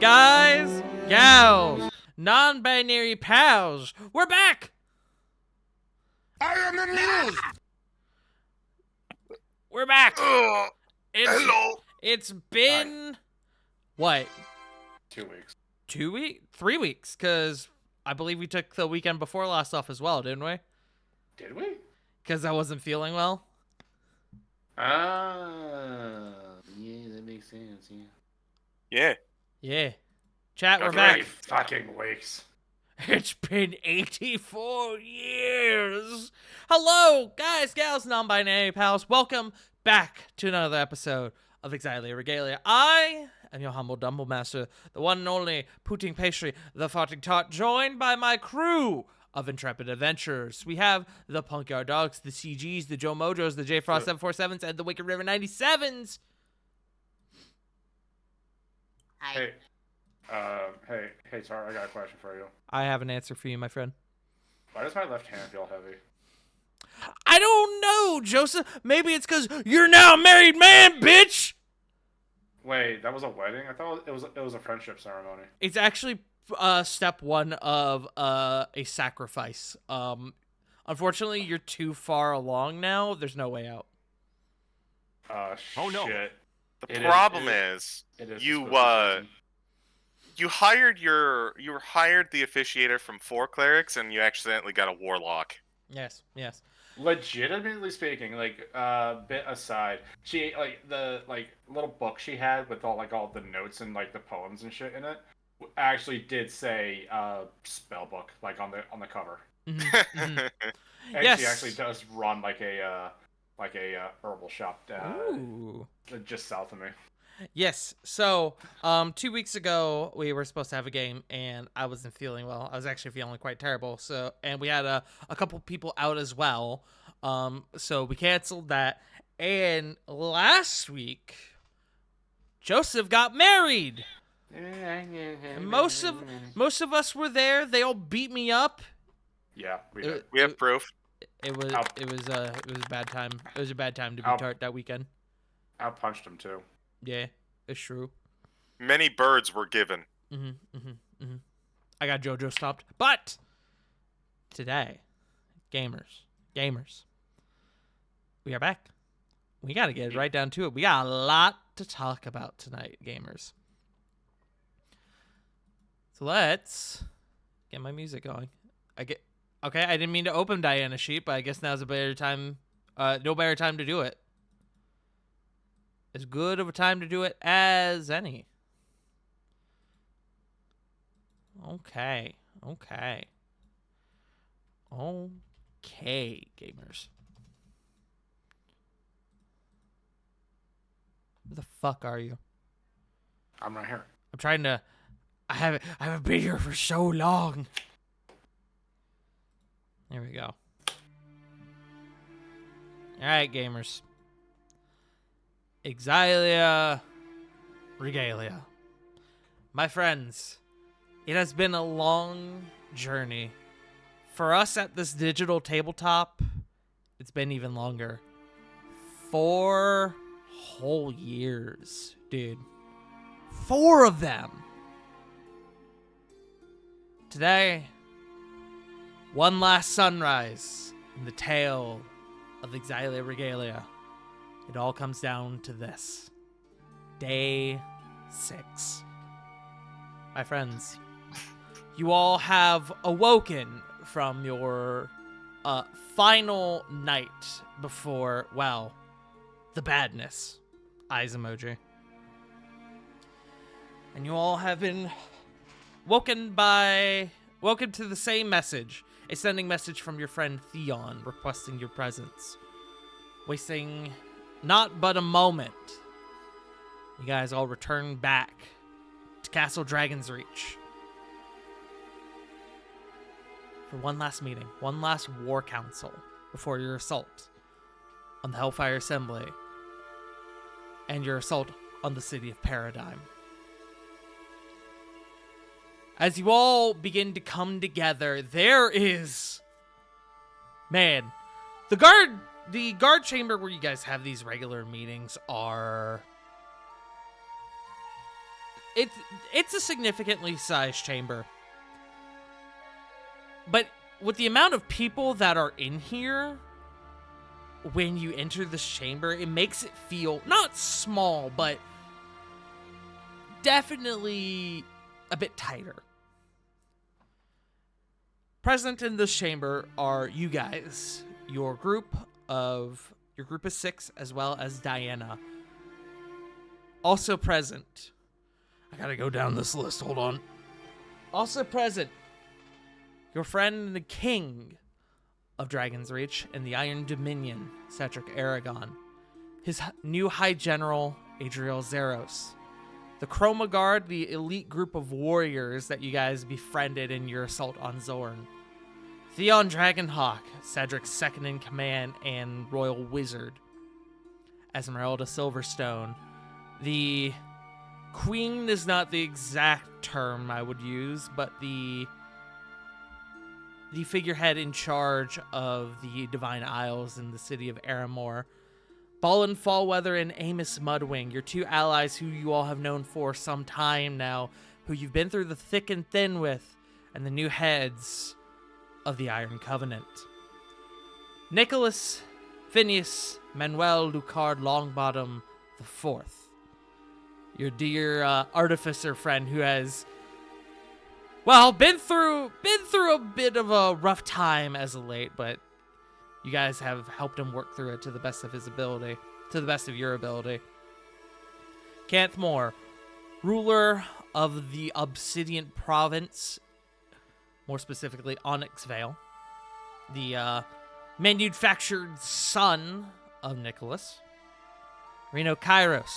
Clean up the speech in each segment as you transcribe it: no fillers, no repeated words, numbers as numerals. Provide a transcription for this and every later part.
Guys, gals, non-binary pals, we're back! I am amused. We're back! Hello. It's been... What? 2 weeks. 2 weeks? 3 weeks, because I believe we took the weekend before last off as well, didn't we? Did we? Because I wasn't feeling well. Yeah, that makes sense, yeah. Yeah. Yeah. Chat, we're 3 back. fucking weeks. It's been 84 years. Hello, guys, gals, non-binary pals. Welcome back to another episode of Exile Regalia. I am your humble Dumble Master, the one and only Poutine Pastry, the Farting Tot, joined by my crew of intrepid adventurers. We have the Punkyard Dogs, the CGs, the Joe Mojos, the J Frost 747s, and the Wicked River 97s. Hey, hey, Tar, I got a question for you. I have an answer for you, my friend. Why does my left hand feel heavy? I don't know, Joseph. Maybe it's because you're now a married man, bitch. Wait, that was a wedding? I thought it was a friendship ceremony. It's actually step one of a sacrifice. Unfortunately, you're too far along now. There's no way out. Oh no. The It problem is you spooky you hired the officiator from 4 clerics and you accidentally got a warlock. Yes. Legitimately speaking, like bit aside, she the little book she had with all the notes and the poems and shit in it actually did say spell book on the cover. Mm-hmm. And Yes. she actually does run a herbal shop just south of me. Yes. So, 2 weeks ago we were supposed to have a game, and I wasn't feeling well. I was actually feeling quite terrible. So, and we had a couple people out as well. So we canceled that. And last week, Joseph got married. And most of us were there. They all beat me up. Yeah, we did. We have proof. It was a bad time. It was a bad time to be tart that weekend. I punched him too. Yeah, it's true. Many birds were given. I got JoJo stopped. But today, gamers, we are back. We got to get right down to it. We got a lot to talk about tonight, gamers. So let's get my music going. Okay, I didn't mean to open Diana Sheep, but I guess now's a better time. No better time to do it. As good of a time to do it as any. Okay, gamers. Where the fuck are you? I'm right here. I'm trying to. I haven't been here for so long. There we go. All right, gamers. Exile Regalia. My friends, it has been a long journey. For us at this digital tabletop, it's been even longer. 4 whole years, dude. 4 of them. Today, one last sunrise in the tale of Exile Regalia. It all comes down to this. Day 6. My friends, you all have awoken from your final night before, well, the badness. Eyes emoji. And you all have been woken to the same message. A sending message from your friend Theon requesting your presence. Wasting not but a moment, you guys all return back to Castle Dragon's Reach for one last meeting, one last war council before your assault on the Hellfire Assembly and your assault on the city of Paradigm. As you all begin to come together, there is... Man, the guard chamber where you guys have these regular meetings are... it's a significantly sized chamber. But with the amount of people that are in here, when you enter this chamber, it makes it feel not small, but definitely a bit tighter. Present in this chamber are you guys, your group of 6, as well as Diana. Also present. I gotta go down this list, hold on. Also present, your friend and the king of Dragon's Reach and the Iron Dominion, Cedric Aragon. His new High General, Adriel Zeros. The Chroma Guard, the elite group of warriors that you guys befriended in your assault on Zorn. Theon Dragonhawk, Cedric's second in command and royal wizard. Esmeralda Silverstone. The queen is not the exact term I would use, but the figurehead in charge of the Divine Isles in the city of Aramor. Balin Fallweather and Amos Mudwing, your two allies who you all have known for some time now, who you've been through the thick and thin with, and the new heads of the Iron Covenant. Nicholas Phineas Manuel Lucard Longbottom IV, your dear artificer friend who has, well, been through a bit of a rough time as of late, but you guys have helped him work through it to the best of his ability, to the best of your ability. Canth Moore, ruler of the Obsidian Province, more specifically Onyx Vale, the manufactured son of Nicholas. Reno Kairos,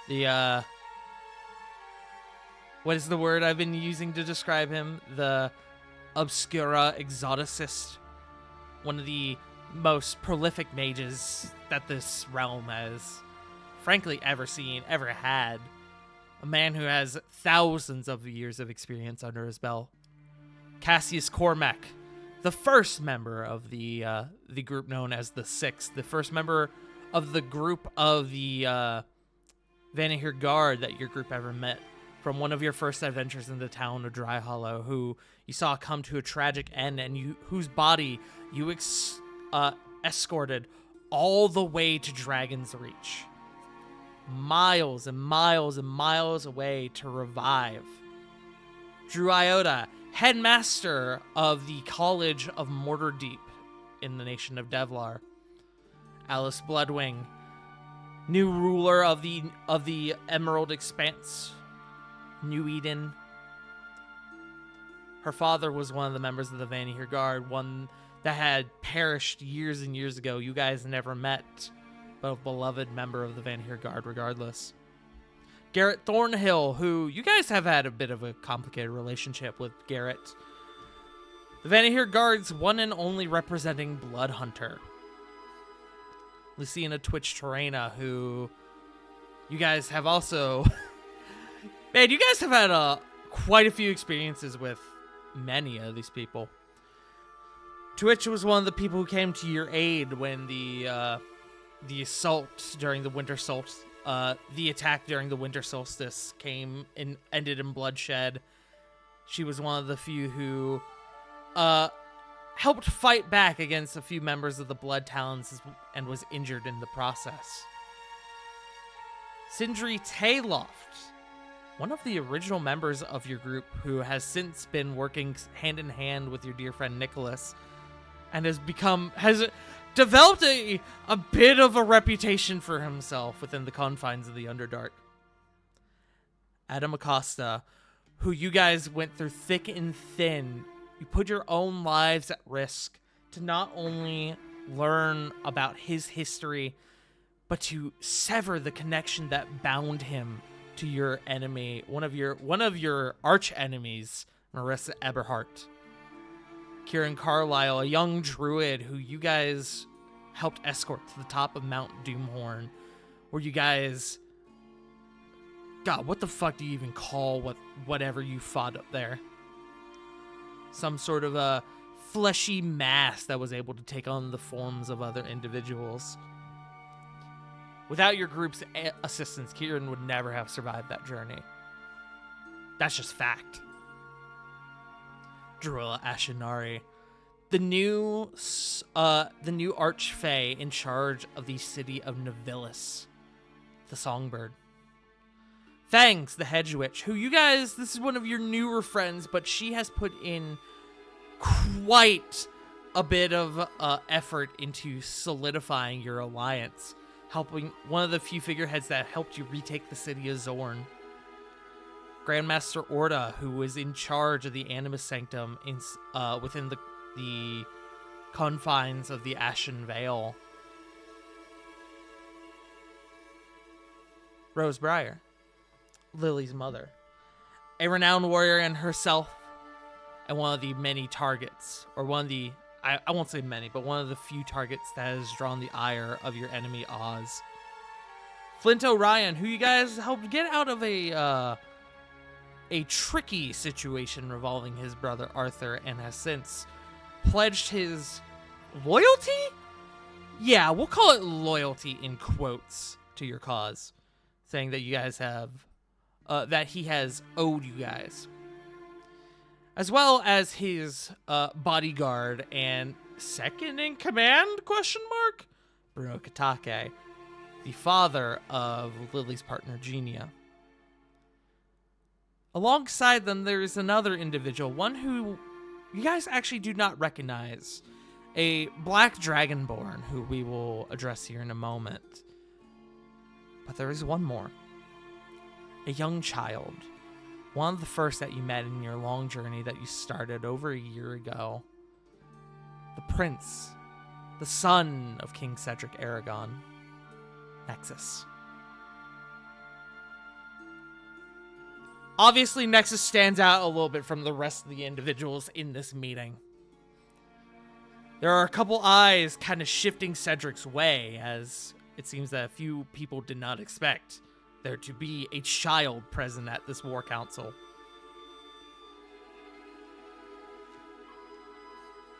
the what is the word I've been using to describe him? The Obscura Exoticist, one of the most prolific mages that this realm has, frankly, ever seen, ever had. A man who has thousands of years of experience under his belt. Cassius Cormac, the first member of the group known as the Six, the first member of the group of the Vanahir Guard that your group ever met from one of your first adventures in the town of Dry Hollow, who you saw come to a tragic end and whose body you escorted all the way to Dragon's Reach. Miles and miles and miles away to revive. Drew Iota, headmaster of the College of Mortardeep in the nation of Devlar. Alice Bloodwing, new ruler of the Emerald Expanse, New Eden. Her father was one of the members of the Vanahir Guard, one that had perished years and years ago. You guys never met, but a beloved member of the Vanahir Guard regardless. Garrett Thornhill, who you guys have had a bit of a complicated relationship with Garrett. The Vanahir Guard's one and only representing Bloodhunter. Lucina Twitch Terrena, who you guys have also... Man, you guys have had quite a few experiences with many of these people. Twitch was one of the people who came to your aid when the assault during the winter solstice, the attack during the winter solstice came and ended in bloodshed. She was one of the few who helped fight back against a few members of the Blood Talons and was injured in the process. Sindri Tayloft, one of the original members of your group who has since been working hand in hand with your dear friend Nicholas and has developed a bit of a reputation for himself within the confines of the Underdark. Adam Acosta, who you guys went through thick and thin. You put your own lives at risk to not only learn about his history, but to sever the connection that bound him to your enemy, one of your arch enemies, Marissa Eberhardt. Kieran Carlisle, a young druid who you guys helped escort to the top of Mount Doomhorn, where you guys... God, what the fuck do you even call whatever you fought up there? Some sort of a fleshy mass that was able to take on the forms of other individuals. Without your group's assistance, Kieran would never have survived that journey. That's just fact. Drilla Ashinari, the new Archfey in charge of the city of Nevillis, the Songbird. Fangs, the Hedge Witch, who you guys, this is one of your newer friends, but she has put in quite a bit of effort into solidifying your alliance, helping one of the few figureheads that helped you retake the city of Zorn. Grandmaster Orda, who was in charge of the Animus Sanctum within the confines of the Ashen Vale. Rose Briar, Lily's mother, a renowned warrior in herself, and one of the many targets, or one of the, I won't say many, but one of the few targets that has drawn the ire of your enemy Oz. Flint Orion, who you guys helped get out of a tricky situation revolving his brother Arthur, and has since pledged his loyalty? Yeah, we'll call it loyalty in quotes to your cause, saying that you guys have, that he has owed you guys. As well as his bodyguard and second in command, ? Bruno Katake, the father of Lily's partner, Genia. Alongside them, there is another individual, one who you guys actually do not recognize, a black dragonborn who we will address here in a moment. But there is one more. A young child. One of the first that you met in your long journey that you started over a year ago. The prince. The son of King Cedric Aragon. Nexus. Obviously, Nexus stands out a little bit from the rest of the individuals in this meeting. There are a couple eyes kind of shifting Cedric's way, as it seems that a few people did not expect there to be a child present at this war council.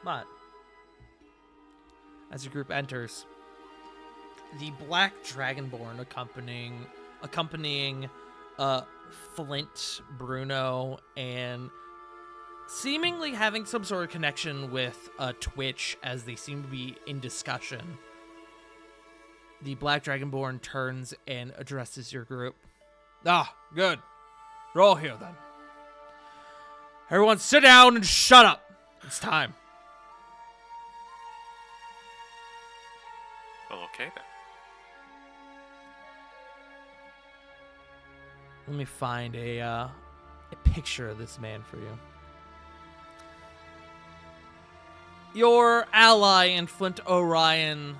But as your group enters, the black dragonborn accompanying Flint, Bruno, and seemingly having some sort of connection with Twitch, as they seem to be in discussion. The Black Dragonborn turns and addresses your group. Ah, good. You're all here then. Everyone sit down and shut up. It's time. Well, okay then. Let me find a picture of this man for you. Your ally in Flint Orion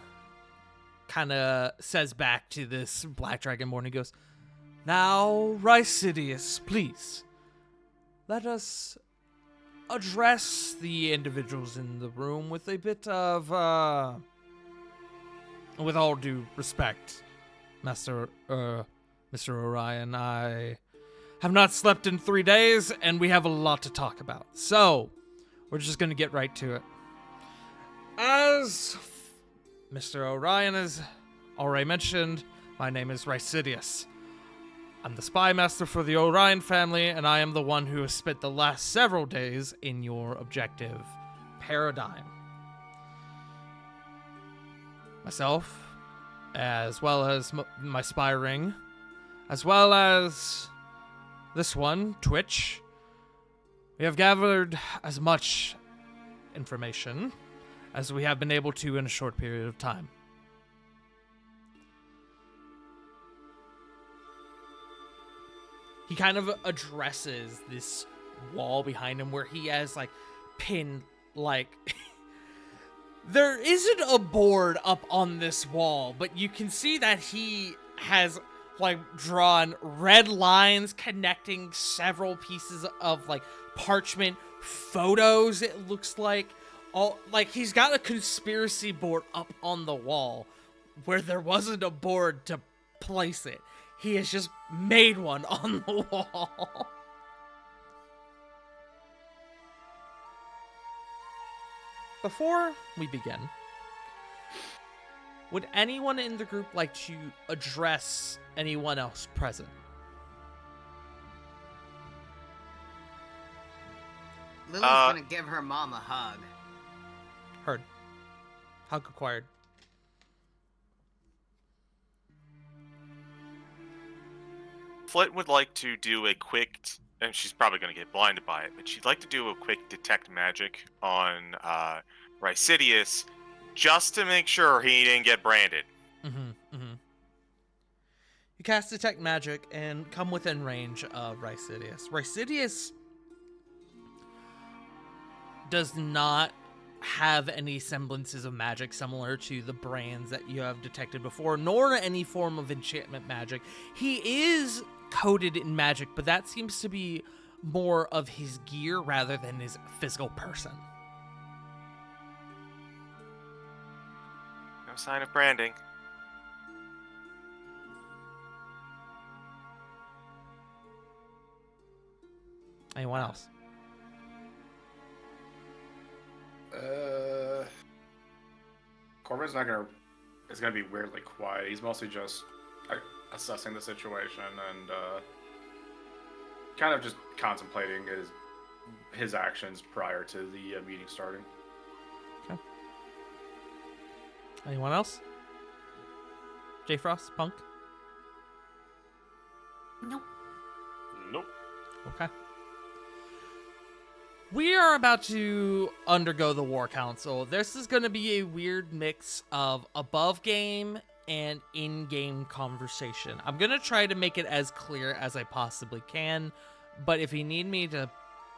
kind of says back to this Black Dragonborn, he goes, "Now, Rycidius, please, let us address the individuals in the room with a bit of, with all due respect, Mr. Orion. I have not slept in 3 days, and we have a lot to talk about. So, we're just going to get right to it. As Mr. Orion has already mentioned, my name is Rycidius. I'm the spy master for the Orion family, and I am the one who has spent the last several days in your objective paradigm. Myself, as well as my spy ring, as well as this one, Twitch, we have gathered as much information as we have been able to in a short period of time. He kind of addresses this wall behind him where he has, like, pinned, like... There isn't a board up on this wall, but you can see that he has, like, drawn red lines connecting several pieces of, like, parchment photos, it looks like. All, like, he's got a conspiracy board up on the wall where there wasn't a board to place it. He has just made one on the wall. Before we begin, would anyone in the group like to address anyone else present? Lily's gonna give her mom a hug. Heard. Hug acquired. Flit would like to do a quick, and she's probably going to get blinded by it, but she'd like to do a quick detect magic on Rysidius, just to make sure he didn't get branded. You cast Detect Magic and come within range of Rysidius. Rysidius does not have any semblances of magic similar to the brands that you have detected before, nor any form of enchantment magic. He is coated in magic, but that seems to be more of his gear rather than his physical person. No sign of branding. Anyone else? Corbin's is gonna be weirdly quiet. He's mostly just assessing the situation and kind of just contemplating his actions prior to the meeting starting. Okay. Anyone else? J Frost, Punk? Nope. Nope. Okay. We are about to undergo the War Council. This is going to be a weird mix of above game and in-game conversation. I'm going to try to make it as clear as I possibly can, but if you need me to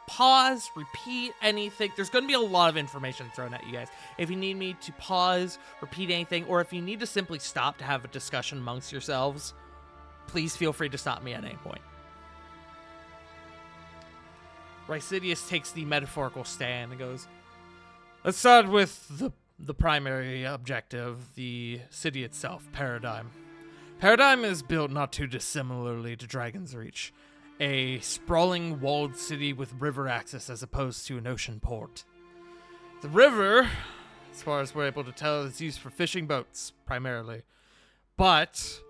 pause, repeat anything, there's going to be a lot of information thrown at you guys. If you need me to pause, repeat anything, or if you need to simply stop to have a discussion amongst yourselves, please feel free to stop me at any point. Rysidius takes the metaphorical stand and goes, let's start with the primary objective, the city itself, Paradigm. Paradigm is built not too dissimilarly to Dragon's Reach, a sprawling walled city with river access as opposed to an ocean port. The river, as far as we're able to tell, is used for fishing boats, primarily, but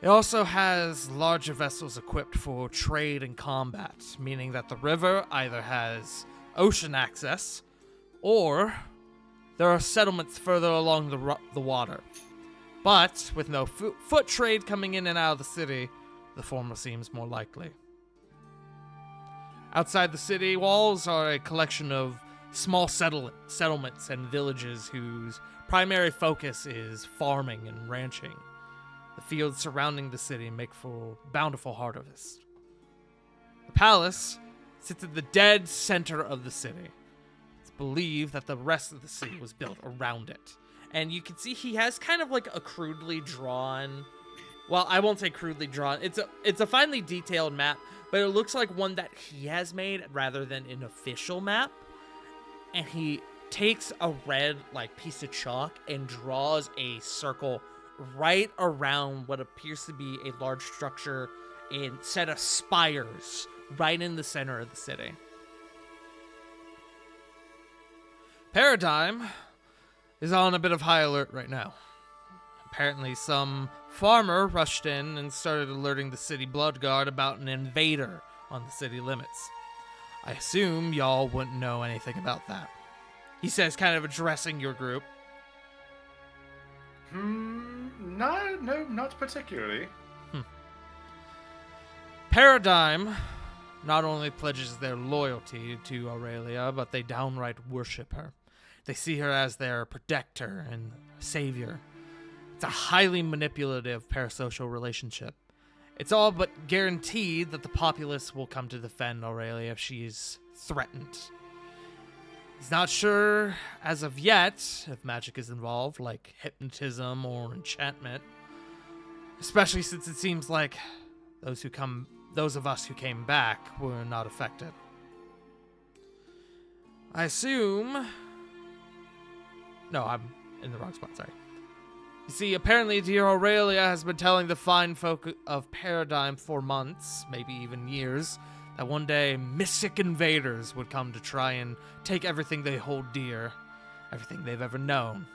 it also has larger vessels equipped for trade and combat, meaning that the river either has ocean access, or there are settlements further along the water. But with no foot trade coming in and out of the city, the former seems more likely. Outside the city walls are a collection of small settlements and villages whose primary focus is farming and ranching. The fields surrounding the city make for bountiful harvest. The palace sits at the dead center of the city. It's believed that the rest of the city was built around it. And you can see he has kind of like a crudely drawn, well, I won't say crudely drawn. It's a finely detailed map, but it looks like one that he has made rather than an official map. And he takes a red like piece of chalk and draws a circle right around what appears to be a large structure and set of spires right in the center of the city. Paradigm is on a bit of high alert right now. Apparently some farmer rushed in and started alerting the city blood guard about an invader on the city limits. I assume y'all wouldn't know anything about that. He says, kind of addressing your group. No, not particularly. Paradigm not only pledges their loyalty to Aurelia, but they downright worship her. They see her as their protector and savior. It's a highly manipulative parasocial relationship. It's all but guaranteed that the populace will come to defend Aurelia if she is threatened. He's not sure, as of yet, if magic is involved, like hypnotism or enchantment. Especially since it seems like those of us who came back were not affected. I assume... No, I'm in the wrong spot, sorry. You see, apparently dear Aurelia has been telling the fine folk of Paradigm for months, maybe even years, that one day mystic invaders would come to try and take everything they hold dear, everything they've ever known.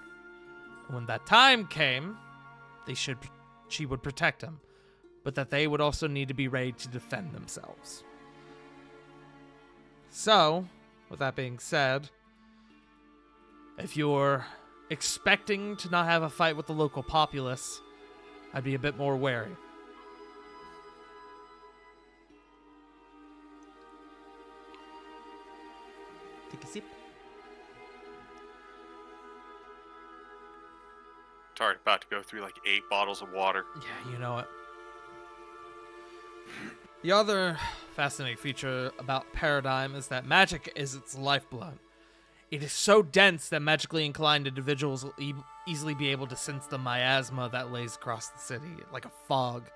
And when that time came, she would protect them, but that they would also need to be ready to defend themselves. So, with that being said, if you're expecting to not have a fight with the local populace, I'd be a bit more wary. Take a sip. Tart about to go through like 8 bottles of water. Yeah, you know it. The other fascinating feature about Paradigm is that magic is its lifeblood. It is so dense that magically inclined individuals will easily be able to sense the miasma that lays across the city, like a fog.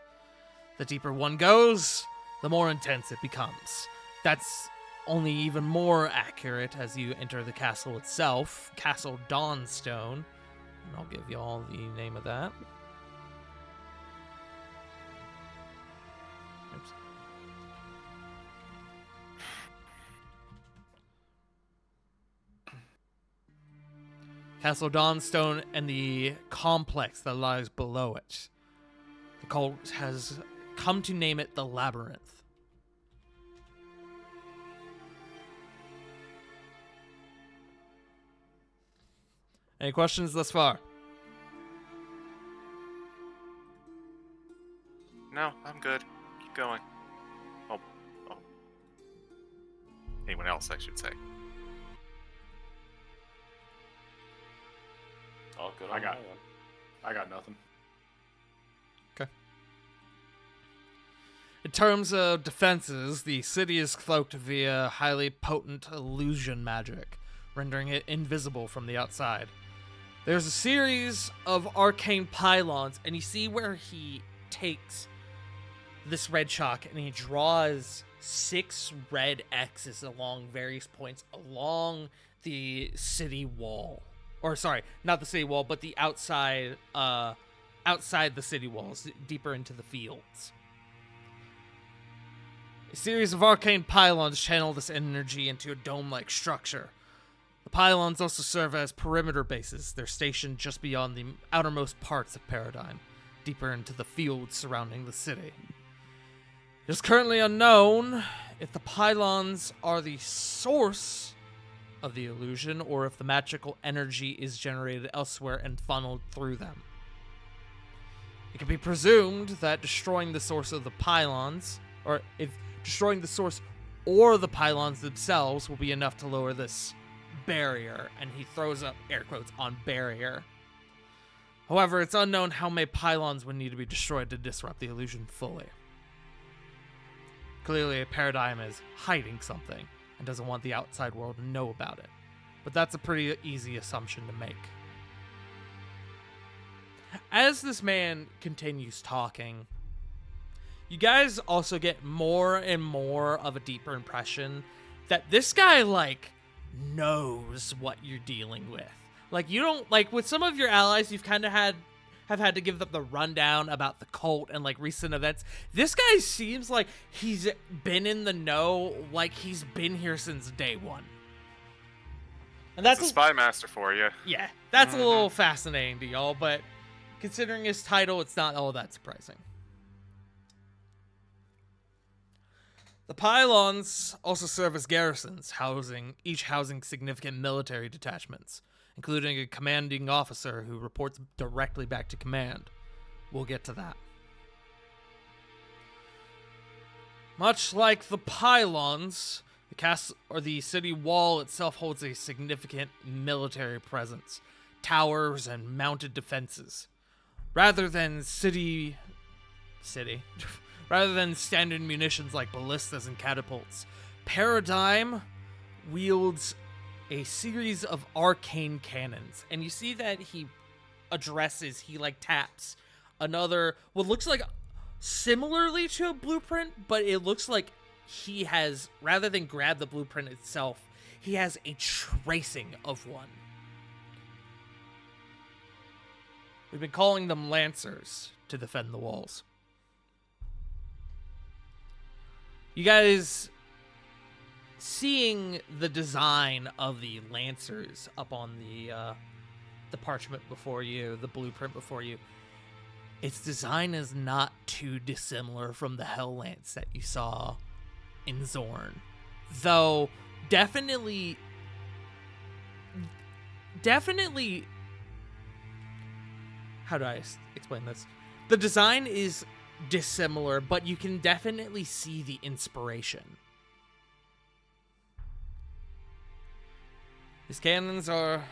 The deeper one goes, the more intense it becomes. That's only even more accurate as you enter the castle itself, Castle Dawnstone. And I'll give you all the name of that. Oops. Castle Dawnstone and the complex that lies below it. The cult has come to name it the Labyrinth. Any questions thus far? No, I'm good. Keep going. Oh. Anyone else, I should say. Oh, good. I got nothing. In terms of defenses, the city is cloaked via highly potent illusion magic, rendering it invisible from the outside. There's a series of arcane pylons, and you see where he takes this red chalk and he draws 6 red X's along various points along the city wall. Or sorry, not the city wall, but the outside the city walls, deeper into the fields. A series of arcane pylons channel this energy into a dome-like structure. The pylons also serve as perimeter bases. They're stationed just beyond the outermost parts of Paradigm, deeper into the fields surrounding the city. It is currently unknown if the pylons are the source of the illusion or if the magical energy is generated elsewhere and funneled through them. It can be presumed that destroying the source of the pylons, or if destroying the source or the pylons themselves will be enough to lower this barrier, and he throws up air quotes on barrier. However, it's unknown how many pylons would need to be destroyed to disrupt the illusion fully. Clearly, a Paradigm is hiding something and doesn't want the outside world to know about it, but that's a pretty easy assumption to make. As this man continues talking, you guys also get more and more of a deeper impression that this guy, knows what you're dealing with. You don't, with some of your allies, you've kind of have had to give them the rundown about the cult and, recent events. This guy seems like he's been in the know, he's been here since day one. And that's a spy master for you. Yeah, that's a little fascinating to y'all, but considering his title, it's not all that surprising. The pylons also serve as garrisons, each housing significant military detachments, including a commanding officer who reports directly back to command. We'll get to that. Much like the pylons, the castle or the city wall itself holds a significant military presence, towers and mounted defenses. Rather than Rather than standard munitions like ballistas and catapults, Paradigm wields a series of arcane cannons. And you see that he taps another, what looks like similarly to a blueprint, but it looks like he has, rather than grab the blueprint itself, he has a tracing of one. We've been calling them Lancers to defend the walls. You guys seeing the design of the Lancers up on the parchment before you, the blueprint before you, its design is not too dissimilar from the Hell Lance that you saw in Zorn. Though definitely, how do I explain this? The design is dissimilar, but you can definitely see the inspiration. These cannons are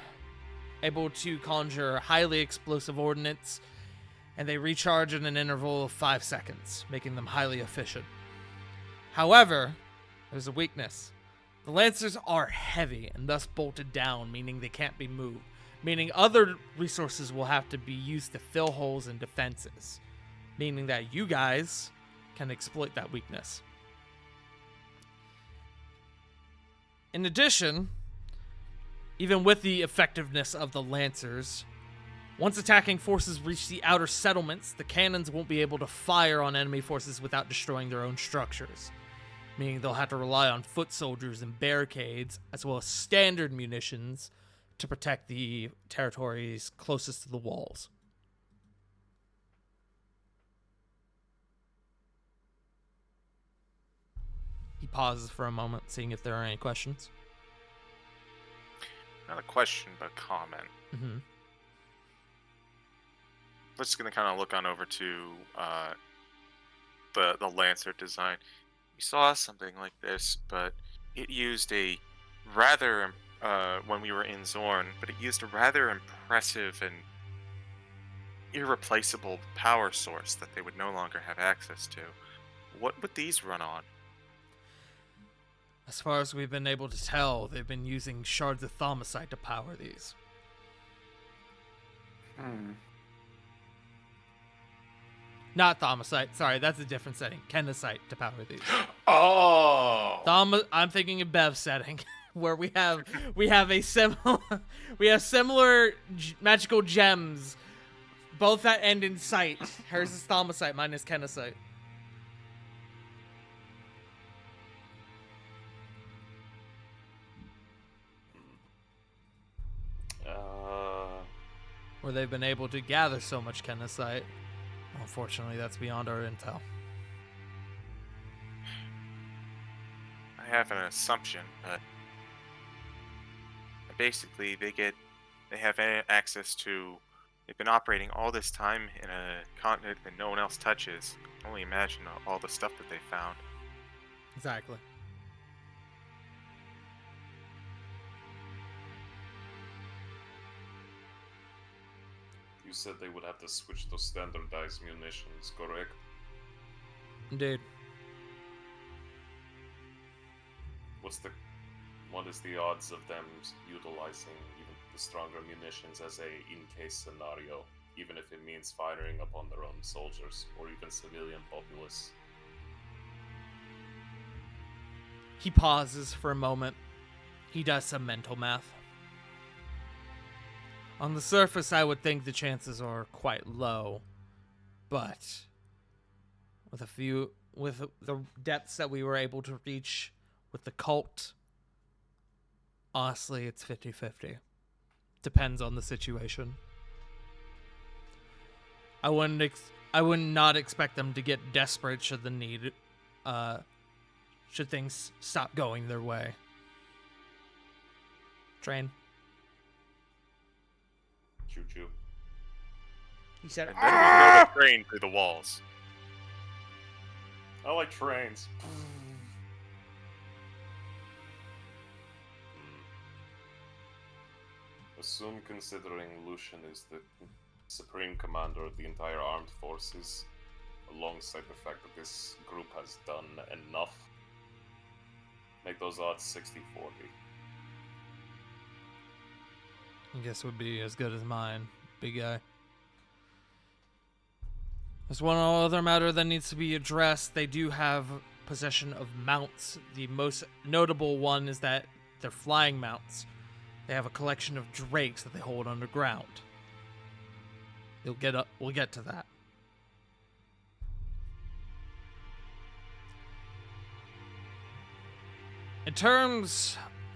able to conjure highly explosive ordnance, and they recharge in an interval of 5 seconds, making them highly efficient. However, there's a weakness. The Lancers are heavy and thus bolted down, meaning they can't be moved, meaning other resources will have to be used to fill holes in defenses, meaning that you guys can exploit that weakness. In addition, even with the effectiveness of the Lancers, once attacking forces reach the outer settlements, the cannons won't be able to fire on enemy forces without destroying their own structures, meaning they'll have to rely on foot soldiers and barricades, as well as standard munitions, to protect the territories closest to the walls. He pauses for a moment, seeing if there are any questions. Not a question, but a comment. Mm-hmm. We're just gonna kind of look on over to the Lancer design. We saw something like this, but it used a rather when we were in Zorn, but it used a rather impressive and irreplaceable power source that they would no longer have access to. What would these run on? As far as we've been able to tell, they've been using shards of thaumasite to power these. Not thaumasite. Sorry, that's a different setting. Kenasite to power these. Oh. I'm thinking of Bev setting, where we have similar magical gems, both that end in sight. Hers is thaumasite, mine is Kenasite. Where they've been able to gather so much Kenasite. Unfortunately, that's beyond our intel. I have an assumption, but basically they have access to. They've been operating all this time in a continent that no one else touches. Only imagine all the stuff that they found. Exactly. You said they would have to switch to standardized munitions, correct? Indeed. What is the odds of them utilizing even the stronger munitions as a in-case scenario, even if it means firing upon their own soldiers or even civilian populace? He pauses for a moment. He does some mental math. On the surface, I would think the chances are quite low, but with the depths that we were able to reach with the cult, honestly, it's 50-50. Depends on the situation. I would not expect them to get desperate should things stop going their way. Train. Choo-choo. He said, And then we go to train through the walls. I like trains. Assume, considering Lucian is the supreme commander of the entire armed forces, alongside the fact that this group has done enough, make those odds 60-40. I guess would be as good as mine, big guy. There's one other matter that needs to be addressed. They do have possession of mounts. The most notable one is that they're flying mounts. They have a collection of drakes that they hold underground. We'll get to that.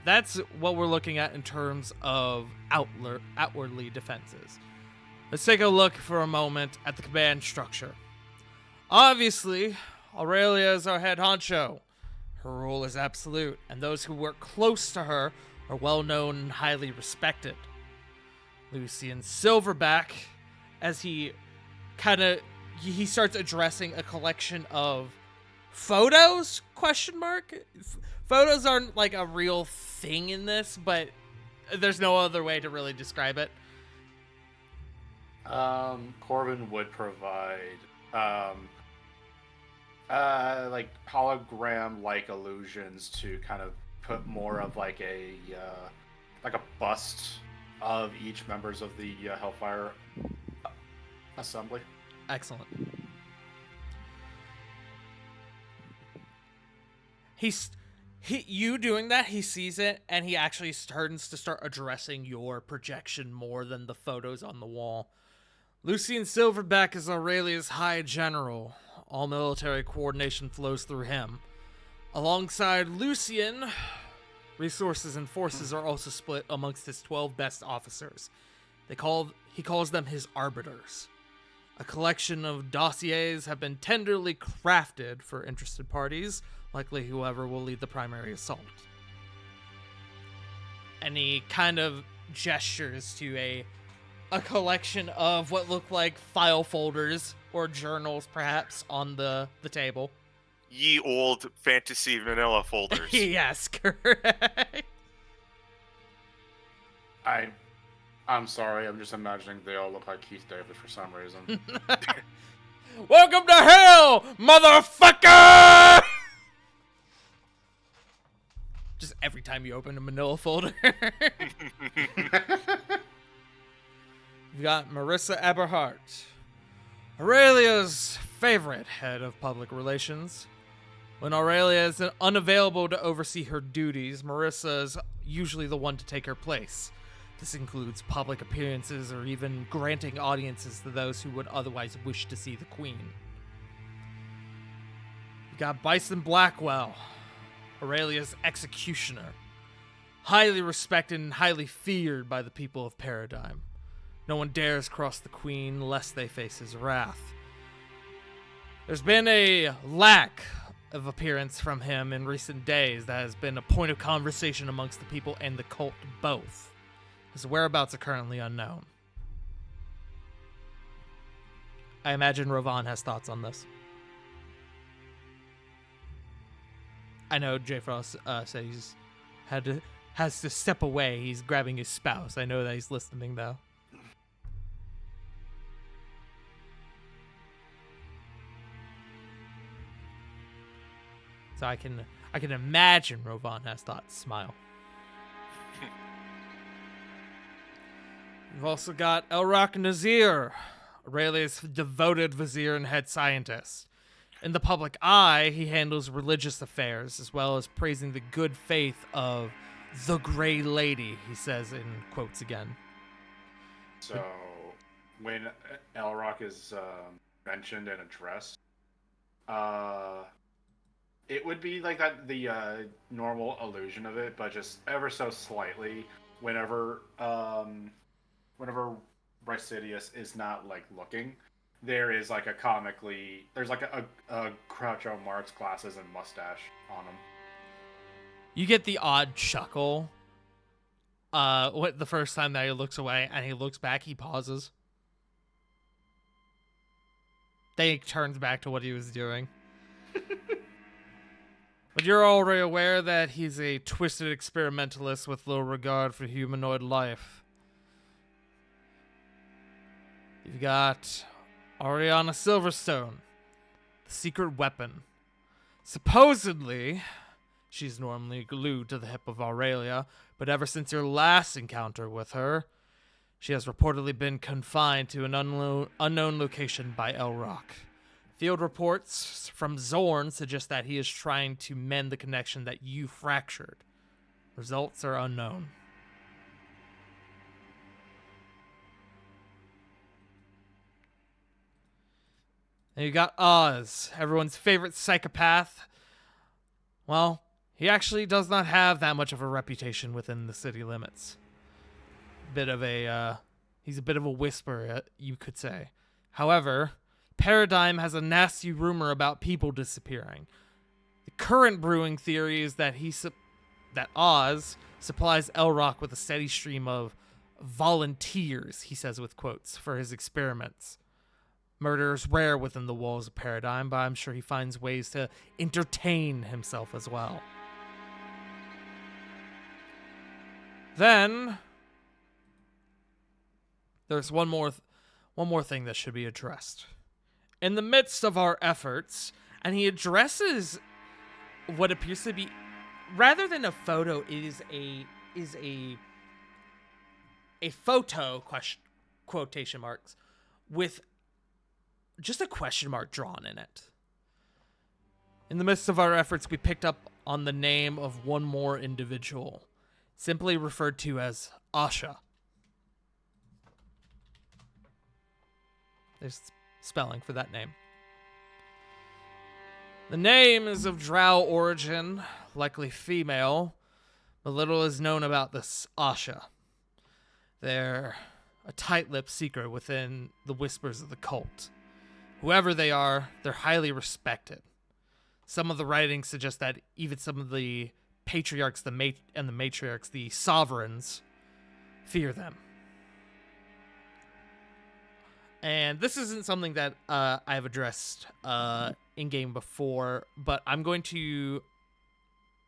That's what we're looking at in terms of outwardly defenses. Let's take a look for a moment at the command structure. Obviously, Aurelia is our head honcho. Her rule is absolute, and those who work close to her are well known and highly respected. Lucian Silverback, as he starts addressing a collection of photos, question mark? Photos aren't like a real thing in this, but there's no other way to really describe it. Corbin would provide like hologram-like illusions to kind of put more of like a bust of each members of the Hellfire Assembly. Excellent. You doing that, he sees it, and he actually turns to start addressing your projection more than the photos on the wall. Lucian Silverback is Aurelia's High General. All military coordination flows through him. Alongside Lucian, resources and forces are also split amongst his 12 best officers. He calls them his arbiters. A collection of dossiers have been tenderly crafted for interested parties, likely whoever will lead the primary assault. And he kind of gestures to a collection of what look like file folders or journals, perhaps, on the table. Ye old fantasy vanilla folders. Yes, correct. I'm sorry, I'm just imagining they all look like Keith David for some reason. Welcome to hell, motherfucker! Just every time you open a manila folder. You've got Marissa Eberhardt, Aurelia's favorite head of public relations. When Aurelia is unavailable to oversee her duties, Marissa is usually the one to take her place. This includes public appearances or even granting audiences to those who would otherwise wish to see the Queen. You got Bison Blackwell, Aurelia's executioner. Highly respected and highly feared by the people of Paradigm. No one dares cross the Queen lest they face his wrath. There's been a lack of appearance from him in recent days that has been a point of conversation amongst the people and the cult both. His whereabouts are currently unknown. I imagine Rovan has thoughts on this. I know J. Frost said he's has to step away. He's grabbing his spouse. I know that he's listening though. So I can imagine Rovan has thoughts. Smile. You've also got Elrock Nazir, Aurelia's devoted vizier and head scientist. In the public eye, he handles religious affairs, as well as praising the good faith of the Grey Lady, he says in quotes again. So, when Elrock is mentioned and addressed, it would be like that the normal illusion of it, but just ever so slightly whenever Rysidius is not like looking, there is like there's like a Groucho Marx glasses and mustache on him. You get the odd chuckle the first time that he looks away, and he looks back, he pauses. Then he turns back to what he was doing. But you're already aware that he's a twisted experimentalist with little regard for humanoid life. You've got Ariana Silverstone, the secret weapon. Supposedly, she's normally glued to the hip of Aurelia, but ever since your last encounter with her, she has reportedly been confined to an unknown location by Elrock. Field reports from Zorn suggest that he is trying to mend the connection that you fractured. Results are unknown. And you got Oz, everyone's favorite psychopath. Well, he actually does not have that much of a reputation within the city limits. He's a bit of a whisperer, you could say. However, Paradigm has a nasty rumor about people disappearing. The current brewing theory is that that Oz supplies Elrock with a steady stream of volunteers, he says with quotes, for his experiments. Murder is rare within the walls of Paradigm, but I'm sure he finds ways to entertain himself as well. Then there's one more thing that should be addressed. In the midst of our efforts, and he addresses what appears to be, rather than a photo, it is a photo, quotation marks, with just a question mark drawn in it. In the midst of our efforts, we picked up on the name of one more individual, simply referred to as Asha. There's spelling for that name. The name is of Drow origin, likely female, but little is known about this Asha. They're a tight-lipped secret within the whispers of the cult. Whoever they are, they're highly respected. Some of the writings suggest that even some of the patriarchs and the matriarchs, the sovereigns, fear them. And this isn't something that I've addressed in-game before, but I'm going to...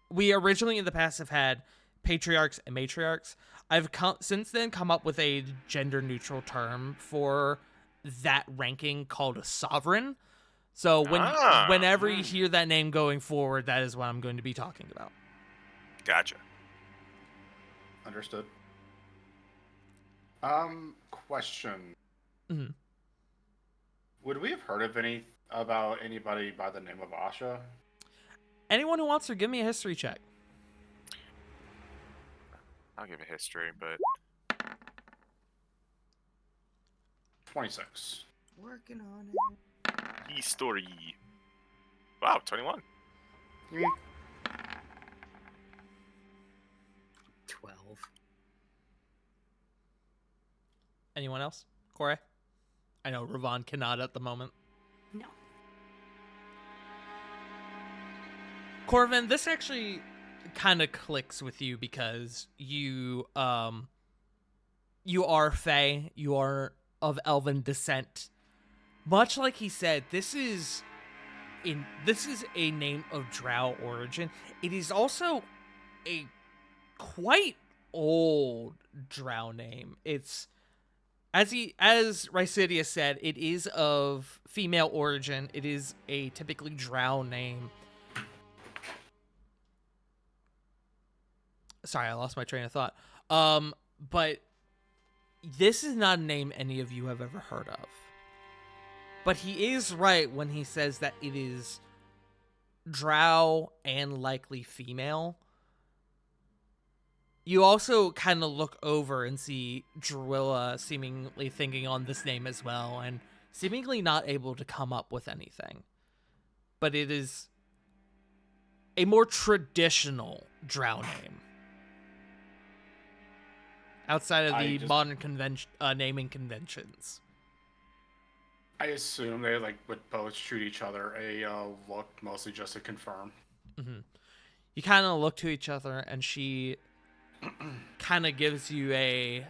We originally in the past have had patriarchs and matriarchs. I've since then come up with a gender-neutral term for that ranking called a sovereign. So whenever you hear that name going forward, that is what I'm going to be talking about. Gotcha. Understood. Question. Mhm. Would we have heard of about anybody by the name of Asha? Anyone who wants to give me a history check. I'll give a history, but 26. Working on it. history. Wow, 21. 12. Anyone else? Corey? I know Ravon cannot at the moment. No. Corvin, this actually kind of clicks with you because you are Fae, you are of elven descent. Much like he said, this is a name of Drow origin. It is also a quite old Drow name. It's as Rysidia said, it is of female origin. It is a typically Drow name. Sorry, I lost my train of thought. But this is not a name any of you have ever heard of. But he is right when he says that it is Drow and likely female. You also kind of look over and see Drilla seemingly thinking on this name as well, and seemingly not able to come up with anything. But it is a more traditional Drow name. Outside of the modern naming conventions. I assume they would both shoot each other a look, mostly just to confirm. Mm-hmm. You kind of look to each other, and she kind of gives you a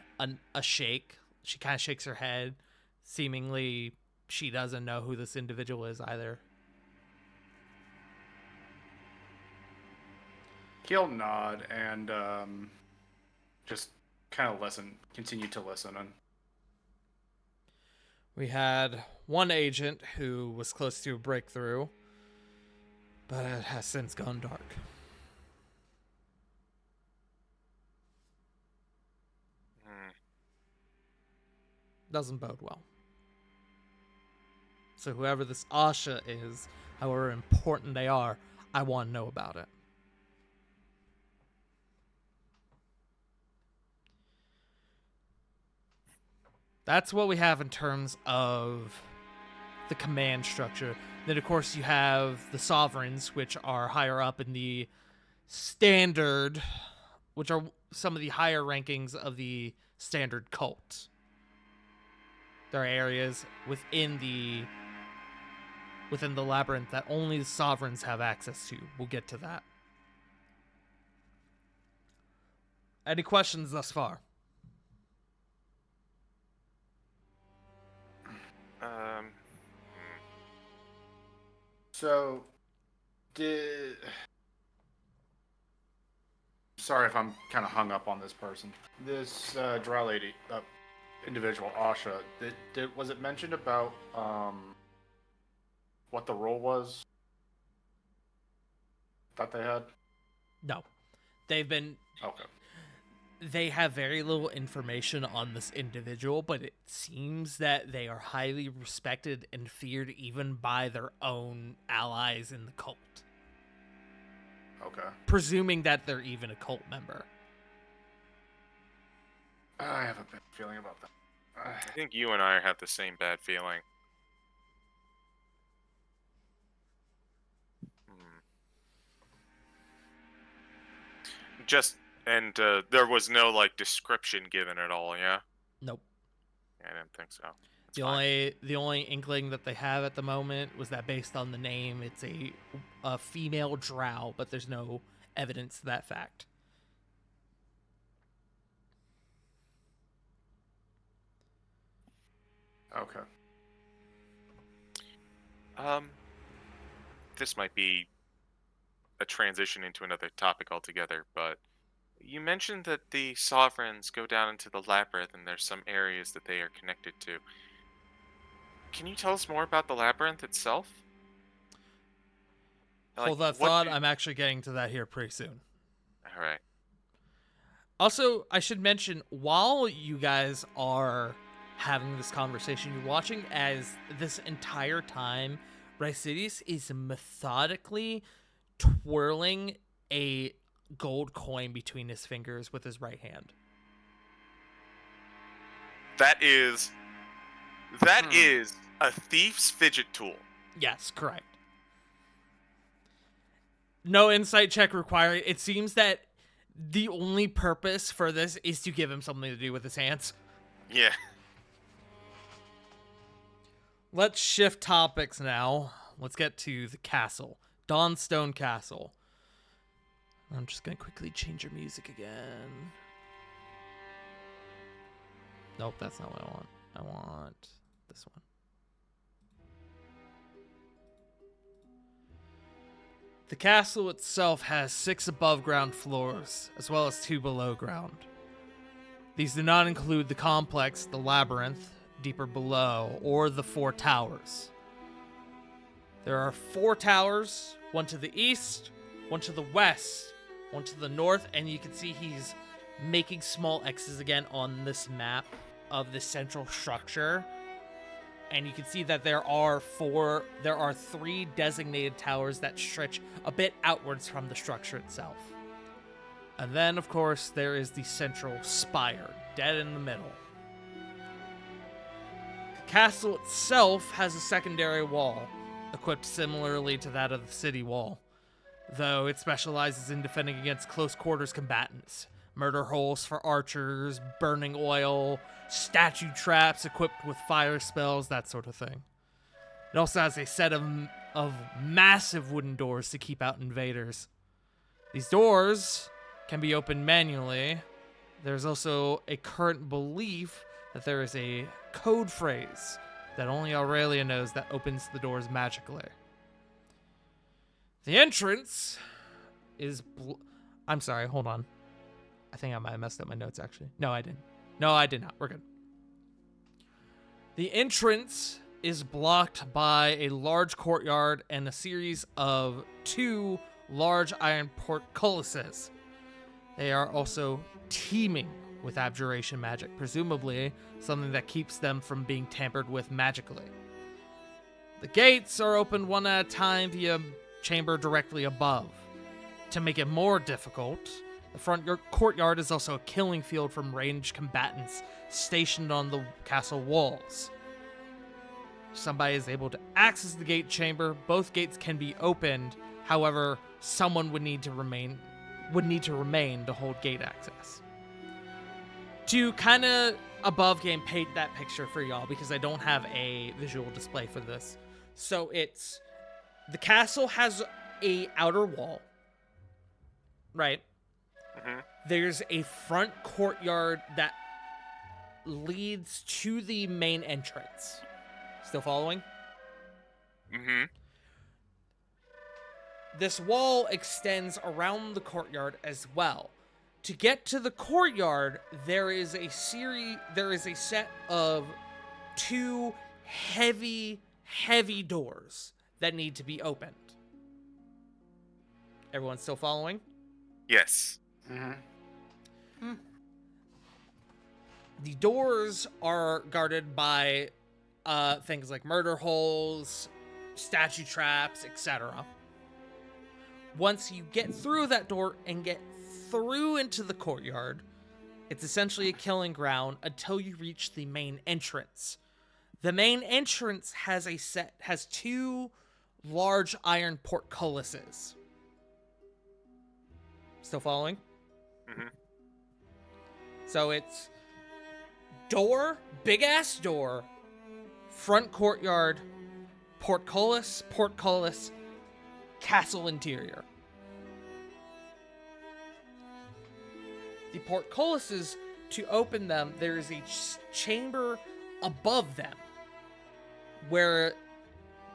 shake. She kind of shakes her head. Seemingly, she doesn't know who this individual is either. He'll nod and just kind of continue to listen. And we had one agent who was close to a breakthrough, but it has since gone dark. Doesn't bode well. So whoever this Asha is, however important they are, I want to know about it. That's what we have in terms of the command structure. Then, of course, you have the sovereigns, which are higher up in the standard, which are some of the higher rankings of the standard cult. There are areas within the within the labyrinth that only the sovereigns have access to. We'll get to that. Any questions thus far? So, did... Sorry if I'm kind of hung up on this person. This drow lady, individual, Asha, was it mentioned about what the role was that they had? No. They've been... Okay. They have very little information on this individual, but it seems that they are highly respected and feared even by their own allies in the cult. Okay. Presuming that they're even a cult member. I have a bad feeling about that. I think you and I have the same bad feeling. There was no like description given at all, yeah? Nope. Yeah, I didn't think so. That's The fine. only inkling that they have at the moment was that based on the name, it's a female drow, but there's no evidence to that fact. Okay. This might be a transition into another topic altogether, but you mentioned that the sovereigns go down into the labyrinth and there's some areas that they are connected to. Can you tell us more about the labyrinth itself? Hold that what thought. I'm actually getting to that here pretty soon. All right. Also, I should mention, while you guys are having this conversation, you're watching as this entire time, Rysidius is methodically twirling a gold coin between his fingers with his right hand. That is a thief's fidget tool. Yes, correct. No insight check required. It seems that the only purpose for this is to give him something to do with his hands. Yeah. Let's shift topics now. Let's get to the castle. Dawnstone Castle. I'm just going to quickly change your music again. Nope, that's not what I want. I want this one. The castle itself has 6 above-ground floors, as well as 2 below ground. These do not include the complex, the labyrinth, deeper below, or the 4 towers. There are 4 towers, one to the east, one to the west, one to the north, and you can see he's making small X's again on this map of the central structure. And you can see that there are 3 designated towers that stretch a bit outwards from the structure itself. And then, of course, there is the central spire, dead in the middle. The castle itself has a secondary wall, equipped similarly to that of the city wall, though it specializes in defending against close quarters combatants. Murder holes for archers, burning oil, statue traps equipped with fire spells, that sort of thing. It also has a set of massive wooden doors to keep out invaders. These doors can be opened manually. There's also a current belief that there is a code phrase that only Aurelia knows that opens the doors magically. The entrance is... I'm sorry, hold on. I think I might have messed up my notes, actually. No, I didn't. No, I did not. We're good. The entrance is blocked by a large courtyard and a series of 2 large iron portcullises. They are also teeming with abjuration magic, presumably something that keeps them from being tampered with magically. The gates are opened one at a time via chamber directly above. To make it more difficult, the front courtyard is also a killing field from ranged combatants stationed on the castle walls. If somebody is able to access the gate chamber, both gates can be opened. However, someone would need to remain to hold gate access. To kind of above game paint that picture for y'all, because I don't have a visual display for this. So it's the castle has a outer wall, right? Mhm. There's a front courtyard that leads to the main entrance. Still following? Mhm. This wall extends around the courtyard as well. To get to the courtyard, there is a set of 2 heavy doors that need to be opened. Everyone still following? Yes. Mm-hmm. The doors are guarded by things like murder holes, statue traps, etc. Once you get through that door and get through into the courtyard, it's essentially a killing ground until you reach the main entrance. The main entrance has 2 large iron portcullises. Still following? Mhm. So it's door, big ass door, front courtyard, portcullis, castle interior. The portcullises, to open them, there is a chamber above them where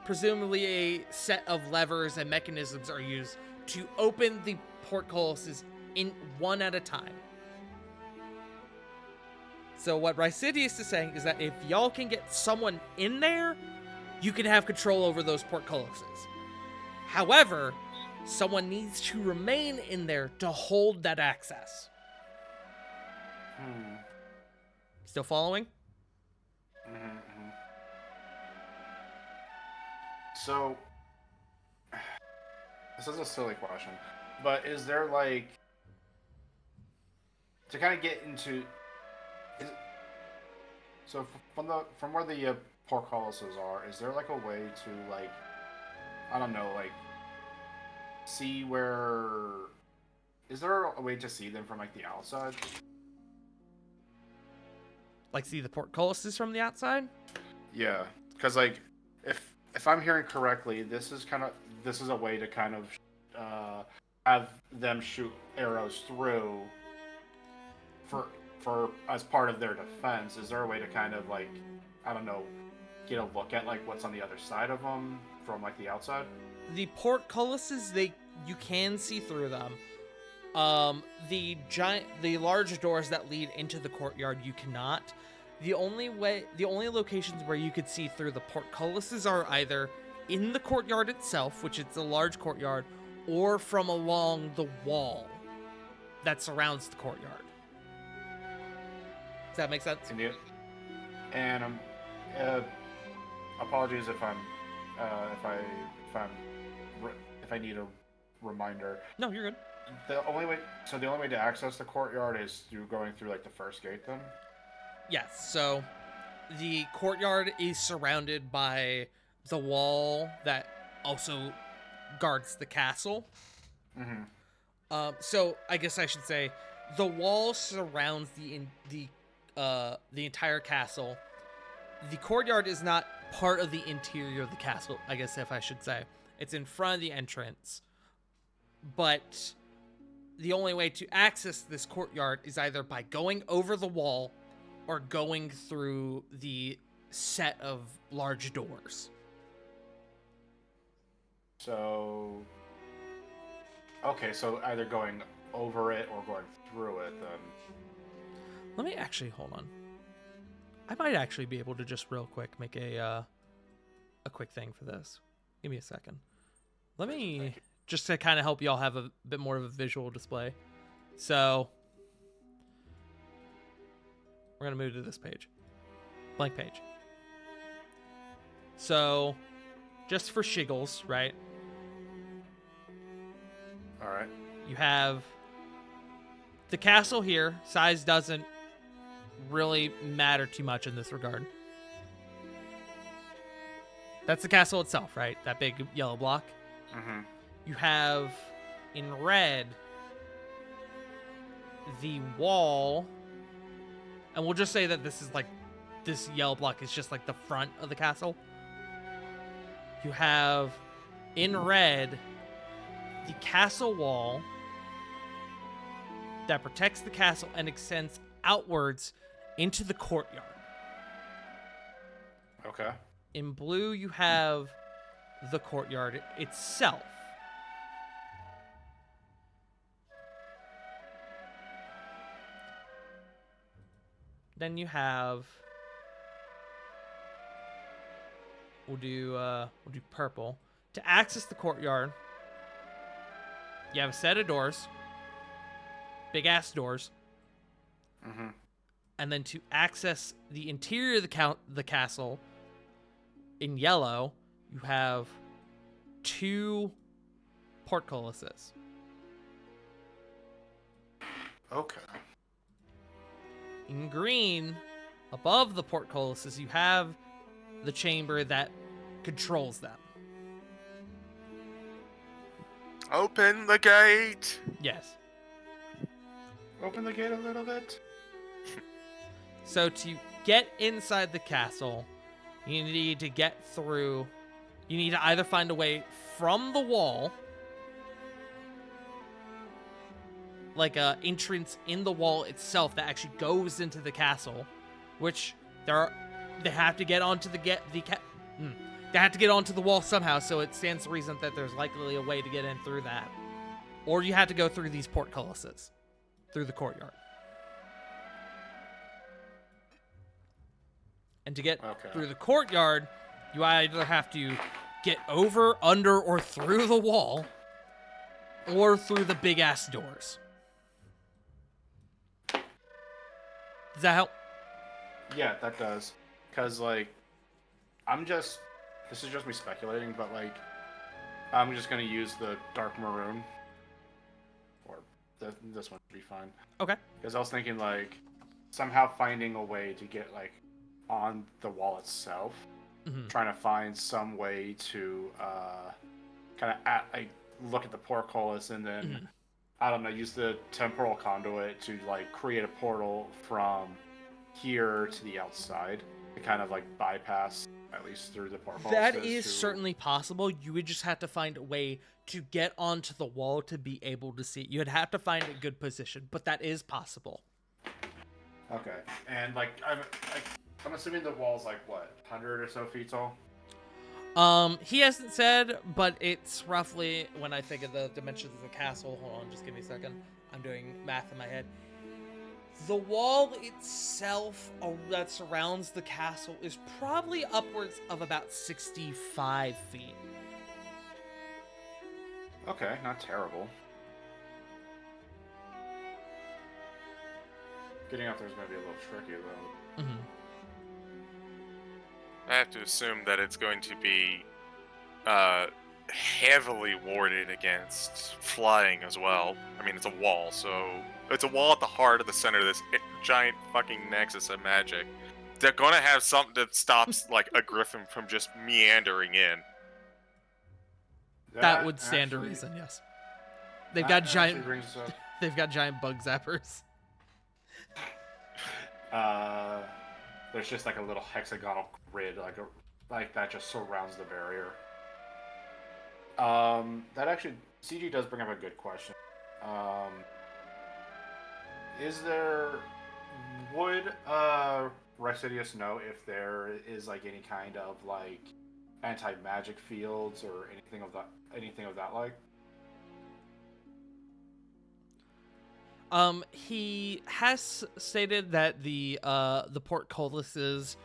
presumably a set of levers and mechanisms are used to open the portcullises in one at a time. So what Rysidius is saying is that if y'all can get someone in there, you can have control over those portcullises. However, someone needs to remain in there to hold that access. Still following? Mm-hmm. So, this is a silly question, but is there like to kind of get into? So from where the portcullises are, is there like a way to like, I don't know, like see where? Is there a way to see them from like the outside? Like see the portcullises from the outside? Yeah, because like if I'm hearing correctly, this is a way to kind of have them shoot arrows through for as part of their defense. Is there a way to kind of like, I don't know, get a look at like what's on the other side of them from like the outside? The portcullises, you can see through them. The large doors that lead into the courtyard, you cannot. The only locations where you could see through the portcullises are either in the courtyard itself, which is a large courtyard, or from along the wall that surrounds the courtyard. Does that make sense? And apologies if I need a reminder. No, you're good. The only way to access the courtyard is through going through like the first gate then? Yes, so the courtyard is surrounded by the wall that also guards the castle. Mm-hmm. So I guess I should say the wall surrounds the entire castle. The courtyard is not part of the interior of the castle, I guess if I should say. It's in front of the entrance. But the only way to access this courtyard is either by going over the wall or going through the set of large doors. So, okay, so either going over it or going through it then. Let me actually, hold on. I might actually be able to just real quick make a quick thing for this. Give me a second. Let me, just to kind of help y'all have a bit more of a visual display. So, we're going to move to this page. Blank page. So, just for shiggles, right? Alright. You have the castle here. Size doesn't really matter too much in this regard. That's the castle itself, right? That big yellow block. Mm-hmm. You have in red the wall, and we'll just say that this is like this yellow block is just like the front of the castle. you have in red the castle wall that protects the castle and extends outwards into the courtyard. Okay. In blue, you have the courtyard itself. Then you have we'll do purple. To access the courtyard, you have a set of doors. Big ass doors. Mm-hmm. And then to access the interior of the castle in yellow, you have 2 portcullises. Okay. In green, above the portcullises, you have the chamber that controls them. Open the gate. Yes. Open the gate a little bit. So to get inside the castle, you need to get through. You need to either find a way from the wall, like a entrance in the wall itself that actually goes into the castle, which they have to get onto they have to get onto the wall somehow. So it stands to reason that there's likely a way to get in through that, or you have to go through these portcullises through the courtyard. And to get through the courtyard, you either have to get over, under, or through the wall, or through the big-ass doors. Does that help? Yeah, that does. Because, like, this is just me speculating, but, like, I'm just going to use the dark maroon. Or this one should be fine. Okay. Because I was thinking, like, somehow finding a way to get, like, on the wall itself. Mm-hmm. Trying to find some way to kind of look at the portcullis and then, Mm-hmm. I don't know, use the temporal conduit to, like, create a portal from here to the outside to kind of, like, bypass at least through the portcullis. That is certainly possible. You would just have to find a way to get onto the wall to be able to see it. You'd have to find a good position, but that is possible. Okay. And, like, I'm assuming the wall's, like, what, 100 or so feet tall? He hasn't said, but it's roughly, when I think of the dimensions of the castle, hold on, just give me a second. I'm doing math in my head. The wall itself that surrounds the castle is probably upwards of about 65 feet. Okay, not terrible. Getting up there's going to be a little tricky, though. Mm-hmm. I have to assume that it's going to be heavily warded against flying as well. I mean, it's a wall, so it's a wall at the heart of the center of this giant fucking nexus of magic. They're gonna have something that stops like a griffin from just meandering in. That would stand to reason, yes. They've got giant. Brings us up. They've got giant bug zappers. There's just like a little hexagonal grid, like that just surrounds the barrier. That actually, CG does bring up a good question. Would Residius know if there is like any kind of like anti-magic fields or anything of that like? He has stated that the portcullises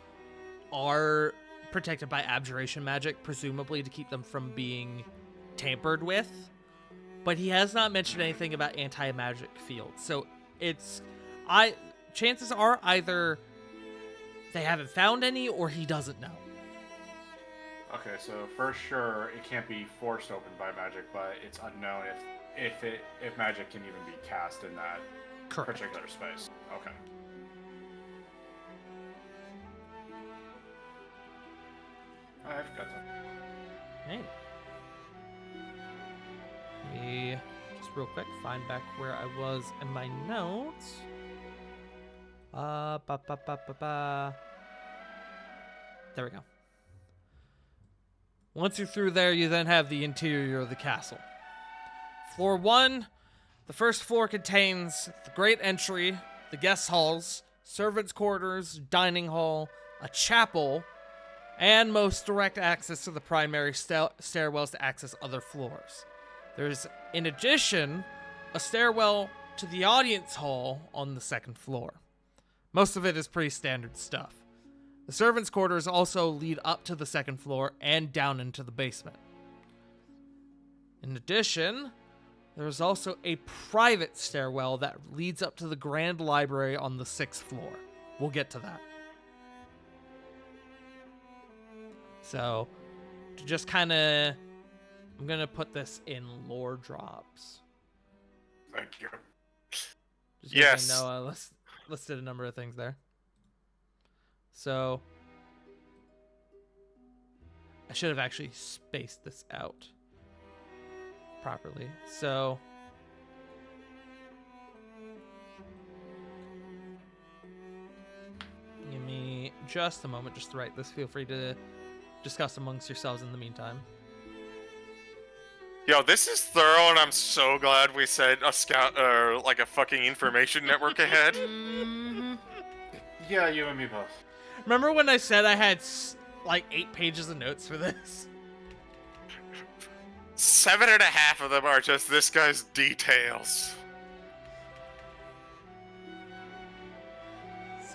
are protected by abjuration magic, presumably to keep them from being tampered with. But he has not mentioned anything about anti-magic fields. So chances are either they haven't found any or he doesn't know. Okay, so for sure it can't be forced open by magic, but it's unknown if magic can even be cast in that Correct. particular space. Okay. I've got that. Hey. Let me just real quick find back where I was in my notes. There we go. Once you're through there, you then have the interior of the castle. Floor 1, the first floor contains the great entry, the guest halls, servants' quarters, dining hall, a chapel, and most direct access to the primary stairwells to access other floors. There's, in addition, a stairwell to the audience hall on the second floor. Most of it is pretty standard stuff. The servants' quarters also lead up to the second floor and down into the basement. In addition, there's also a private stairwell that leads up to the grand library on the 6th floor. We'll get to that. So, to just kind of, I'm going to put this in lore drops. Thank you. Just Yes. So I know, listed a number of things there. So, I should have actually spaced this out properly. So, give me just a moment just to write this. Feel free to discuss amongst yourselves in the meantime. Yo, this is thorough, and I'm so glad we said a scout or like a fucking information network ahead. Yeah, you and me both. Remember when I said I had like 8 pages of notes for this? 7.5 of them are just this guy's details.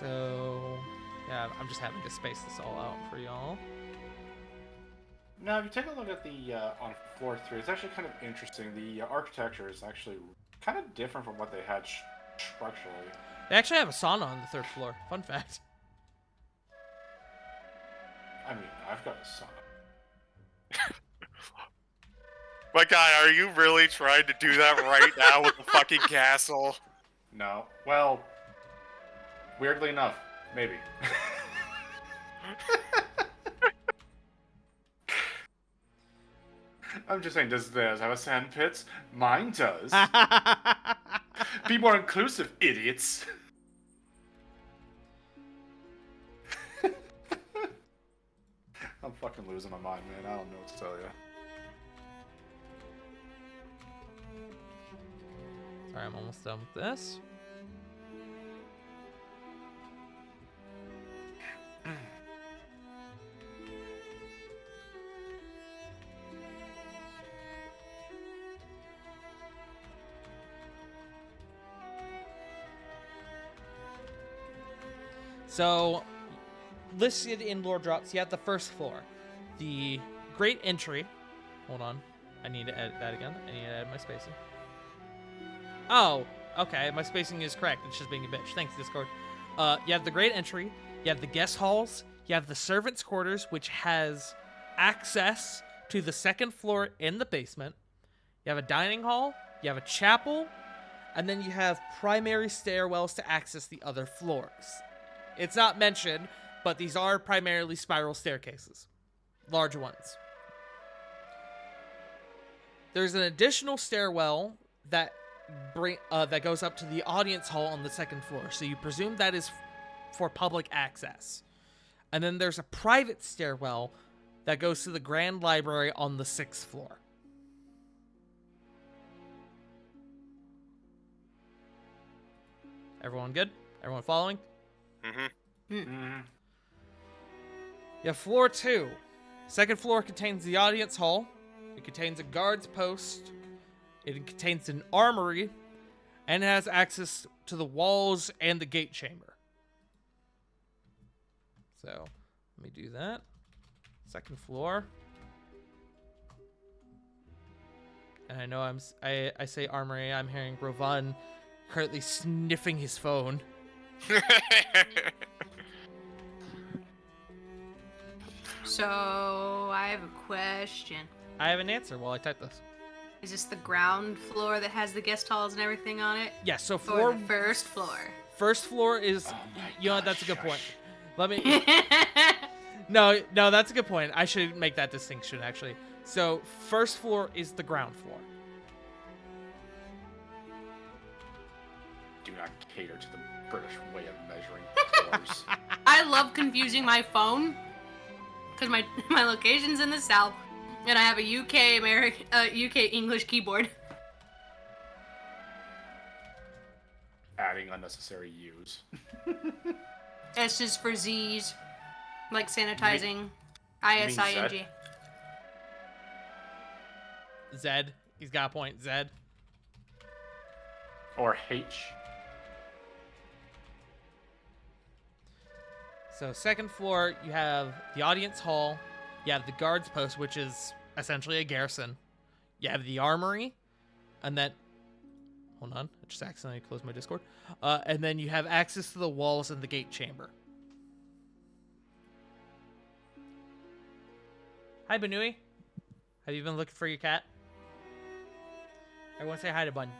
So, yeah, I'm just having to space this all out for y'all. Now, if you take a look at the on floor 3, it's actually kind of interesting. The architecture is actually kind of different from what they had structurally. They actually have a sauna on the 3rd floor. Fun fact. I mean, I've got a sauna. My guy, are you really trying to do that right now with the fucking castle? No. Well, weirdly enough, maybe. I'm just saying, does theirs have a sand pit? Mine does. Be more inclusive, idiots. I'm fucking losing my mind, man. I don't know what to tell you. Sorry, I'm almost done with this. So, listed in lore drops, you have the first floor. The great entry. Hold on. I need to edit that again. I need to add my spacing. Oh, okay. My spacing is correct. It's just being a bitch. Thanks, Discord. You have the great entry. You have the guest halls. You have the servants' quarters, which has access to the 2nd floor in the basement. You have a dining hall. You have a chapel. And then you have primary stairwells to access the other floors. It's not mentioned, but these are primarily spiral staircases. Large ones. There's an additional stairwell that goes up to the audience hall on the 2nd floor. So you presume that is for public access. And then there's a private stairwell that goes to the grand library on the 6th floor. Everyone good? Everyone following? Mm-hmm. Mm-hmm. You have floor 2. 2nd floor contains the audience hall. It contains a guard's post. It contains an armory. And it has access to the walls and the gate chamber. So, let me do that. 2nd floor. And I know I say armory. I'm hearing Rovan currently sniffing his phone. So, I have a question. I have an answer while I type this. Is this the ground floor that has the guest halls and everything on it? Yeah, so Or floor the first floor? first floor is Oh my you know what, gosh, that's a good point. shush. Let me No, that's a good point. I should make that distinction actually. So first floor is the ground floor. Do not cater to the British way of measuring floors. I love confusing my phone because my location's in the south, And I have a UK English keyboard. Adding unnecessary U's. S is for Z's, like sanitizing. mean ISING. Zed. He's got a point. Zed. Or H. So second floor, you have the audience hall. You have the guards post, which is essentially a garrison. You have the armory, and then hold on, I just accidentally closed my Discord. And then you have access to the walls and the gate chamber. Hi, Banui. Have you been looking for your cat? I want to say hi to Bun.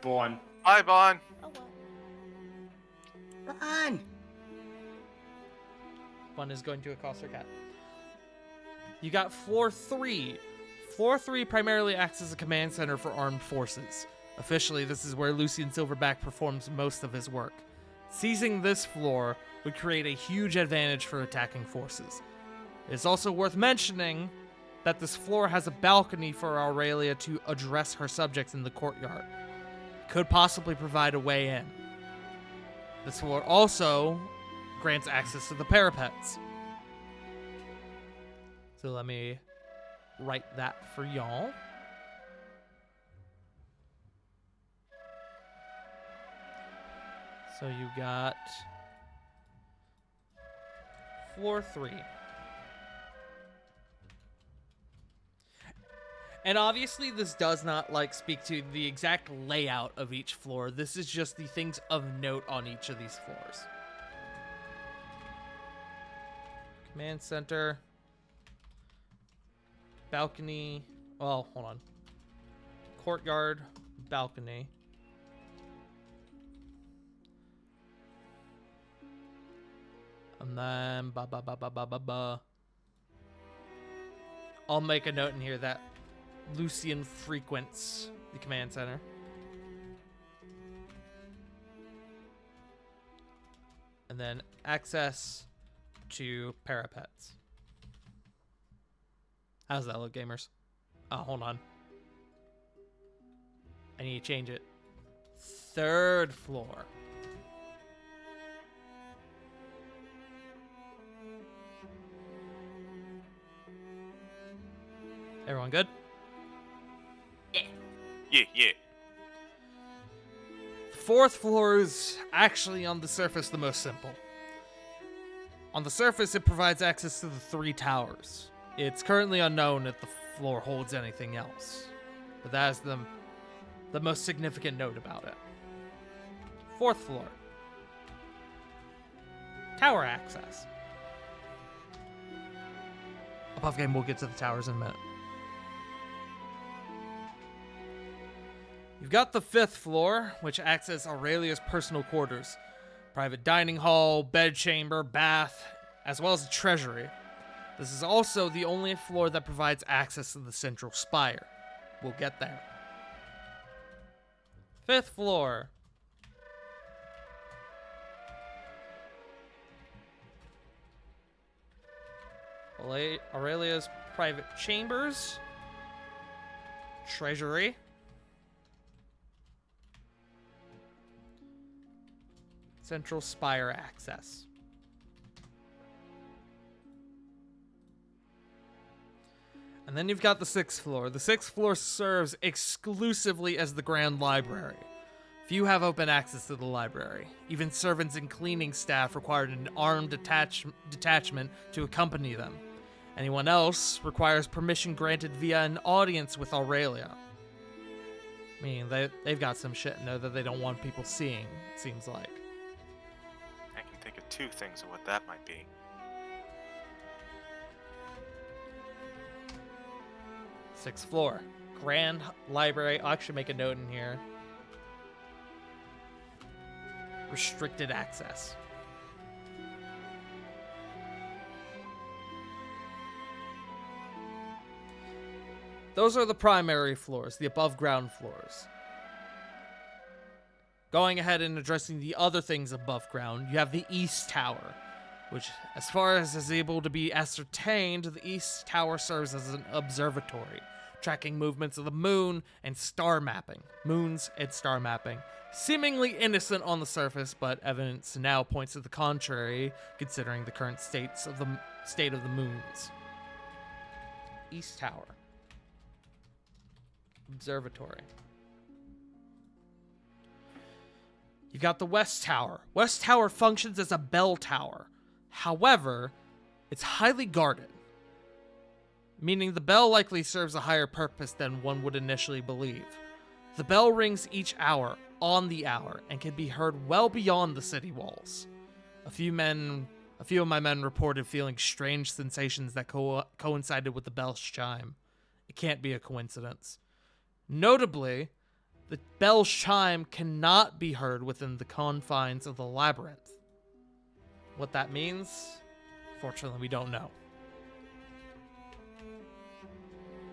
Bon. Hi, Bon. Fun. Bun is going to accost her cat. You got floor 3. Floor 3 primarily acts as a command center for armed forces. Officially, this is where Lucian Silverback performs most of his work. Seizing this floor would create a huge advantage for attacking forces. It is also worth mentioning that this floor has a balcony for Aurelia to address her subjects in the courtyard. It could possibly provide a way in. This floor also grants access to the parapets. So let me write that for y'all. So you got floor 3. And obviously this does not speak to the exact layout of each floor. This is just the things of note on each of these floors. Command center. Balcony. Well, hold on. Courtyard. Balcony. And then I'll make a note in here that Lucian frequents the command center. And then access to parapets. How's that look, gamers? Oh, hold on. I need to change it. Third floor. Everyone good? Yeah. The fourth floor is actually on the surface the most simple. On the surface, it provides access to the 3 towers. It's currently unknown if the floor holds anything else, but that is the most significant note about it. Fourth floor. Tower access. Above game, we'll get to the towers in a minute. You've got the 5th floor, which acts as Aurelia's personal quarters. Private dining hall, bedchamber, bath, as well as a treasury. This is also the only floor that provides access to the central spire. We'll get there. 5th floor. Aurelia's private chambers. Treasury. Central spire access. And then you've got the 6th floor. The 6th floor serves exclusively as the Grand Library. Few have open access to the library. Even servants and cleaning staff require an armed detachment to accompany them. Anyone else requires permission granted via an audience with Aurelia. I mean, they've got some shit in there that they don't want people seeing, it seems like. I can think of 2 things of what that might be. Sixth floor. Grand Library. I'll actually make a note in here. Restricted access. Those are the primary floors, the above ground floors. Going ahead and addressing the other things above ground, you have the East Tower. which, as far as is able to be ascertained, the East Tower serves as an observatory, tracking movements of the moon and star mapping. Moons and star mapping. Seemingly innocent on the surface, but evidence now points to the contrary, considering the current state of the moons. East Tower. Observatory. You've got the West Tower. West Tower functions as a bell tower. However, it's highly guarded, meaning the bell likely serves a higher purpose than one would initially believe. The bell rings each hour, on the hour, and can be heard well beyond the city walls. A few of my men reported feeling strange sensations that coincided with the bell's chime. It can't be a coincidence. Notably, the bell's chime cannot be heard within the confines of the labyrinth. What that means, fortunately, we don't know.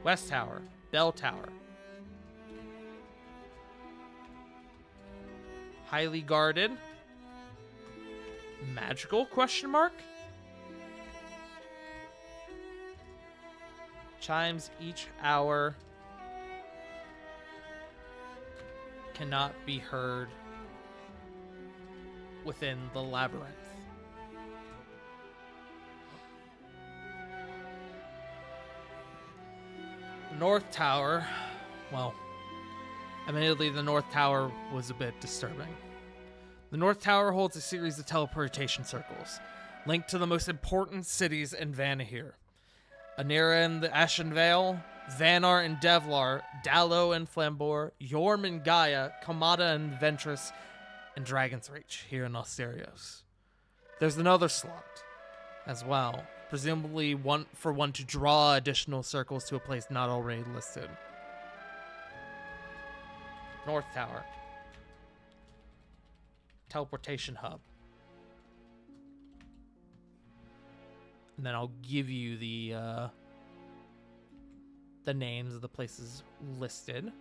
West Tower, Bell Tower. Highly guarded. Magical, question mark? Chimes each hour. Cannot be heard within the labyrinth. North Tower, well, admittedly, the North Tower was a bit disturbing. The North Tower holds a series of teleportation circles, linked to the most important cities in Vanahir. Anira and the Ashen Vale, Vanar and Devlar, Dallo and Flambour, Yorm and Gaia, Kamada and Ventress, and Dragon's Reach here in Asterios. There's another slot as well, presumably one to draw additional circles to a place not already listed. North Tower. Teleportation hub. And then I'll give you the names of the places listed.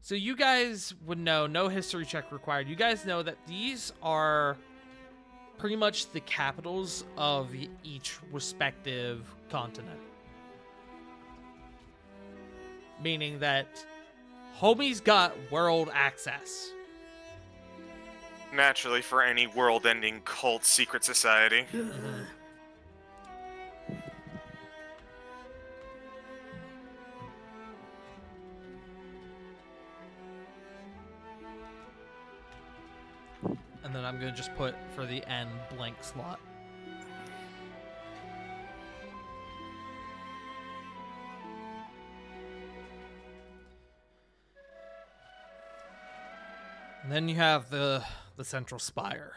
So you guys would know, no history check required. You guys know that these are pretty much the capitals of each respective continent. Meaning that homie's got world access. Naturally, for any world-ending cult secret society. And then I'm going to just put for the N blank slot. And then you have the central spire.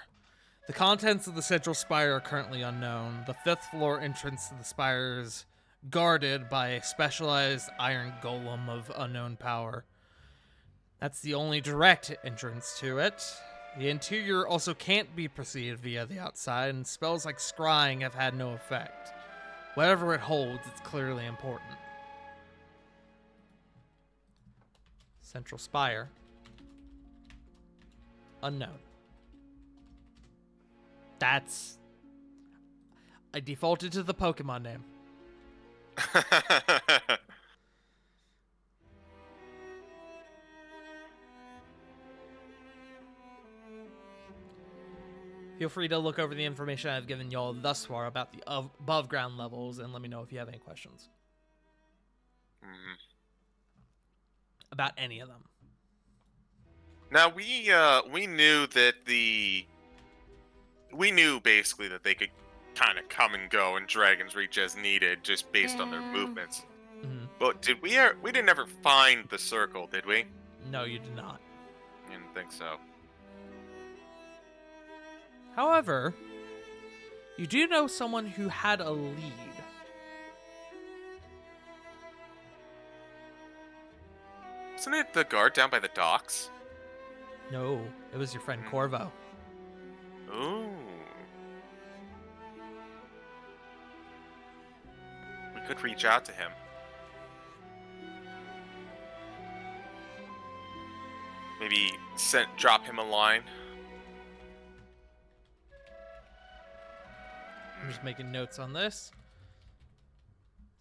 The contents of the central spire are currently unknown. The 5th floor entrance to the spire is guarded by a specialized iron golem of unknown power. That's the only direct entrance to it. The interior also can't be perceived via the outside, and spells like scrying have had no effect. Whatever it holds, it's clearly important. Central spire. Unknown. I defaulted to the Pokemon name. Feel free to look over the information I've given y'all thus far about the above ground levels and let me know if you have any questions. About any of them. Now we knew that we knew basically that they could kind of come and go in Dragon's Reach as needed, just based on their movements. Mm-hmm. But we didn't ever find the circle, did we? No, you did not. I didn't think so. However, you do know someone who had a lead. Isn't it the guard down by the docks? No, it was your friend Corvo. Ooh. We could reach out to him. Maybe drop him a line. just making notes on this.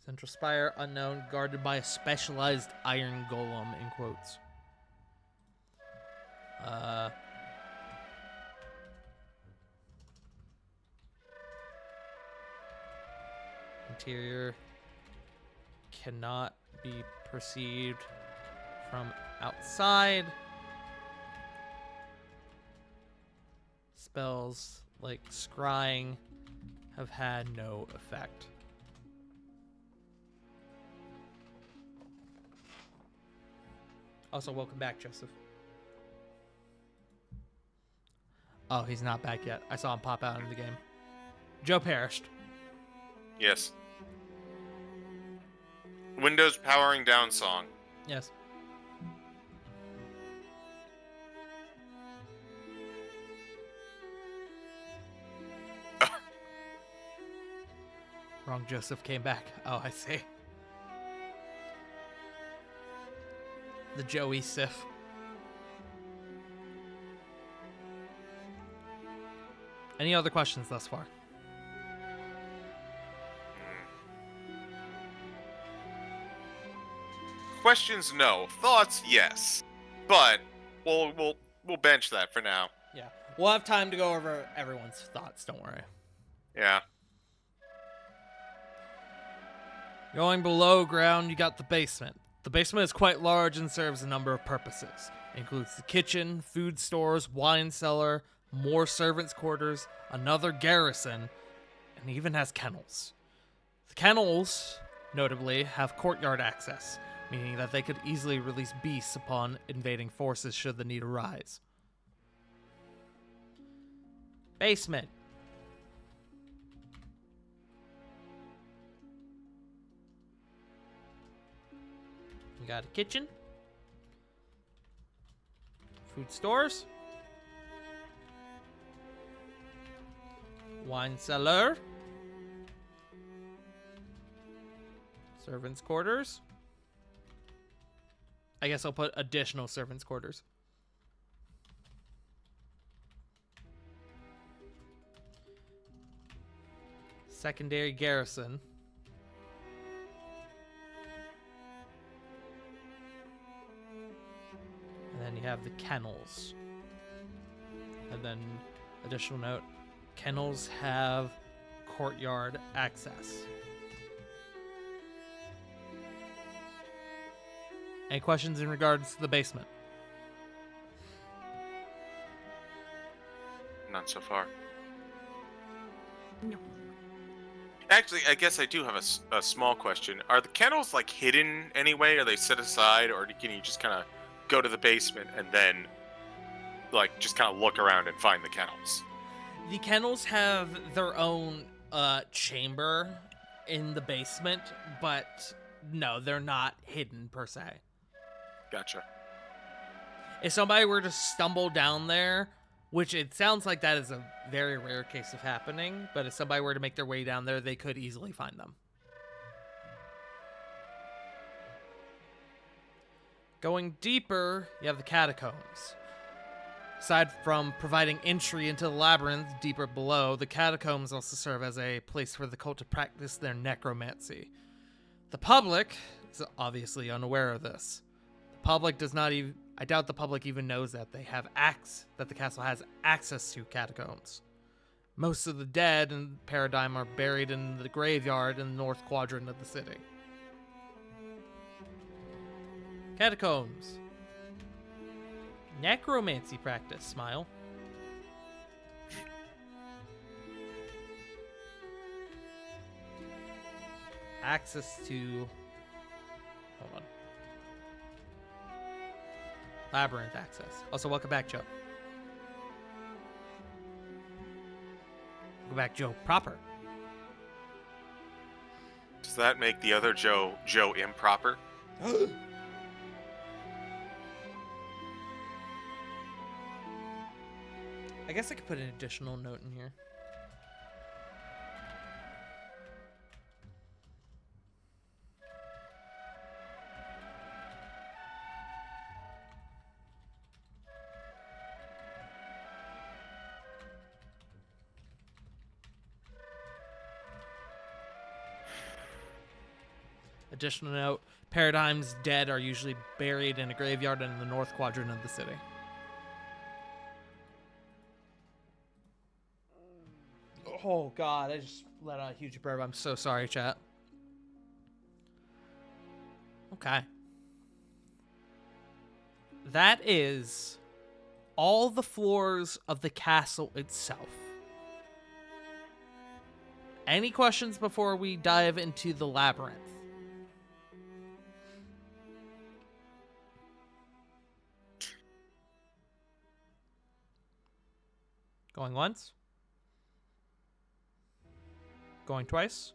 Central spire unknown, guarded by a specialized iron golem, in quotes. Interior cannot be perceived from outside. Spells like scrying have had no effect. Also, welcome back, Joseph. Oh, he's not back yet. I saw him pop out in the game. Joe perished. Yes. Windows powering down song. Yes. Wrong Joseph came back. Oh, I see. The Joey Sif. Any other questions thus far? Questions, no. Thoughts, yes. But we'll bench that for now. Yeah. We'll have time to go over everyone's thoughts, don't worry. Yeah. Going below ground, you got the basement. The basement is quite large and serves a number of purposes. It includes the kitchen, food stores, wine cellar, more servants' quarters, another garrison, and even has kennels. The kennels, notably, have courtyard access, meaning that they could easily release beasts upon invading forces should the need arise. Basement. We got a kitchen, food stores, wine cellar, servants' quarters. I guess I'll put additional servants' quarters. Secondary garrison. And then you have the kennels. And then, additional note, kennels have courtyard access. Any questions in regards to the basement? None so far. No. Actually, I guess I do have a small question. Are the kennels like hidden anyway? Are they set aside, or can you just kind of go to the basement and then like just kind of look around and find the kennels? The kennels have their own chamber in the basement, but no, they're not hidden per se. Gotcha. If somebody were to stumble down there, which it sounds like that is a very rare case of happening, but if somebody were to make their way down there, they could easily find them. Going deeper, you have the catacombs. Aside from providing entry into the labyrinth deeper below, the catacombs also serve as a place for the cult to practice their necromancy. The public is obviously unaware of this. The public does not even... I doubt the public even knows that that the castle has access to catacombs. Most of the dead in Paradigm are buried in the graveyard in the north quadrant of the city. Catacombs. Necromancy practice, Smile. Access to... Hold on. Labyrinth access. Also, welcome back, Joe. Welcome back, Joe proper. Does that make the other Joe improper? I guess I could put an additional note in here. Additional note, Paradigm's dead are usually buried in a graveyard in the north quadrant of the city. Oh god, I just let out a huge burp. I'm so sorry, chat. Okay. That is all the floors of the castle itself. Any questions before we dive into the labyrinth? Going once? Going twice?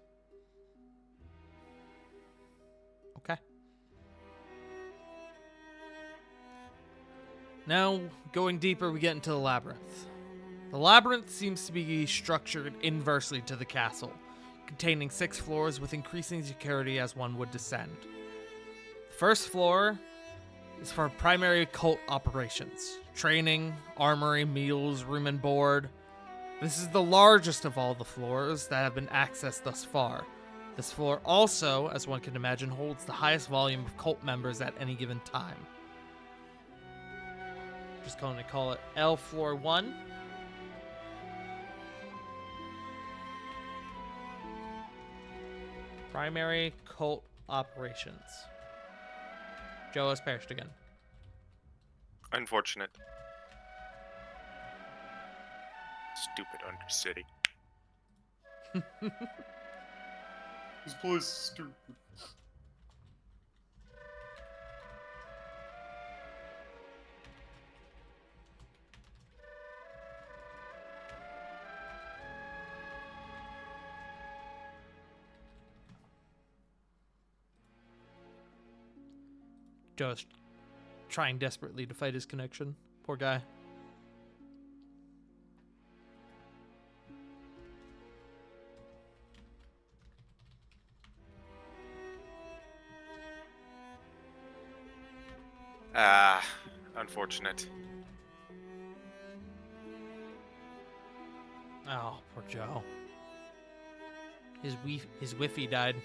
Okay. Now, going deeper, we get into the labyrinth. The labyrinth seems to be structured inversely to the castle, containing 6 floors with increasing security as one would descend. The first floor is for primary occult operations, training, armory, meals, room and board. This is the largest of all the floors that have been accessed thus far. This floor also, as one can imagine, holds the highest volume of cult members at any given time. Just going to call it L Floor 1. Primary cult operations. Joe has perished again. Unfortunate. Stupid Undercity. This place is stupid. Joe's trying desperately to fight his connection. Poor guy. Unfortunate. Oh, poor Joe. His Wi-Fi died.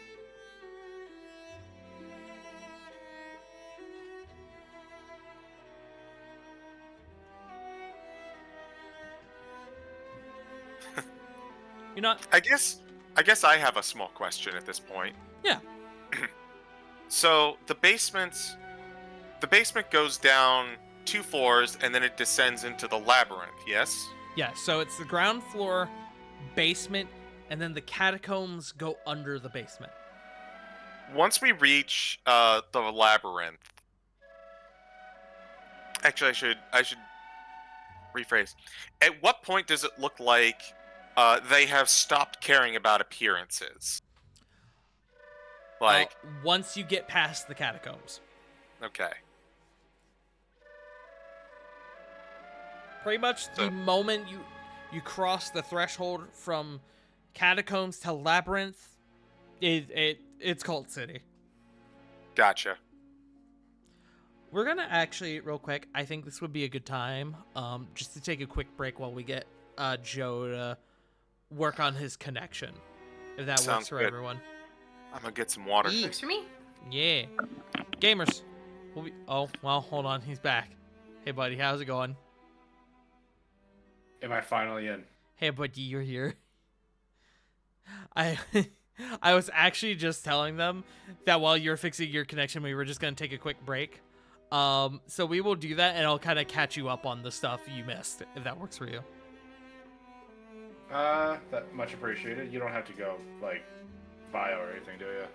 You're not. I guess I have a small question at this point. Yeah. So the basement goes down 2 floors and then it descends into the labyrinth, yes? Yeah, so it's the ground floor, basement, and then the catacombs go under the basement. Once we reach the labyrinth, actually I should rephrase. At what point does it look like they have stopped caring about appearances? Like, once you get past the catacombs. okay. Pretty much the moment you cross the threshold from catacombs to labyrinth, it's Cult City. Gotcha. We're gonna actually, real quick, I think this would be a good time, just to take a quick break while we get Joe to work on his connection, if that works Sounds for good. everyone. I'm gonna get some water. Works for me. Yeah, gamers. Oh well, hold on, he's back. Hey buddy, how's it going? Am I finally in? Hey buddy, you're here. I was actually just telling them that while you're fixing your connection, we were just gonna take a quick break. So we will do that, and I'll kind of catch you up on the stuff you missed, if that works for you. That much appreciated. You don't have to go, like, bio or anything, do you?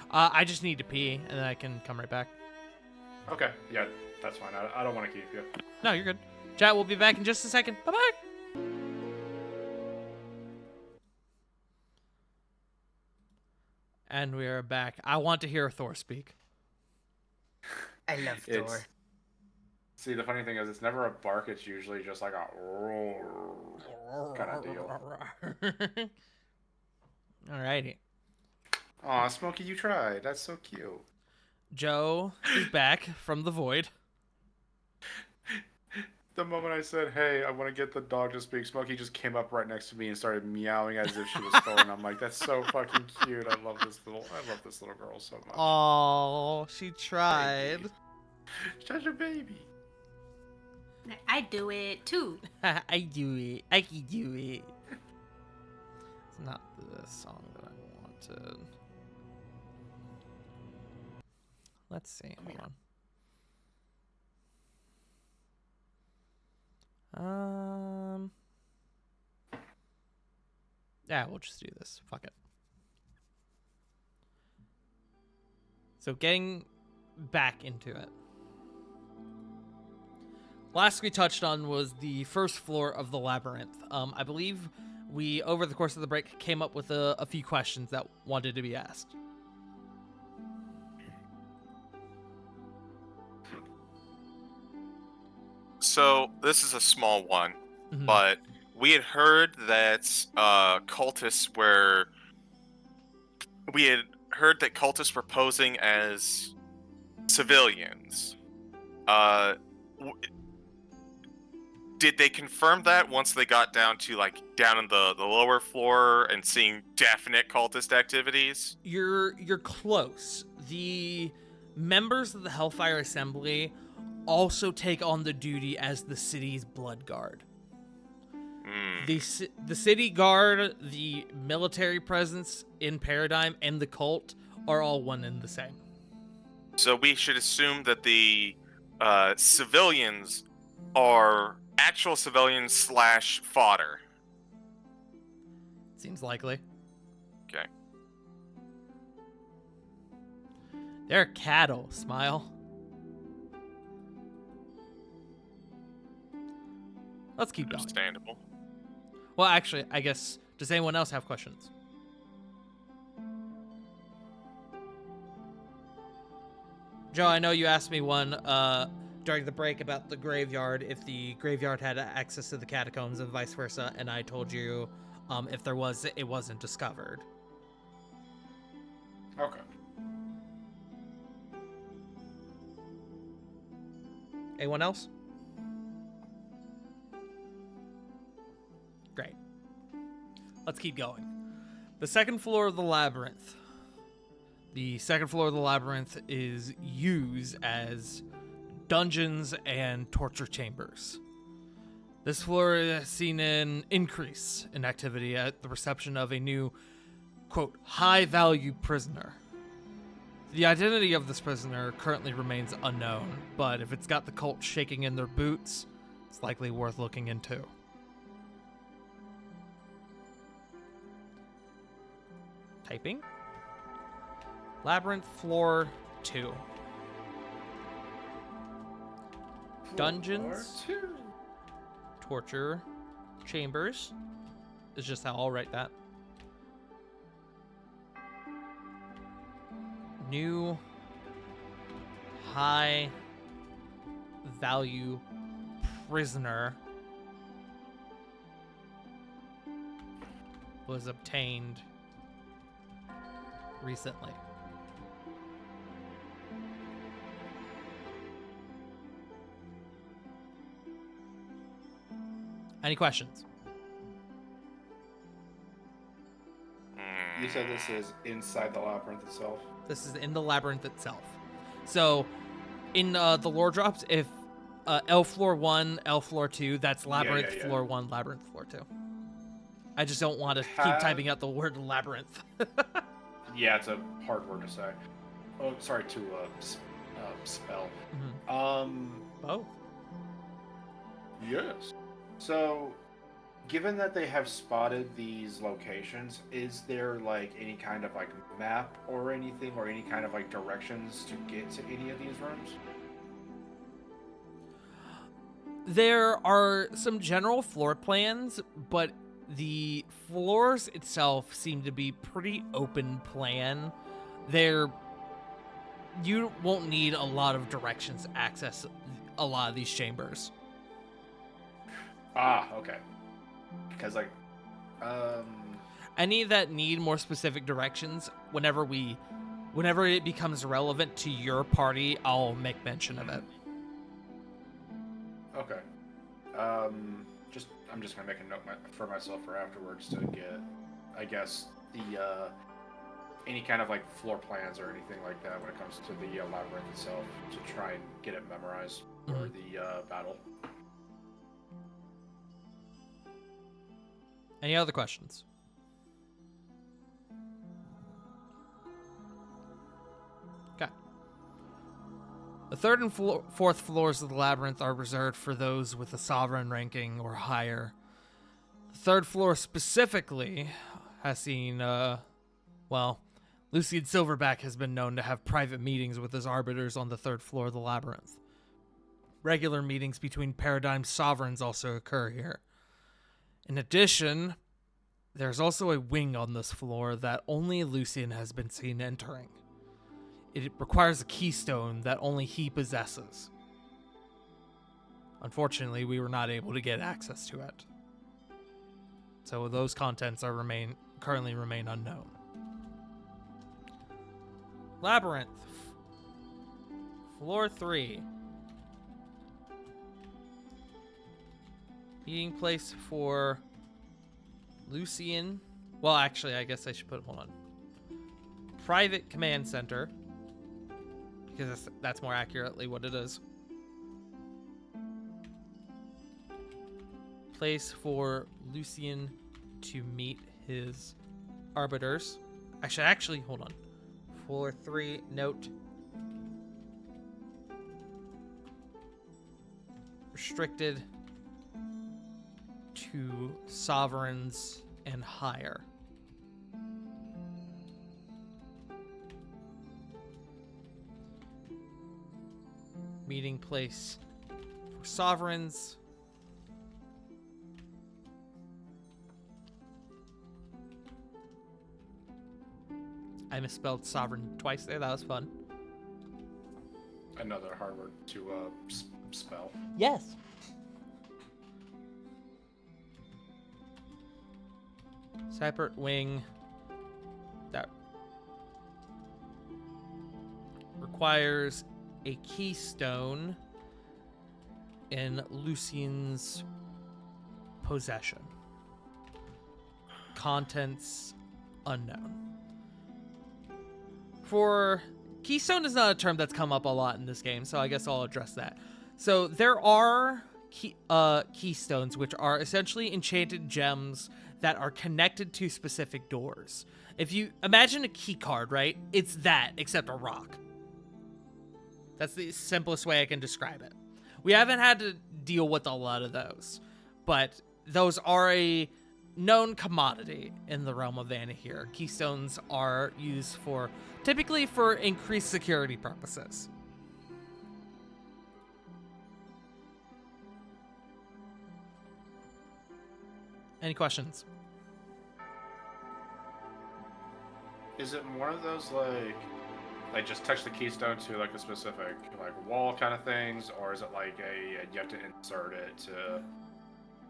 I just need to pee, and then I can come right back. Okay, yeah, that's fine. I don't want to keep you. No, you're good. Chat, we'll be back in just a second. Bye-bye! And we are back. I want to hear Thor speak. I love It's- Thor. See, the funny thing is, it's never a bark. It's usually just like a kind of deal. Alrighty. Aw, Smokey, you tried. That's so cute. Joe is back from the void. The moment I said, "Hey, I want to get the dog to speak," Smokey just came up right next to me and started meowing as if she was phone. I'm like, "That's so fucking cute. I love this little girl so much." Oh, she tried. Such a baby. I do it too. I do it. I can do it. It's not the song that I wanted. Let's see. Hold on. Yeah, we'll just do this. Fuck it. So getting back into it. Last we touched on was the first floor of the labyrinth. I believe we, over the course of the break, came up with a few questions that wanted to be asked. So this is a small one, Mhm. but we had heard that cultists were. We had heard that cultists were posing as civilians. Did they confirm that once they got down to down in the lower floor and seeing definite cultist activities? You're close. The members of the Hellfire Assembly also take on the duty as the city's blood guard. The city guard, the military presence in Paradigm, and the cult are all one and the same. So we should assume that the civilians are actual civilians / fodder. Seems likely. Okay. They're cattle, Smile. Let's keep going. Understandable. Well, actually, I guess, does anyone else have questions? Joe, I know you asked me one during the break about the graveyard, if the graveyard had access to the catacombs and vice versa, and I told you if there was, it wasn't discovered. Okay. Anyone else? Great. Let's keep going. The second floor of the labyrinth. The second floor of the labyrinth is used as dungeons and torture chambers. This floor has seen an increase in activity at the reception of a new, quote, high-value prisoner. The identity of this prisoner currently remains unknown, but if it's got the cult shaking in their boots, it's likely worth looking into. Typing. Labyrinth floor 2. Dungeons, Floor 2. torture chambers. Is just how I'll write that. New high value prisoner was obtained recently. Any questions? You said this is inside the labyrinth itself. This is in the labyrinth itself. So, in the lore drops, if L floor 1, L floor 2, that's labyrinth yeah. floor 1, labyrinth floor 2. I just don't want to keep Have- typing out the word labyrinth. Yeah, it's a hard word to say. Oh, sorry, to spell. Oh. Yes. So, given that they have spotted these locations, is there any kind of map or anything, or any kind of directions to get to any of these rooms? There are some general floor plans, but the floors itself seem to be pretty open plan. You won't need a lot of directions to access a lot of these chambers. Ah, okay. Because Any that need more specific directions, whenever it becomes relevant to your party, I'll make mention of it. okay. I'm just gonna make a note for myself for afterwards to get, I guess, the any kind of like floor plans or anything like that when it comes to the labyrinth itself, to try and get it memorized for the battle. Any other questions? Okay. The third and fourth floors of the labyrinth are reserved for those with a sovereign ranking or higher. The third floor specifically has seen, Lucian Silverback has been known to have private meetings with his arbiters on the third floor of the labyrinth. Regular meetings between Paradigm sovereigns also occur here. In addition, there's also a wing on this floor that only Lucian has been seen entering. It requires a keystone that only he possesses. Unfortunately, we were not able to get access to it. So those contents currently remain unknown. Labyrinth. Floor 3. Meeting place for Lucian. Well, actually, I guess I should hold on. Private command center. Because that's more accurately what it is. Place for Lucian to meet his arbiters. Actually, hold on. Floor 3, note. Restricted to sovereigns and higher. Meeting place for sovereigns. I misspelled sovereign twice there. That was fun. Another hard word to spell. Yes. Separate wing that requires a keystone in Lucian's possession. Contents unknown. For keystone is not a term that's come up a lot in this game, so I guess I'll address that. So there are keystones, which are essentially enchanted gems that are connected to specific doors. If you imagine a key card, right? It's that, except a rock. That's the simplest way I can describe it. We haven't had to deal with a lot of those, but those are a known commodity in the realm of Vanaheer. Keystones are used typically for increased security purposes. Any questions? Is it one of those like just touch the keystone to like a specific like wall kind of things, or is it like you have to insert it to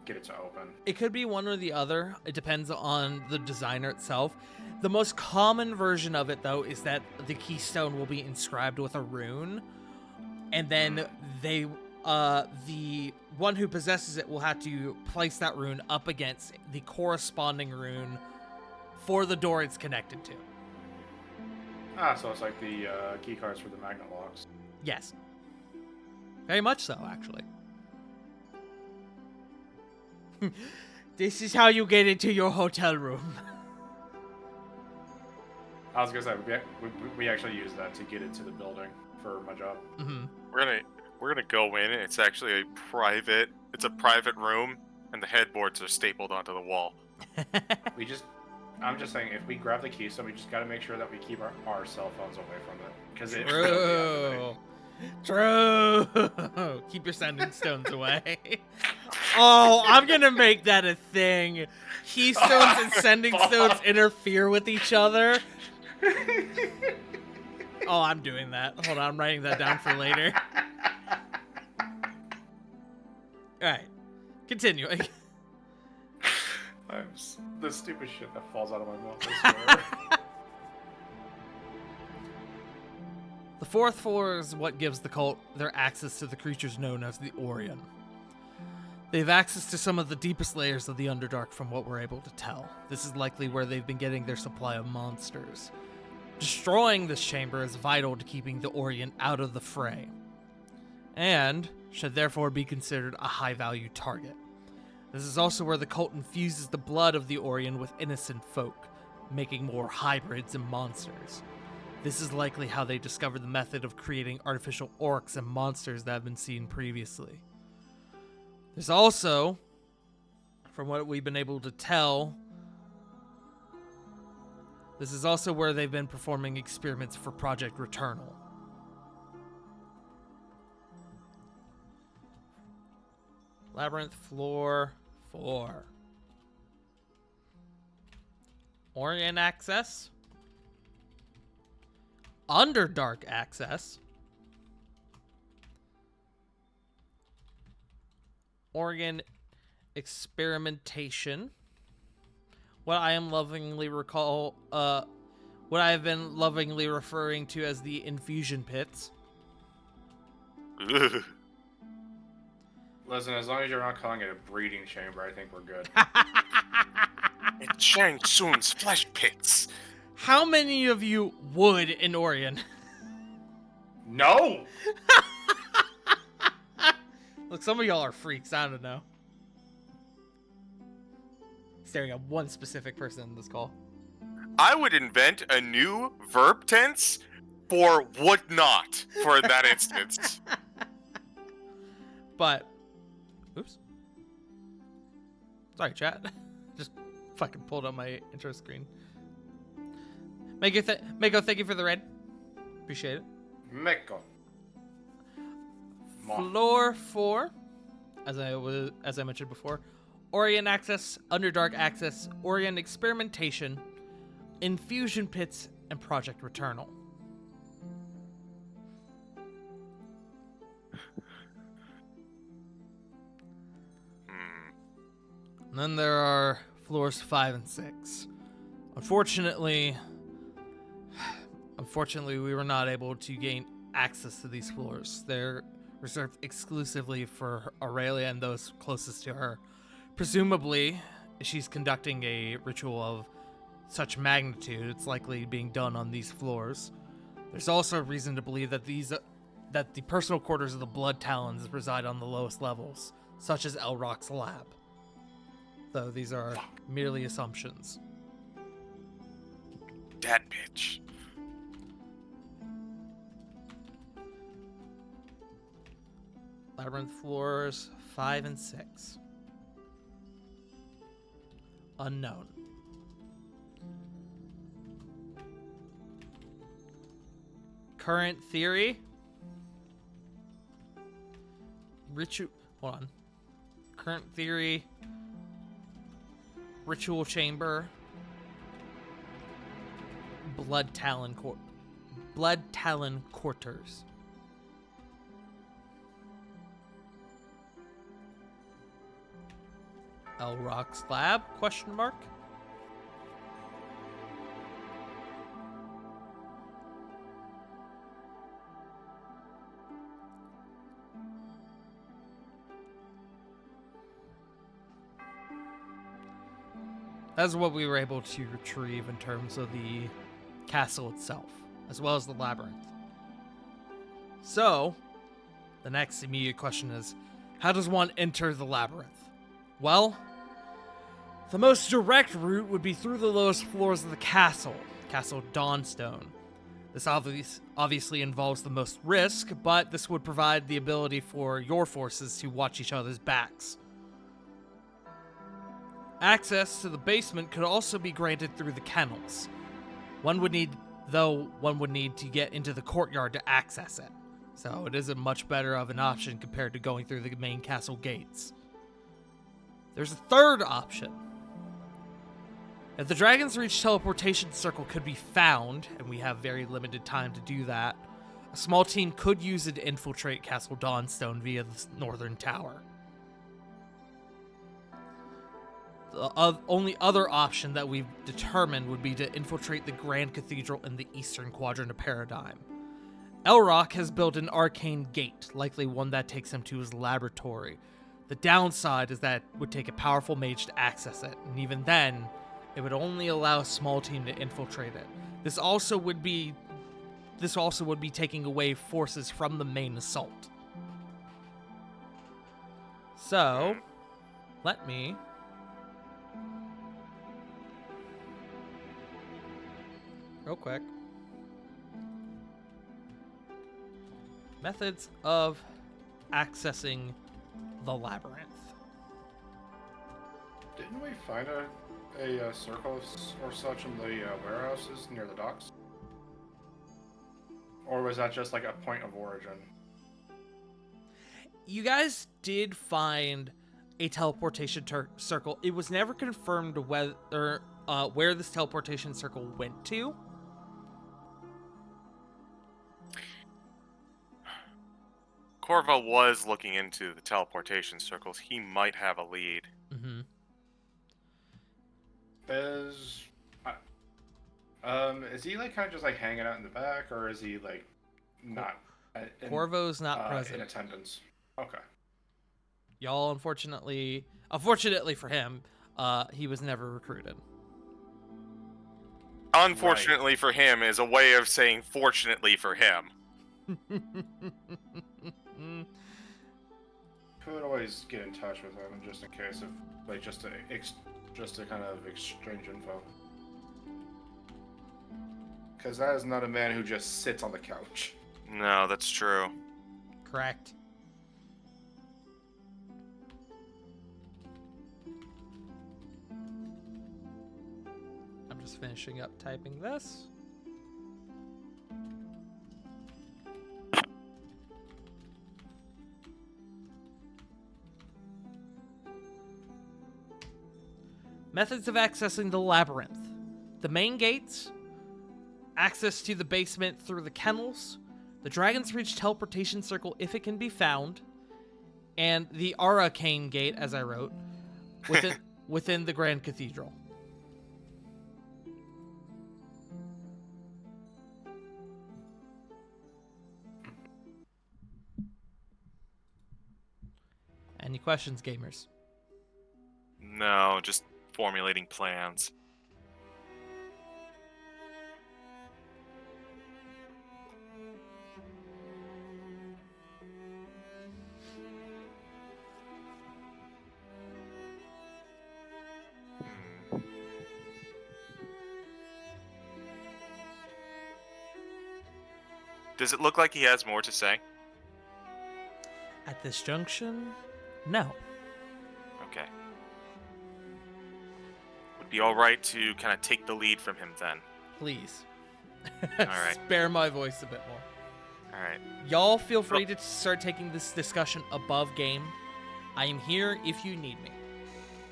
get it to open? It could be one or the other. It depends on the designer itself. The most common version of it, though, is that the keystone will be inscribed with a rune, and then the one who possesses it will have to place that rune up against the corresponding rune for the door it's connected to. So it's like the key cards for the magnet locks. Yes. Very much so, actually. This is how you get into your hotel room. I was gonna say we actually use that to get into the building for my job. Mm-hmm. We're gonna go in, and it's actually a private room, and the headboards are stapled onto the wall. I'm just saying, if we grab the keystone, we just gotta make sure that we keep our cell phones away from it, because it. True. Keep your sending stones away. Oh, I'm gonna make that a thing. Keystones and sending stones interfere with each other. Oh, I'm doing that. Hold on, I'm writing that down for later. Alright. Continuing. The stupid shit that falls out of my mouth, I swear. The fourth floor is what gives the cult their access to the creatures known as the Orion. They have access to some of the deepest layers of the Underdark from what we're able to tell. This is likely where they've been getting their supply of monsters. Destroying this chamber is vital to keeping the Orient out of the fray, and should therefore be considered a high-value target. This is also where the cult infuses the blood of the Orient with innocent folk, making more hybrids and monsters. This is likely how they discovered the method of creating artificial orcs and monsters that have been seen previously. There's also, from what we've been able to tell, this is also where they've been performing experiments for Project Returnal. Labyrinth floor 4. Orient access. Underdark access. Orient experimentation. What I have been lovingly referring to as the infusion pits. Ugh. Listen, as long as you're not calling it a breeding chamber, I think we're good. And Shang Tsung's flesh pits. How many of you would in Orient? No! Look, some of y'all are freaks. I don't know. Staring at one specific person in this call. I would invent a new verb tense for would not for that instance. But, oops. Sorry, chat. Just fucking pulled up my intro screen. Mako, thank you for the raid. Appreciate it. Meko. Floor 4, as I mentioned before, Orient access, Underdark access, Orient experimentation, infusion pits, and Project Returnal. And then there are floors 5 and 6. Unfortunately, we were not able to gain access to these floors. They're reserved exclusively for Aurelia and those closest to her. Presumably, if she's conducting a ritual of such magnitude, it's likely being done on these floors. There's also reason to believe that that the personal quarters of the Blood Talons reside on the lowest levels, such as Elrock's lab. Though these are merely assumptions. That bitch. Labyrinth floors 5 and 6. Unknown. Current theory. Hold on. Current theory. Ritual chamber. Blood Talon quarters. Elrock's lab? Question mark. That's what we were able to retrieve in terms of the castle itself, as well as the labyrinth. So, the next immediate question is, how does one enter the labyrinth? Well, the most direct route would be through the lowest floors of the castle, Castle Dawnstone. This obviously involves the most risk, but this would provide the ability for your forces to watch each other's backs. Access to the basement could also be granted through the kennels. One would need to get into the courtyard to access it, so it isn't much better of an option compared to going through the main castle gates. There's a third option. If the Dragon's Reach teleportation circle could be found, and we have very limited time to do that, a small team could use it to infiltrate Castle Dawnstone via the northern tower. The only other option that we've determined would be to infiltrate the Grand Cathedral in the eastern quadrant of Paradigm. Elrock has built an arcane gate, likely one that takes him to his laboratory. The downside is that it would take a powerful mage to access it, and even then, it would only allow a small team to infiltrate it. This also would be taking away forces from the main assault. So, let me real quick. Methods of accessing the labyrinth. Didn't we find a circle or such in the warehouses near the docks? Or was that just like a point of origin? You guys did find a teleportation circle. It was never confirmed whether where this teleportation circle went to. Corvo was looking into the teleportation circles. He might have a lead. Mm-hmm. Is he like kind of just like hanging out in the back, or is he like not? Corvo's not present. In attendance. Okay. Y'all, unfortunately for him, he was never recruited. Unfortunately for him is a way of saying fortunately for him. Could always get in touch with him just in case of like just to kind of exchange info. Because that is not a man who just sits on the couch. No, that's true. Correct. I'm just finishing up typing this. Methods of accessing the labyrinth. The main gates, access to the basement through the kennels, the Dragon's Reach teleportation circle if it can be found, and the Arcane Gate, as I wrote, within the Grand Cathedral. Any questions, gamers? No, just formulating plans. Does it look like he has more to say? At this junction, no. Okay. Would be all right to kind of take the lead from him then. Please. right. Spare my voice a bit more. All right. Y'all feel free to start taking this discussion above game. I am here if you need me.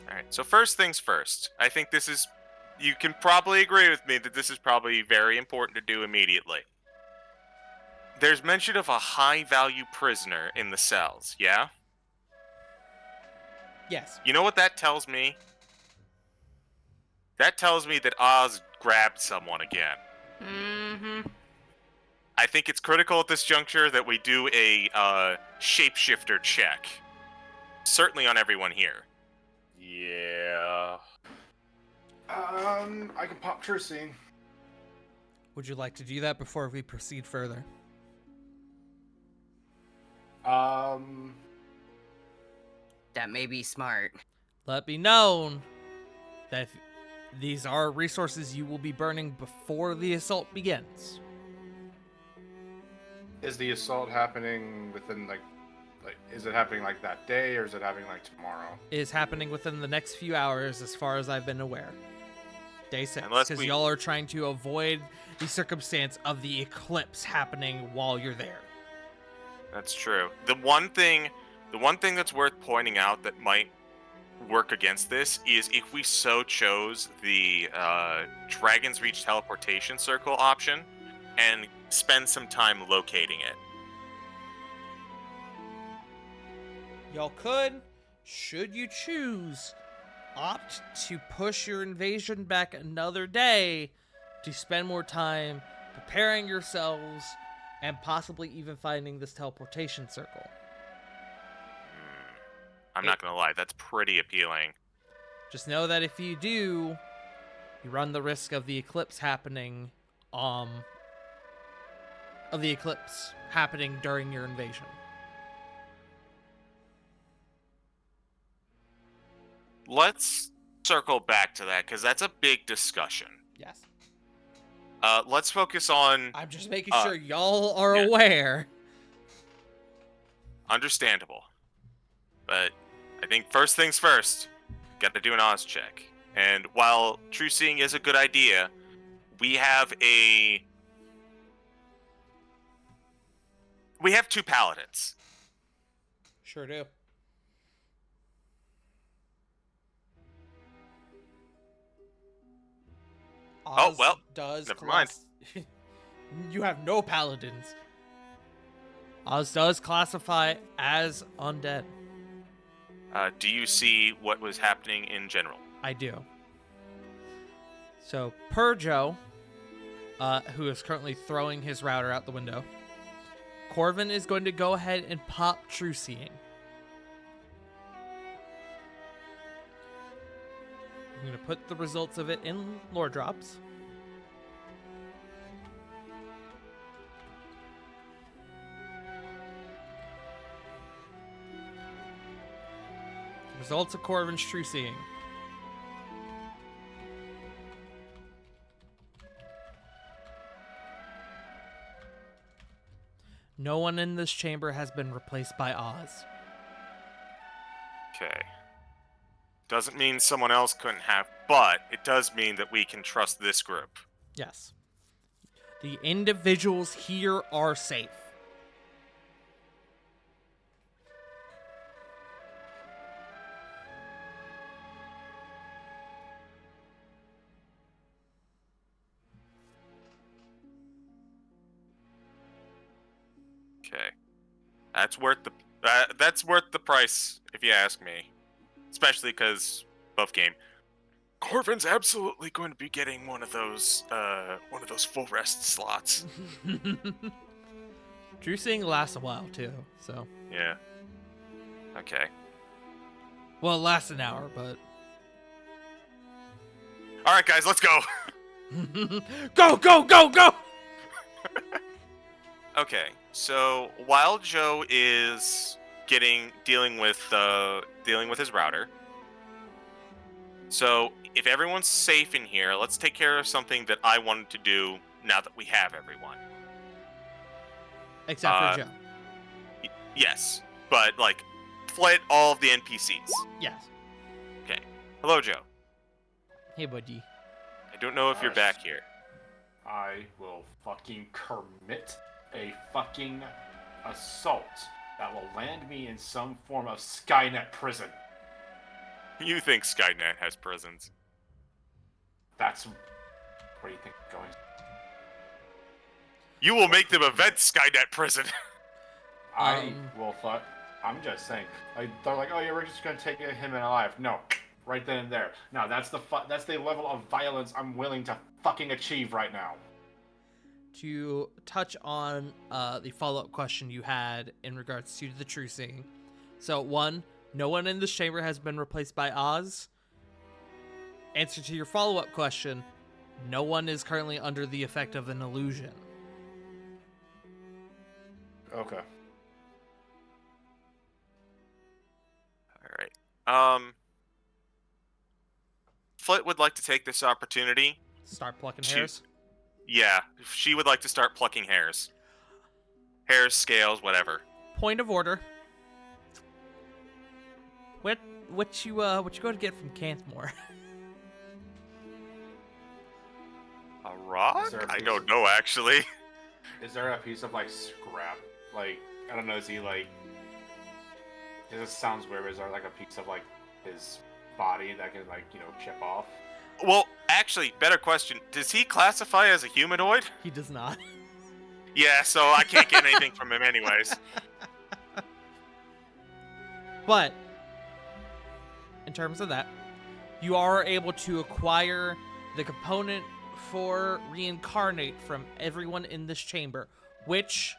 All right. So first things first. I think this is. You can probably agree with me that this is probably very important to do immediately. There's mention of a high-value prisoner in the cells, yeah? Yes. You know what that tells me? That tells me that Oz grabbed someone again. Mm-hmm. I think it's critical at this juncture that we do a shapeshifter check. Certainly on everyone here. Yeah. I can pop True-Seeing. Would you like to do that before we proceed further? That may be smart. Let me known that these are resources you will be burning before the assault begins. Is the assault happening within like is it happening like that day, or is it happening like tomorrow? It is happening within the next few hours, as far as I've been aware. Day 6, Unless because we- y'all are trying to avoid the circumstance of the eclipse happening while you're there. That's true. The one thing that's worth pointing out that might work against this is if we so chose the Dragon's Reach teleportation circle option and spend some time locating it. Y'all could, should you choose, opt to push your invasion back another day to spend more time preparing yourselves and possibly even finding this teleportation circle. I'm not gonna lie, that's pretty appealing. Just know that if you do, you run the risk of the eclipse happening, during your invasion. Let's circle back to that, because that's a big discussion. Yes. Let's focus on I'm just making Uh, sure y'all are yeah. aware. understandable. But I think first things first, gotta do an Oz check. And while true seeing is a good idea, we have two paladins. Sure do. Oh, Oz well, does never mind. You have no paladins. Oz does classify as undead. Do you see what was happening in general? I do. So, per Joe, who is currently throwing his router out the window, Corvin is going to go ahead and pop True Seeing. I'm going to put the results of it in lore drops. Results of Corvin's True Seeing. No one in this chamber has been replaced by Oz. Okay. Doesn't mean someone else couldn't have, but it does mean that we can trust this group. Yes. The individuals here are safe. Okay. That's worth the price, if you ask me. Especially because buff game. Corvin's absolutely going to be getting one of those full rest slots. True Seeing lasts a while too, so. Yeah. Okay. Well, it lasts an hour, but. All right, guys, let's go. Go, go, go, go! Okay, so while Joe is dealing with his router, so if everyone's safe in here, let's take care of something that I wanted to do now that we have everyone. Except for Joe. Yes, but like, flit all of the NPCs. Yes. Okay. Hello, Joe. Hey, buddy. I don't know if you're back here. I will fucking commit a fucking assault that will land me in some form of Skynet prison. You think Skynet has prisons? That's... Where do you think it's going? You will make them event Skynet prison. I will fuck... I'm just saying. They're like, oh yeah, we're just gonna take him in alive. No. Right then and there. No, that's the level of violence I'm willing to fucking achieve right now. To touch on the follow-up question you had in regards to the True Seeing. So, 1, no one in this chamber has been replaced by Oz. Answer to your follow-up question, no one is currently under the effect of an illusion. Okay. Alright. Flit would like to take this opportunity. Start plucking hairs. Yeah, she would like to start plucking hairs. Hairs, scales, whatever. Point of order. What you go to get from Canthmore? A rock? Is there a I piece don't of- know, actually. Is there a piece of, like, scrap? Like, I don't know, is he, like... This sounds weird, but is there, like, a piece of, like, his body that can, like, you know, chip off? Well, actually, better question. Does he classify as a humanoid? He does not. Yeah, so I can't get anything from him anyways. But in terms of that, you are able to acquire the component for reincarnate from everyone in this chamber, which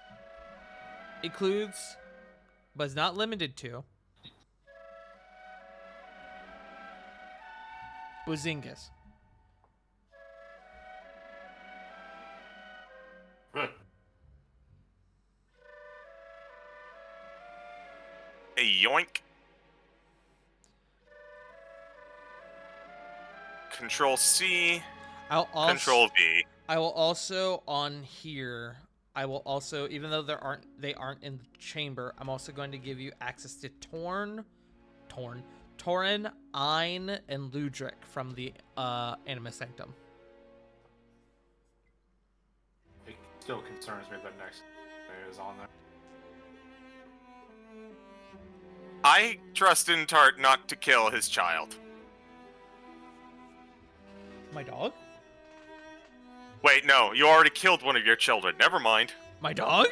includes, but is not limited to, Bazingas. A yoink. Control C. I'll also, Control V. I will also on here. I will also, even though they aren't in the chamber, I'm also going to give you access to Torin, Ein, and Ludric from the Animus Sanctum. It still concerns me that next is on there. I trust in Tart not to kill his child. My dog? Wait, no, you already killed one of your children. Never mind. My dog?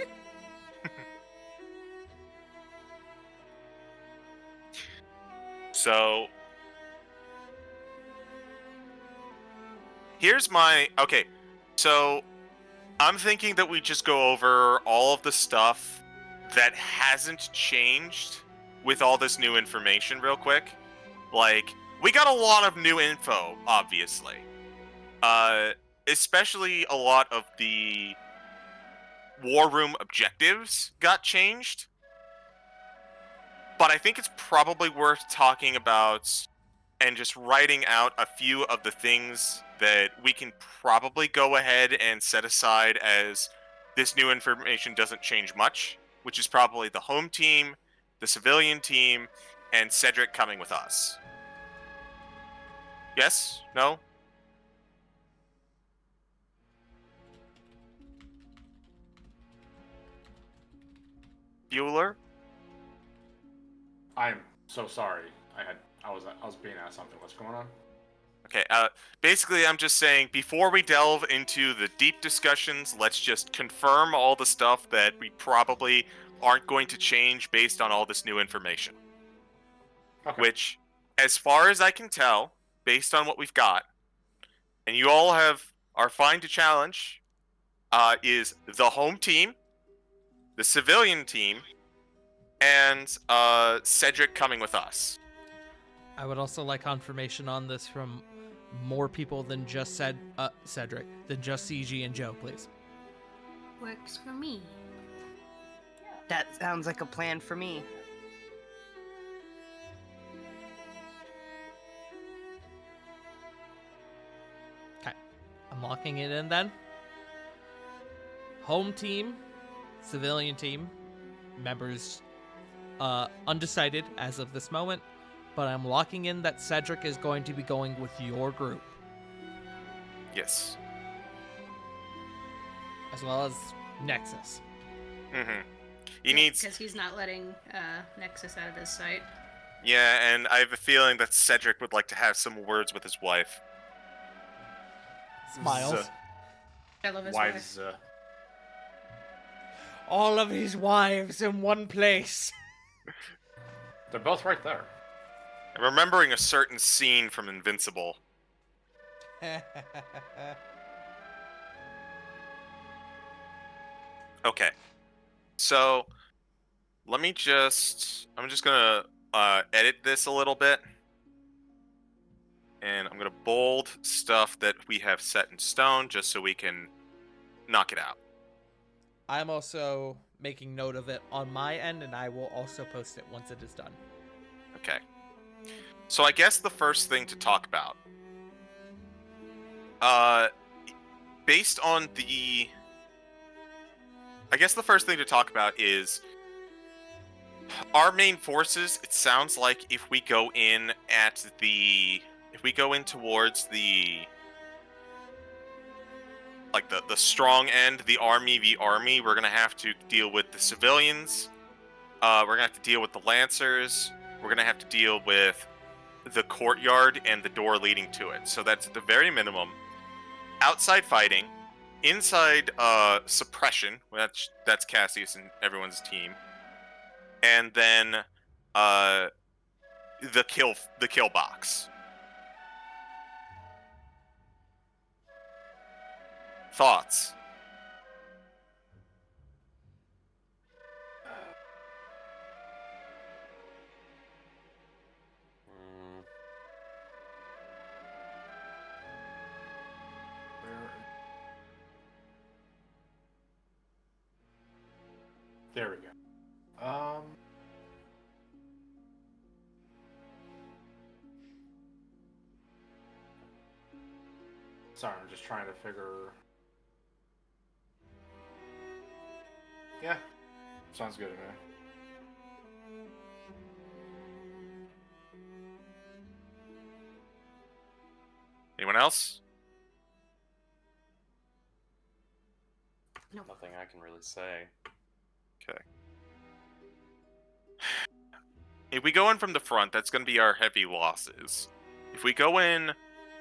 So here's my okay. So I'm thinking that we just go over all of the stuff that hasn't changed with all this new information real quick. Like, we got a lot of new info, obviously. Especially a lot of the war room objectives got changed. But I think it's probably worth talking about and just writing out a few of the things that we can probably go ahead and set aside as this new information doesn't change much, which is probably the home team, the civilian team, and Cedric coming with us. Yes? No? Bueller? I'm so sorry. I was being asked something. What's going on? Okay, basically I'm just saying, before we delve into the deep discussions, let's just confirm all the stuff that we probably aren't going to change based on all this new information. Okay. Which, as far as I can tell, based on what we've got, and you all are fine to challenge, is the home team, the civilian team, and Cedric coming with us. I would also like confirmation on this from more people than just Cedric, than just CG and Joe, please. Works for me. That sounds like a plan for me. Okay, I'm locking it in then. Home team, civilian team, members undecided as of this moment, but I'm locking in that Cedric is going to be going with your group, Yes. as well as Nexus. Mm-hmm. He needs... Because he's not letting Nexus out of his sight. Yeah, and I have a feeling that Cedric would like to have some words with his wife. Smiles. I love his Why wife. All of his wives in one place. They're both right there. I'm remembering a certain scene from Invincible. Okay. So, I'm just gonna edit this a little bit. And I'm gonna bold stuff that we have set in stone just so we can knock it out. I'm also making note of it on my end, and I will also post it once it is done. Okay. So I guess the first thing to talk about, based on the, I guess the first thing to talk about is our main forces. It sounds like if we go in towards the, like the strong end, the army v army, we're gonna have to deal with the civilians. We're gonna have to deal with the lancers. We're gonna have to deal with the courtyard and the door leading to it. So that's at the very minimum. Outside fighting, inside suppression. That's Cassius and everyone's team, and then the kill box. Thoughts? There we go. Sorry, I'm just trying to figure. Yeah, sounds good to me. Anyone else? Nothing I can really say. Okay. If we go in from the front, that's going to be our heavy losses. If we go in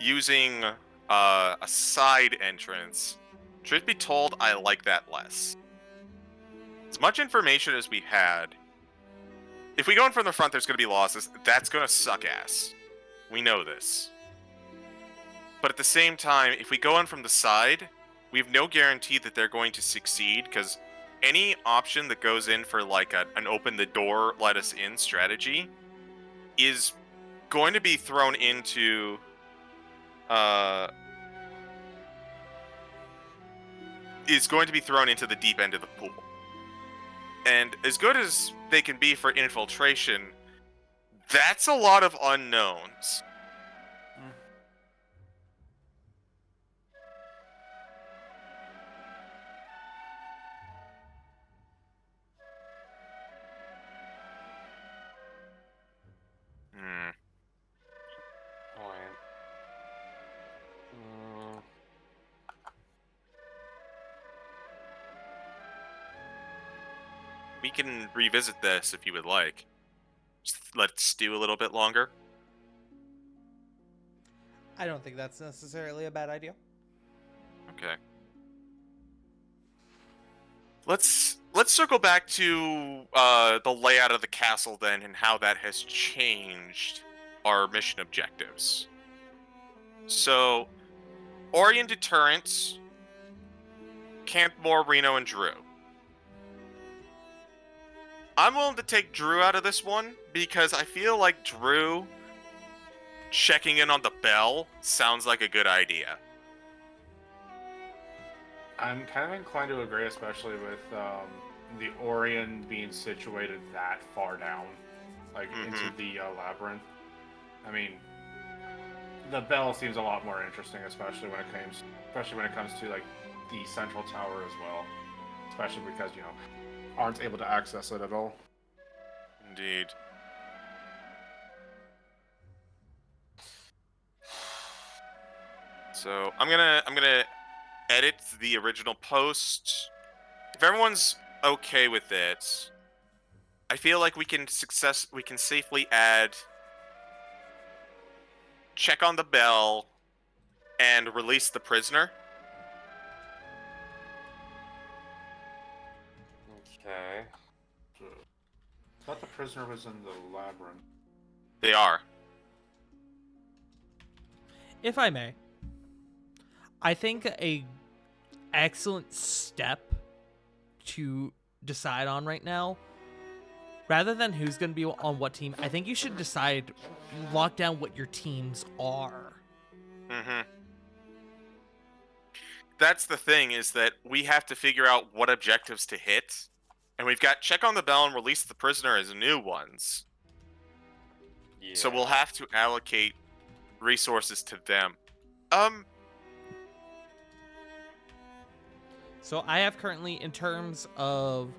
using a side entrance, truth be told, I like that less. As much information as we had, if we go in from the front, there's going to be losses. That's going to suck ass. We know this. But at the same time, if we go in from the side, we have no guarantee that they're going to succeed, because any option that goes in for like an open the door, let us in strategy is going to be thrown into the deep end of the pool. And as good as they can be for infiltration, that's a lot of unknowns. Alright. We can revisit this if you would like. Just let it stew a little bit longer. I don't think that's necessarily a bad idea. Okay. Let's circle back to the layout of the castle then, and how that has changed our mission objectives. So, Orion Deterrence, Cantmore, Reno, and Drew. I'm willing to take Drew out of this one because I feel like Drew checking in on the bell sounds like a good idea. I'm kind of inclined to agree, especially with the Orion being situated that far down, like into the labyrinth. I mean, the bell seems a lot more interesting, especially when it comes to like the central tower as well. Especially because aren't able to access it at all. Indeed. So I'm gonna edit the original post. If everyone's okay with it, I feel like we can safely add check on the bell and release the prisoner. Okay. I thought the prisoner was in the labyrinth. They are. If I may, I think a excellent step to decide on right now, rather than who's going to be on what team, I think you should lock down what your teams are. Mm-hmm. That's the thing, is that we have to figure out what objectives to hit. And we've got check on the bell and release the prisoner as new ones. Yeah. So we'll have to allocate resources to them. So I have currently, in terms of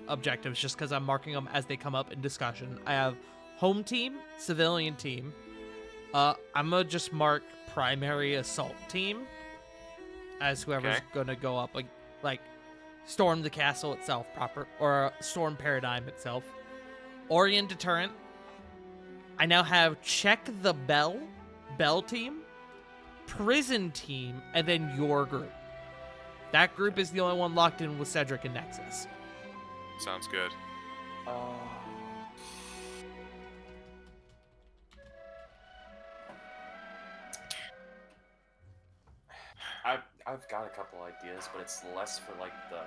objectives, just because I'm marking them as they come up in discussion, I have home team, civilian team. I'm gonna just mark primary assault team as whoever's gonna go up, like storm the castle itself or storm Paradigm itself. Orion Deterrent. I now have check the bell team, prison team, and then your group. That group is the only one locked in with Cedric and Nexus. Sounds good. I've got a couple ideas, but it's less for like the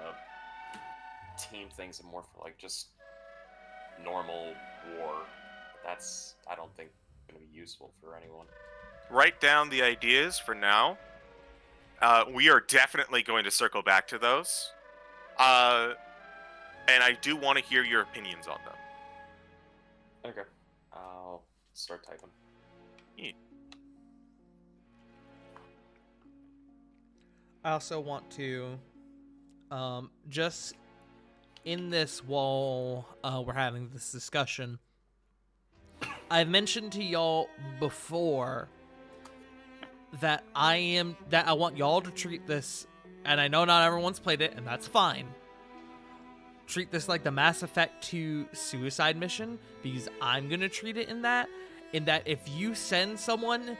team things and more for like just normal war. That's, I don't think, going to be useful for anyone. Write down the ideas for now. We are definitely going to circle back to those. And I do want to hear your opinions on them. Okay. I'll start typing. I also want to, just in this while we're having this discussion, I've mentioned to y'all before that I want y'all to treat this, and I know not everyone's played it, and that's fine. Treat this like the Mass Effect 2 suicide mission, because I'm gonna treat it in that if you send someone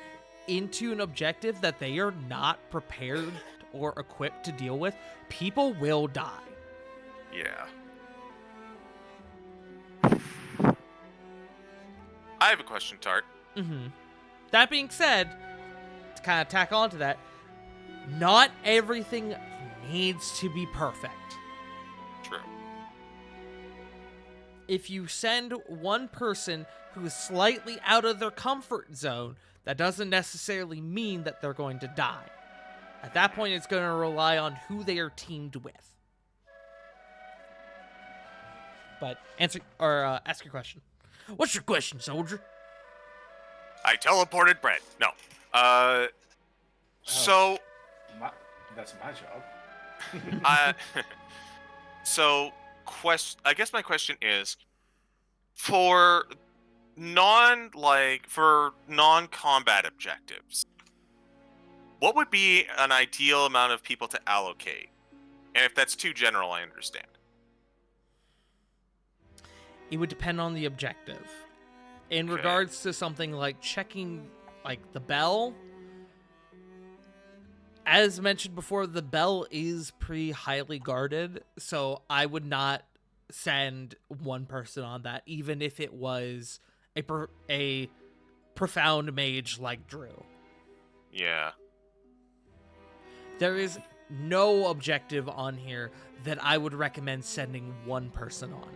into an objective that they are not prepared or equipped to deal with, people will die. Yeah. I have a question, Tart. That being said, to kind of tack on to that, not everything needs to be perfect. True. If you send one person who is slightly out of their comfort zone, that doesn't necessarily mean that they're going to die. At that point, it's going to rely on who they are teamed with. But ask your question. What's your question, soldier? I teleported Brett. No. So, That's my job. so I guess my question is, for non-combat objectives, what would be an ideal amount of people to allocate? And if that's too general, I understand. It would depend on the objective. In Okay. regards to something like checking, like, the bell, as mentioned before, the bell is pretty highly guarded, so I would not send one person on that, even if it was a profound mage like Drew. Yeah. There is no objective on here that I would recommend sending one person on.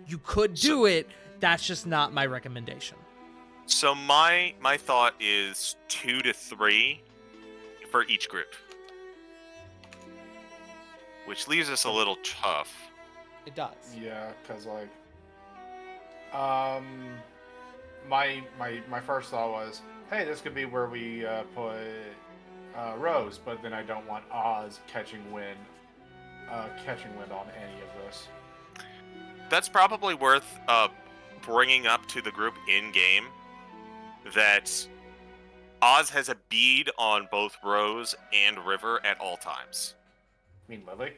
You could do it, that's just not my recommendation. So my thought is 2 to 3 for each group, which leaves us a little tough. It does. Yeah, cause like, my first thought was, hey, this could be where we put Rose, but then I don't want Oz catching wind on any of this. That's probably worth bringing up to the group in game that Oz has a bead on both Rose and River at all times. You mean Lily?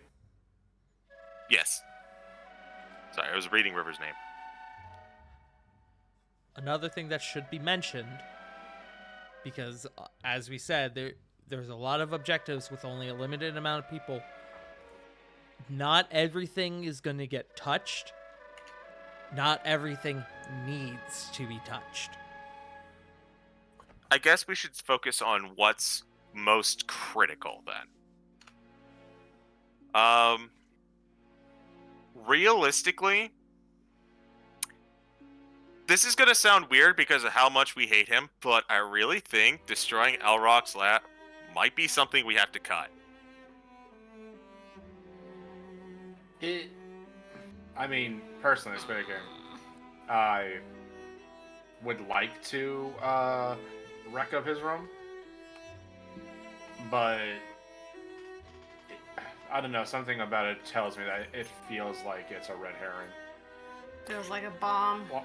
Yes. Sorry, I was reading River's name. Another thing that should be mentioned, because as we said, there's a lot of objectives with only a limited amount of people. Not everything is going to get touched. Not everything needs to be touched. I guess we should focus on what's most critical then. Realistically, this is gonna sound weird because of how much we hate him, but I really think destroying Elroc's lab might be something we have to cut. I mean, personally speaking, I would like to wreck up his room, but I don't know, something about it tells me that it feels like it's a red herring. Feels like a bomb. Well,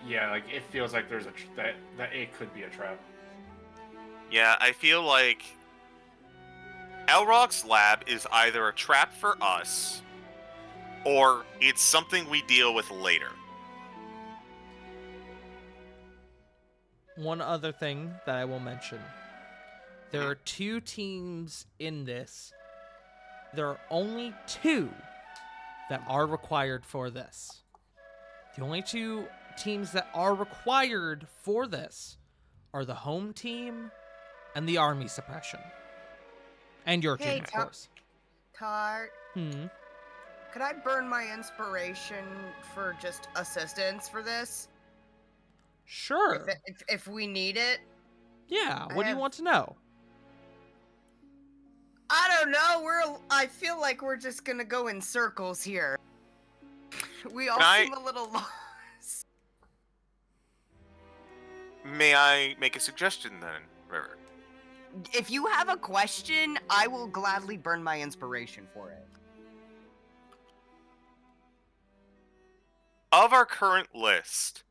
yeah, like it feels like there's that it could be a trap. Yeah, I feel like Elroc's lab is either a trap for us, or it's something we deal with later. One other thing that I will mention. There are 2 teams in this. There are only 2 that are required for this. The only 2 teams that are required for this are the home team and the army suppression. And your Hey, team, of course. Tart, could I burn my inspiration for just assistance for this? Sure. If we need it? Yeah, what do you have- want to know? I don't know. I feel like we're just gonna go in circles here. We all Can seem a little lost. May I make a suggestion then, River? If you have a question, I will gladly burn my inspiration for it. Of our current list,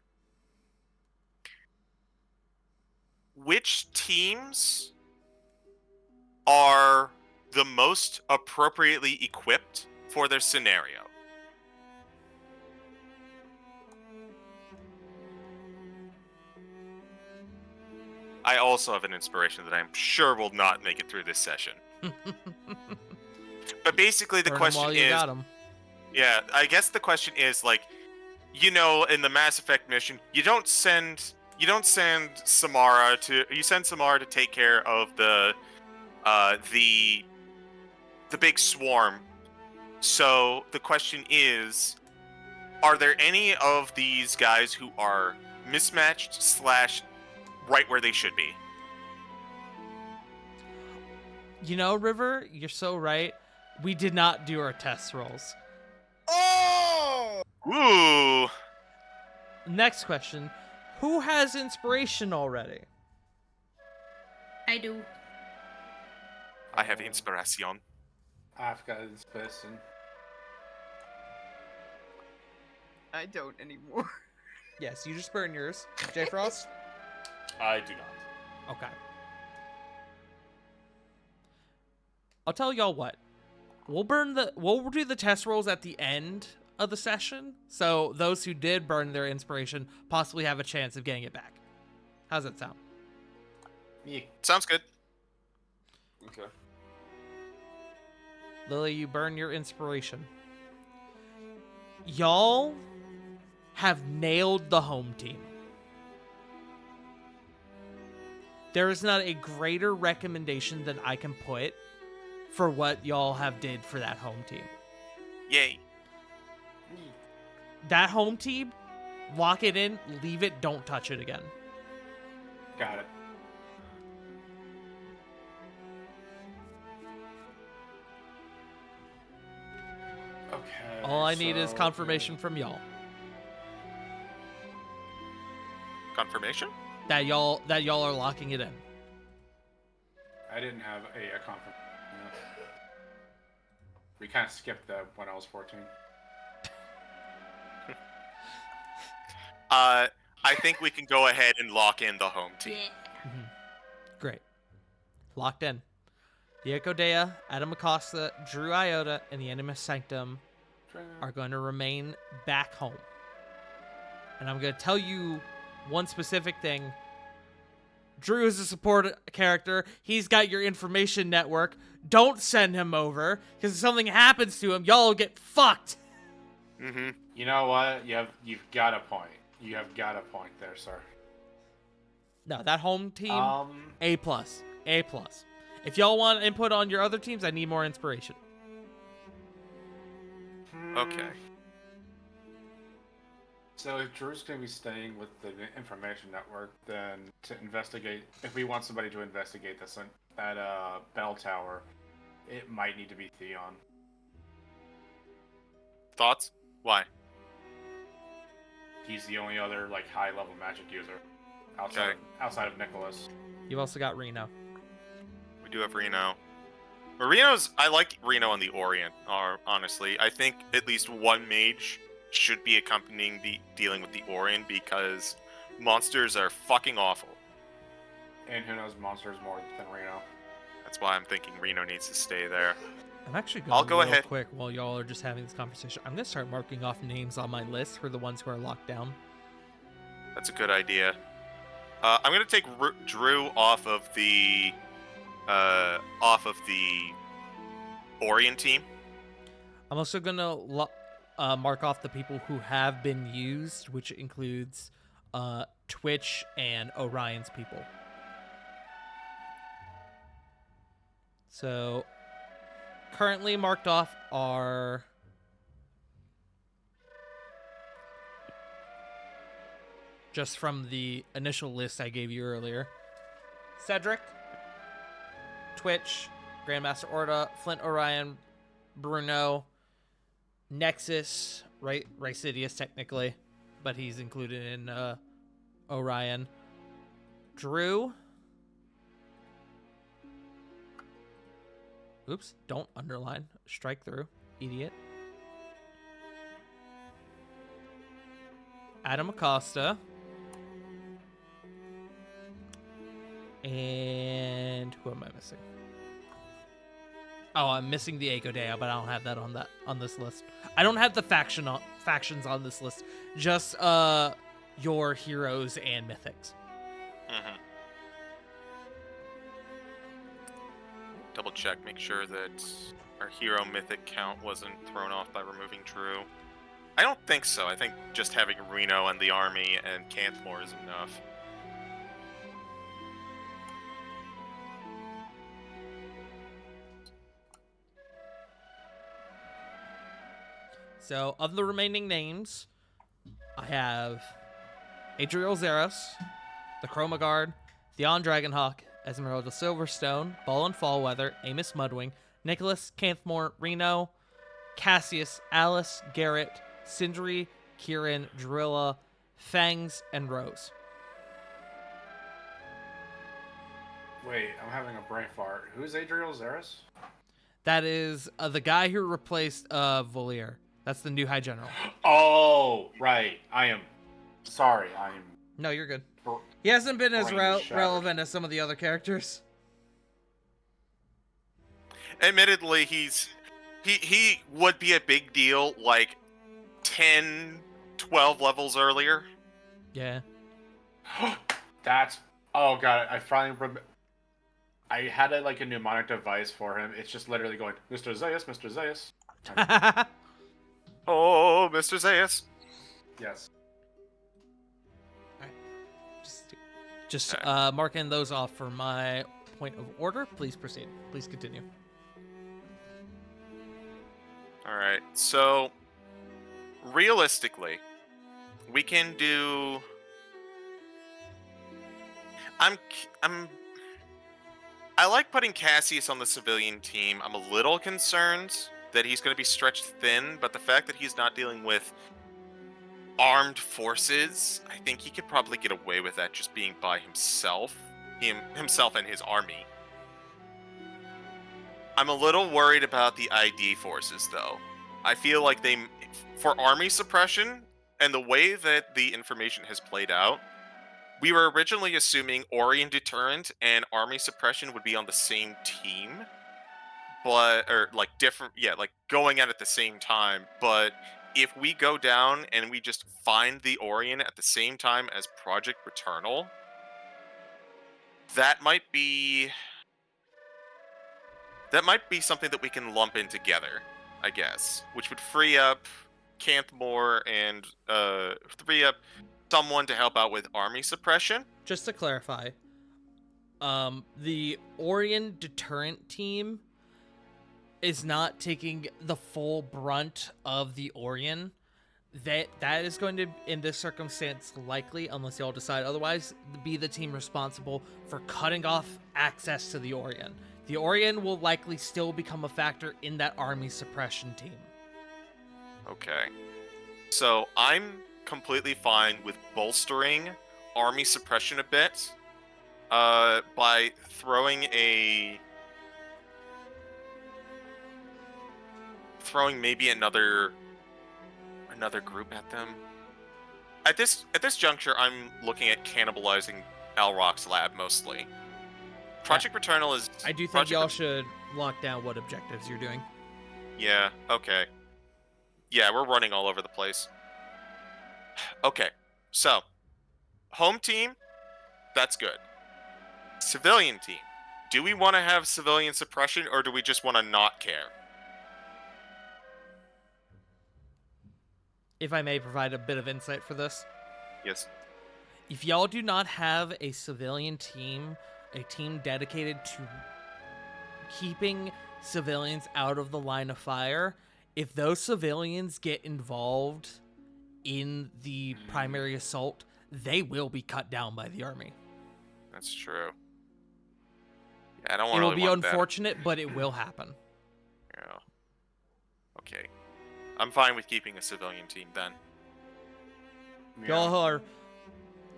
which teams are the most appropriately equipped for their scenario? I also have an inspiration that I'm sure will not make it through this session. But basically the Burn 'em question while you is, got 'em. yeah, I guess the question is like, you know, in the Mass Effect mission, you don't send Samara to take care of the big swarm. So the question is, are there any of these guys who are mismatched / right where they should be? You know, River, you're so right. We did not do our test rolls. Oh! Ooh. Next question. Who has inspiration already? I do. I have inspiration. I've got this person. I don't anymore. Yes, you just burn yours. J Frost? I do not. Okay. I'll tell y'all what. We'll do the test rolls at the end of the session, so those who did burn their inspiration possibly have a chance of getting it back. How's that sound? Yeah. Sounds good. Okay. Lily, you burn your inspiration. Y'all have nailed the home team. There is not a greater recommendation that I can put for what y'all have did for that home team. Yay. That home team, lock it in, leave it, don't touch it again. Got it. Okay. All I need is so- confirmation from y'all Confirmation? that y'all are locking it in. I didn't have a confirmation. We kind of skipped that when I was 14. I think we can go ahead and lock in the home team. Yeah. Great. Locked in. Diego Dea, Adam Acosta, Drew Iota, and the Animus Sanctum are going to remain back home. And I'm going to tell you one specific thing. Drew is a support character. He's got your information network. Don't send him over, because if something happens to him, y'all will get fucked. Mm-hmm. You know what? You've got a point. You have got a point there, sir. No, that home team, A+. A+. If y'all want input on your other teams, I need more inspiration. Okay. So if Drew's going to be staying with the information network, then to investigate, if we want somebody to investigate that bell tower, it might need to be Theon. Thoughts? Why? He's the only other like high-level magic user outside of Nicholas. You've also got Reno. We do have Reno. But I like Reno on the Orient, honestly. I think at least one mage should be accompanying dealing with the Orient, because monsters are fucking awful. And who knows monsters more than Reno? That's why I'm thinking Reno needs to stay there. I'm actually going I'll go real ahead. quick while y'all are just having this conversation. I'm going to start marking off names on my list for the ones who are locked down. That's a good idea. I'm gonna take Drew off of the Orient team. I'm also going to mark off the people who have been used, which includes Twitch and Orion's people. So currently marked off are just from the initial list I gave you earlier: Cedric, Twitch, Grandmaster Orta, Flint Orion, Bruno, Nexus, right? Rycidius technically, but he's included in Orion. Drew. Oops, don't underline. Strike through, idiot. Adam Acosta. And who am I missing? Oh, I'm missing the Echo Deo, but I don't have that on this list. I don't have the factions on this list. Just your heroes and mythics. Mm-hmm. Double check, make sure that our hero mythic count wasn't thrown off by removing Drew. I don't think so. I think just having Reno and the army and Canthmore is enough. So, of the remaining names, I have Adriel Zeros, the Chroma Guard, Theon Dragonhawk, Esmeralda Silverstone, Ballin Fallweather, Amos Mudwing, Nicholas Canthmore, Reno, Cassius, Alice, Garrett, Sindri, Kieran, Drilla, Fangs, and Rose. Wait, I'm having a brain fart. Who's Adriel Zeros? That is the guy who replaced Voliere. That's the new High General. Oh, right. I am sorry. I am. No, you're good. He hasn't been as Brain shattered. relevant as some of the other characters. Admittedly, he would be a big deal like 10, 12 levels earlier. Yeah. That's. Oh god, I finally remember. I had a mnemonic device for him. It's just literally going, Mr. Zayas, Mr. Zayas. Oh, Mr. Zayas. Yes. Just marking those off for my point of order. Please proceed. Please continue. All right. So, realistically, we can do. I like putting Cassius on the civilian team. I'm a little concerned that he's going to be stretched thin, but the fact that he's not dealing with armed forces, I think he could probably get away with that just being by himself, himself and his army. I'm a little worried about the ID forces, though. I feel like for army suppression and the way that the information has played out, we were originally assuming Orion Deterrent and Army Suppression would be on the same team, going at the same time. But if we go down and we just find the Orion at the same time as Project Returnal, that might be something that we can lump in together, I guess, which would free up Canthmore and free up someone to help out with army suppression. Just to clarify, the Orion Deterrent team is not taking the full brunt of the Orion. That is going to, in this circumstance, likely, unless y'all decide otherwise, be the team responsible for cutting off access to the Orion. The Orion will likely still become a factor in that army suppression team. Okay. So I'm completely fine with bolstering army suppression a bit by throwing maybe another group at them. At this juncture, I'm looking at cannibalizing Alrock's lab mostly. Project Returnal is. I do think y'all should lock down what objectives you're doing. Yeah. Okay. Yeah, we're running all over the place. Okay, so home team, that's good. Civilian team, do we want to have civilian suppression or do we just want to not care? If I may provide a bit of insight for this. Yes. If y'all do not have a civilian team, a team dedicated to keeping civilians out of the line of fire, if those civilians get involved in the primary assault, they will be cut down by the army. That's true. I don't It will really be want that. unfortunate, but it will happen. Yeah. Okay. I'm fine with keeping a civilian team then. Y'all are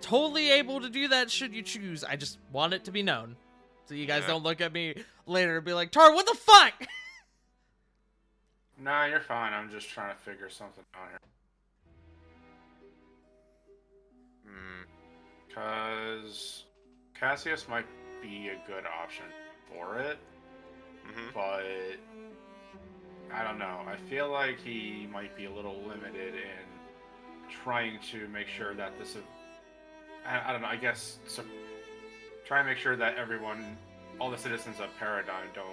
totally able to do that should you choose. I just want it to be known. So you guys Yeah. don't look at me later and be like, Tar, what the fuck? Nah, you're fine. I'm just trying to figure something out here. Hmm. Because Cassius might be a good option for it, Mm-hmm. but I don't know. I feel like he might be a little limited in trying to make sure that this. I don't know. I guess so. Try and make sure that everyone, all the citizens of Paradigm, don't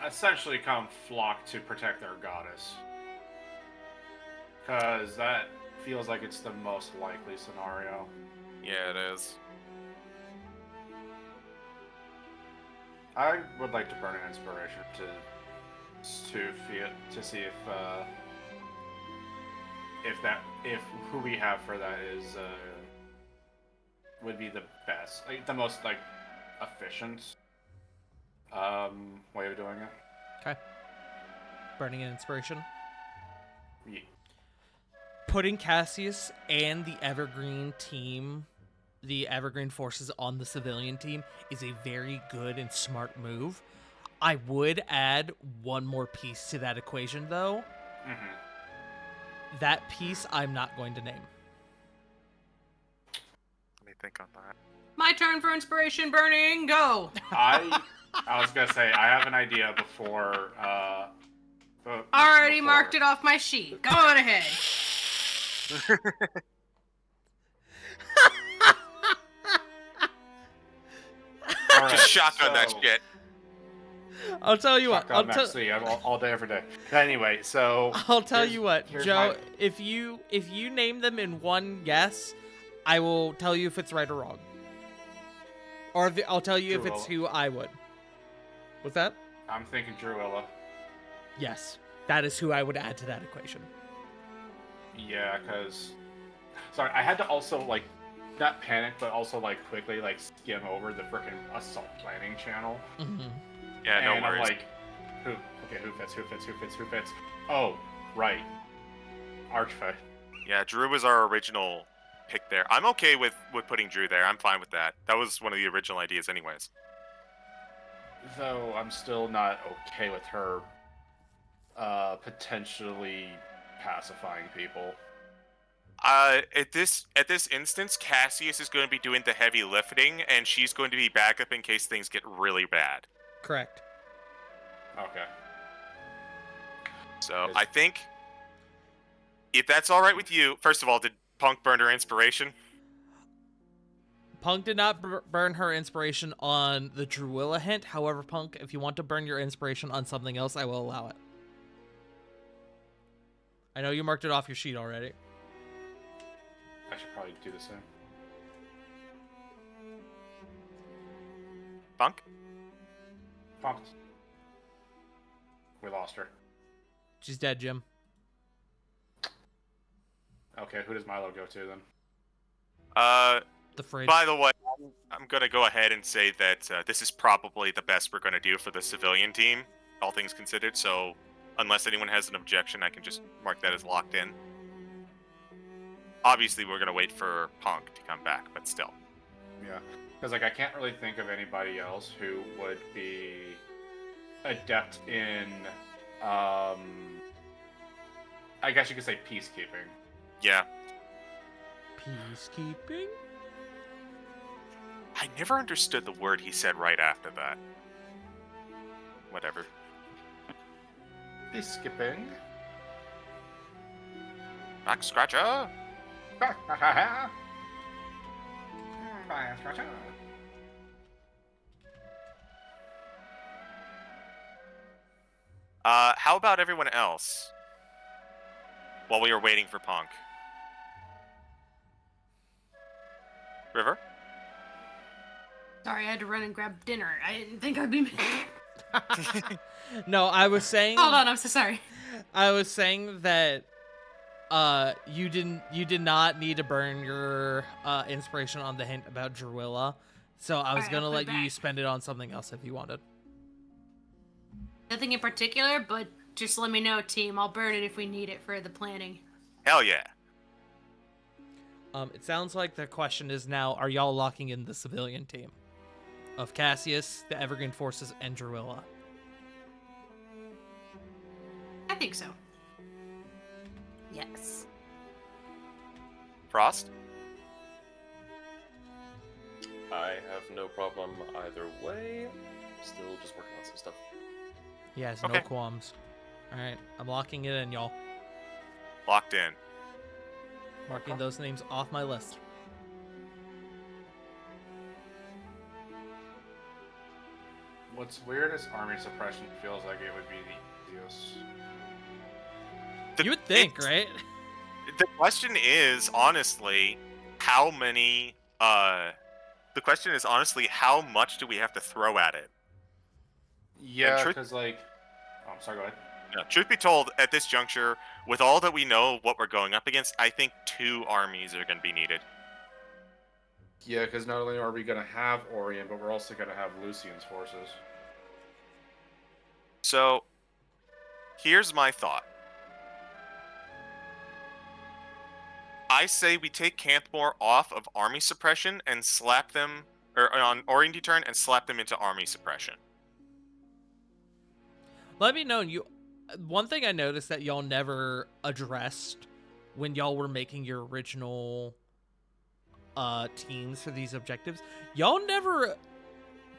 essentially come flock to protect their goddess. Because that feels like it's the most likely scenario. Yeah, it is. I would like to burn an inspiration to see if who we have for that is would be the best, like the most like efficient way of doing it. Okay. Burning an inspiration. Yeah. Putting Cassius and the Evergreen team, the Evergreen forces on the civilian team, is a very good and smart move. I would add one more piece to that equation, though. Mm-hmm. That piece I'm not going to name. Let me think on that. My turn for inspiration burning. Go. I was gonna say I have an idea before. Already marked it off my sheet. Go on ahead. All right, Just shotgun that so- shit. I'll tell you what. Shotgun that, see, I'm all day every day. Anyway, so I'll tell here's- you what, here's Joe. my- If you name them in one guess, I will tell you if it's right or wrong. Or I'll tell you if it's who I would. What's that? I'm thinking Druilla. Yes, that is who I would add to that equation. Yeah, because sorry, I had to also like not panic, but also like quickly like skim over the freaking assault planning channel. Mm-hmm. Yeah, no and I'm worries. like, who fits? Oh, right. Archfey. Yeah, Drew was our original pick there. I'm okay with putting Drew there. I'm fine with that. That was one of the original ideas anyways. Though I'm still not okay with her potentially pacifying people. At this instance, Cassius is going to be doing the heavy lifting, and she's going to be backup in case things get really bad. Correct. Okay. So Is- I think if that's all right with you, first of all, did Punk burn her inspiration? Punk did not burn her inspiration on the Druilla hint. However, Punk, if you want to burn your inspiration on something else, I will allow it. I know you marked it off your sheet already. I should probably do the same. Punk? Pumped. We lost her. She's dead, Jim. Okay, who does Milo go to then? The fridge. By the way, I'm going to go ahead and say that this is probably the best we're going to do for the civilian team, all things considered. So unless anyone has an objection, I can just mark that as locked in. Obviously, we're going to wait for Punk to come back, but still. Yeah, because like I can't really think of anybody else who would be adept in, I guess you could say peacekeeping. Yeah. Peacekeeping? I never understood the word he said right after that. Whatever. Peacekeeping. Back scratcher. How about everyone else? While we were waiting for Punk. River? Sorry, I had to run and grab dinner. I didn't think I'd be. No, I was saying. Hold on, I'm so sorry. I was saying that you did not need to burn your inspiration on the hint about Druilla. So I was Alright, gonna I'll put let it you back. spend it on something else if you wanted. Nothing in particular, but just let me know, team. I'll burn it if we need it for the planning. Hell yeah. It sounds like the question is now: are y'all locking in the civilian team of Cassius, the Evergreen Forces, and Druilla? I think so. Yes. Frost? I have no problem either way. Still just working on some stuff. He has Okay. no qualms. All right, I'm locking it in, y'all. Locked in. Marking those names off my list. What's weird is army suppression feels like it would be the easiest. The- You would think, it's- right? The question is, honestly, how many, the question is, honestly, how much do we have to throw at it? Yeah, truth- because like, oh, I'm sorry. Go ahead. No, truth be told, at this juncture, with all that we know what we're going up against, I think 2 armies are going to be needed. Yeah, because not only are we gonna have Orient, but we're also gonna have Lucian's forces. So, here's my thought. I say we take Canthmore off of army suppression and slap them, or on Orient Deterrent and slap them into army suppression. Let me know. One thing I noticed that y'all never addressed when y'all were making your original teams for these objectives. Y'all never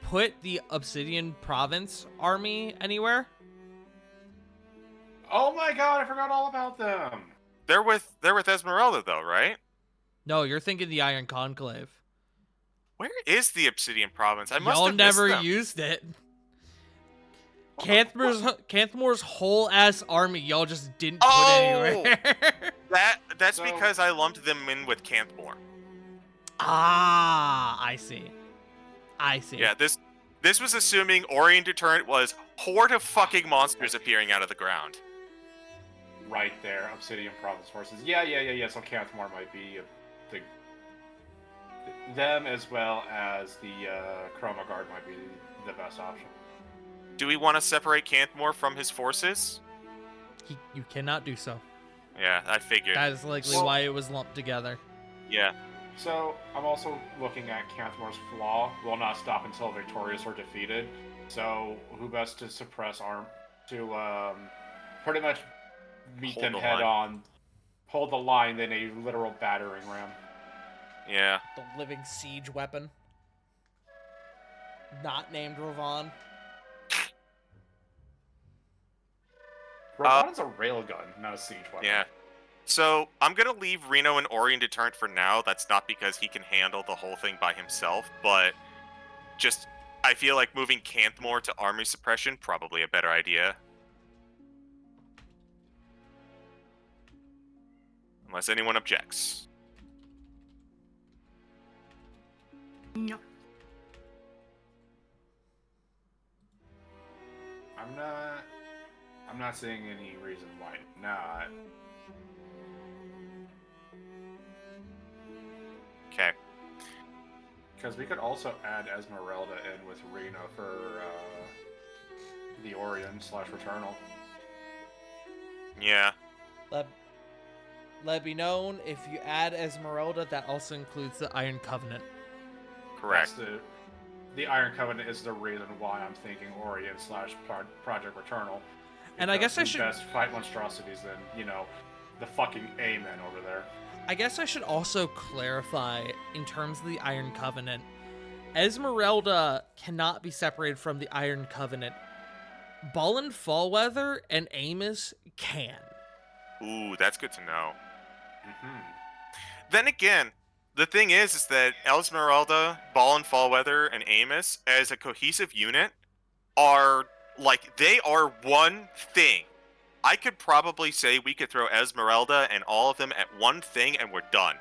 put the Obsidian Province army anywhere. Oh my god, I forgot all about them. They're with Esmeralda though, right? No, you're thinking the Iron Conclave. Where is the Obsidian Province? I must Y'all have missed never them. used it. Canthmore's whole ass army, y'all just didn't put Oh! anywhere. That's So- because I lumped them in with Canthmore. I see. Yeah, this was assuming Orient Deterrent was horde of fucking monsters appearing out of the ground. Right there, Obsidian Province forces. Yeah. So Canthmore might be them as well as the Chroma Guard might be the best option. Do we want to separate Canthmore from his forces? You cannot do so. Yeah, I figured. That is likely Well- why it was lumped together. Yeah. So I'm also looking at Canthmore's flaw. Will not stop until victorious or defeated. So who best to suppress arm to pretty much meet Hold them the head line. on, hold the line, then a literal battering ram. Yeah. The living siege weapon. Not named Ravon. Ravon's a railgun, not a siege weapon. Yeah. So I'm gonna leave Reno and Orient Deterrent for now. That's not because he can handle the whole thing by himself, but just I feel like moving Canthmore to army suppression probably a better idea. Unless anyone objects. No. I'm not seeing any reason why not. Okay. Because we could also add Esmeralda in with Reno for the Orient/Returnal. Yeah. Let it be known, if you add Esmeralda, that also includes the Iron Covenant. Correct. The Iron Covenant is the reason why I'm thinking Orient/Project Returnal. And I guess I Because should- who best fight monstrosities than the fucking Amen over there. I guess I should also clarify, in terms of the Iron Covenant, Esmeralda cannot be separated from the Iron Covenant. Balin Fallweather and Amos can. Ooh, that's good to know. Mm-hmm. Then again, the thing is that Esmeralda, Ball and Fallweather, and Amos, as a cohesive unit, are they are one thing. I could probably say we could throw Esmeralda and all of them at one thing and we're done.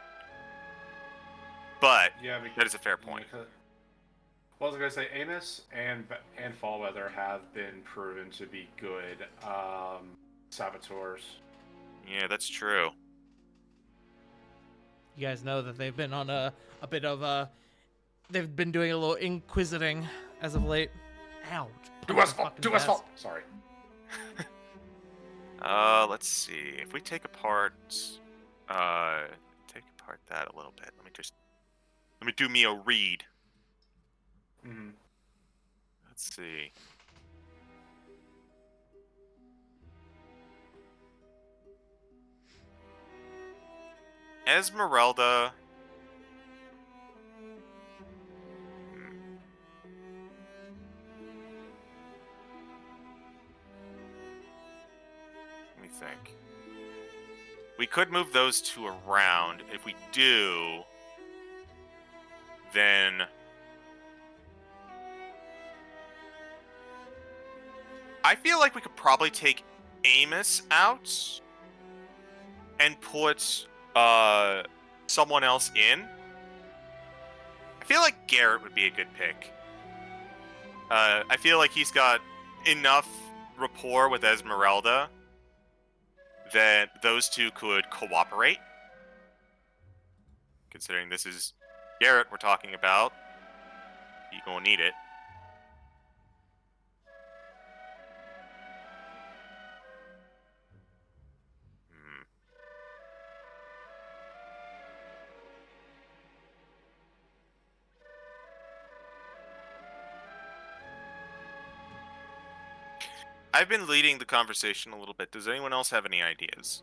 But Yeah, because, that is a fair point. Well, I was gonna say Amos and Fallweather have been proven to be good saboteurs. Yeah, that's true. You guys know that they've been on a bit of a they've been doing a little inquisiting as of late. Ouch. Do us fault. Sorry. Let's see. If we take apart that a little bit. Let me do me a read. Mm-hmm. Let's see. Esmeralda. Let me think. We could move those two around. If we do, then I feel like we could probably take Amos out and put someone else in. I feel like Garrett would be a good pick. I feel like he's got enough rapport with Esmeralda that those two could cooperate. Considering this is Garrett we're talking about, he gonna need it. I've been leading the conversation a little bit. Does anyone else have any ideas?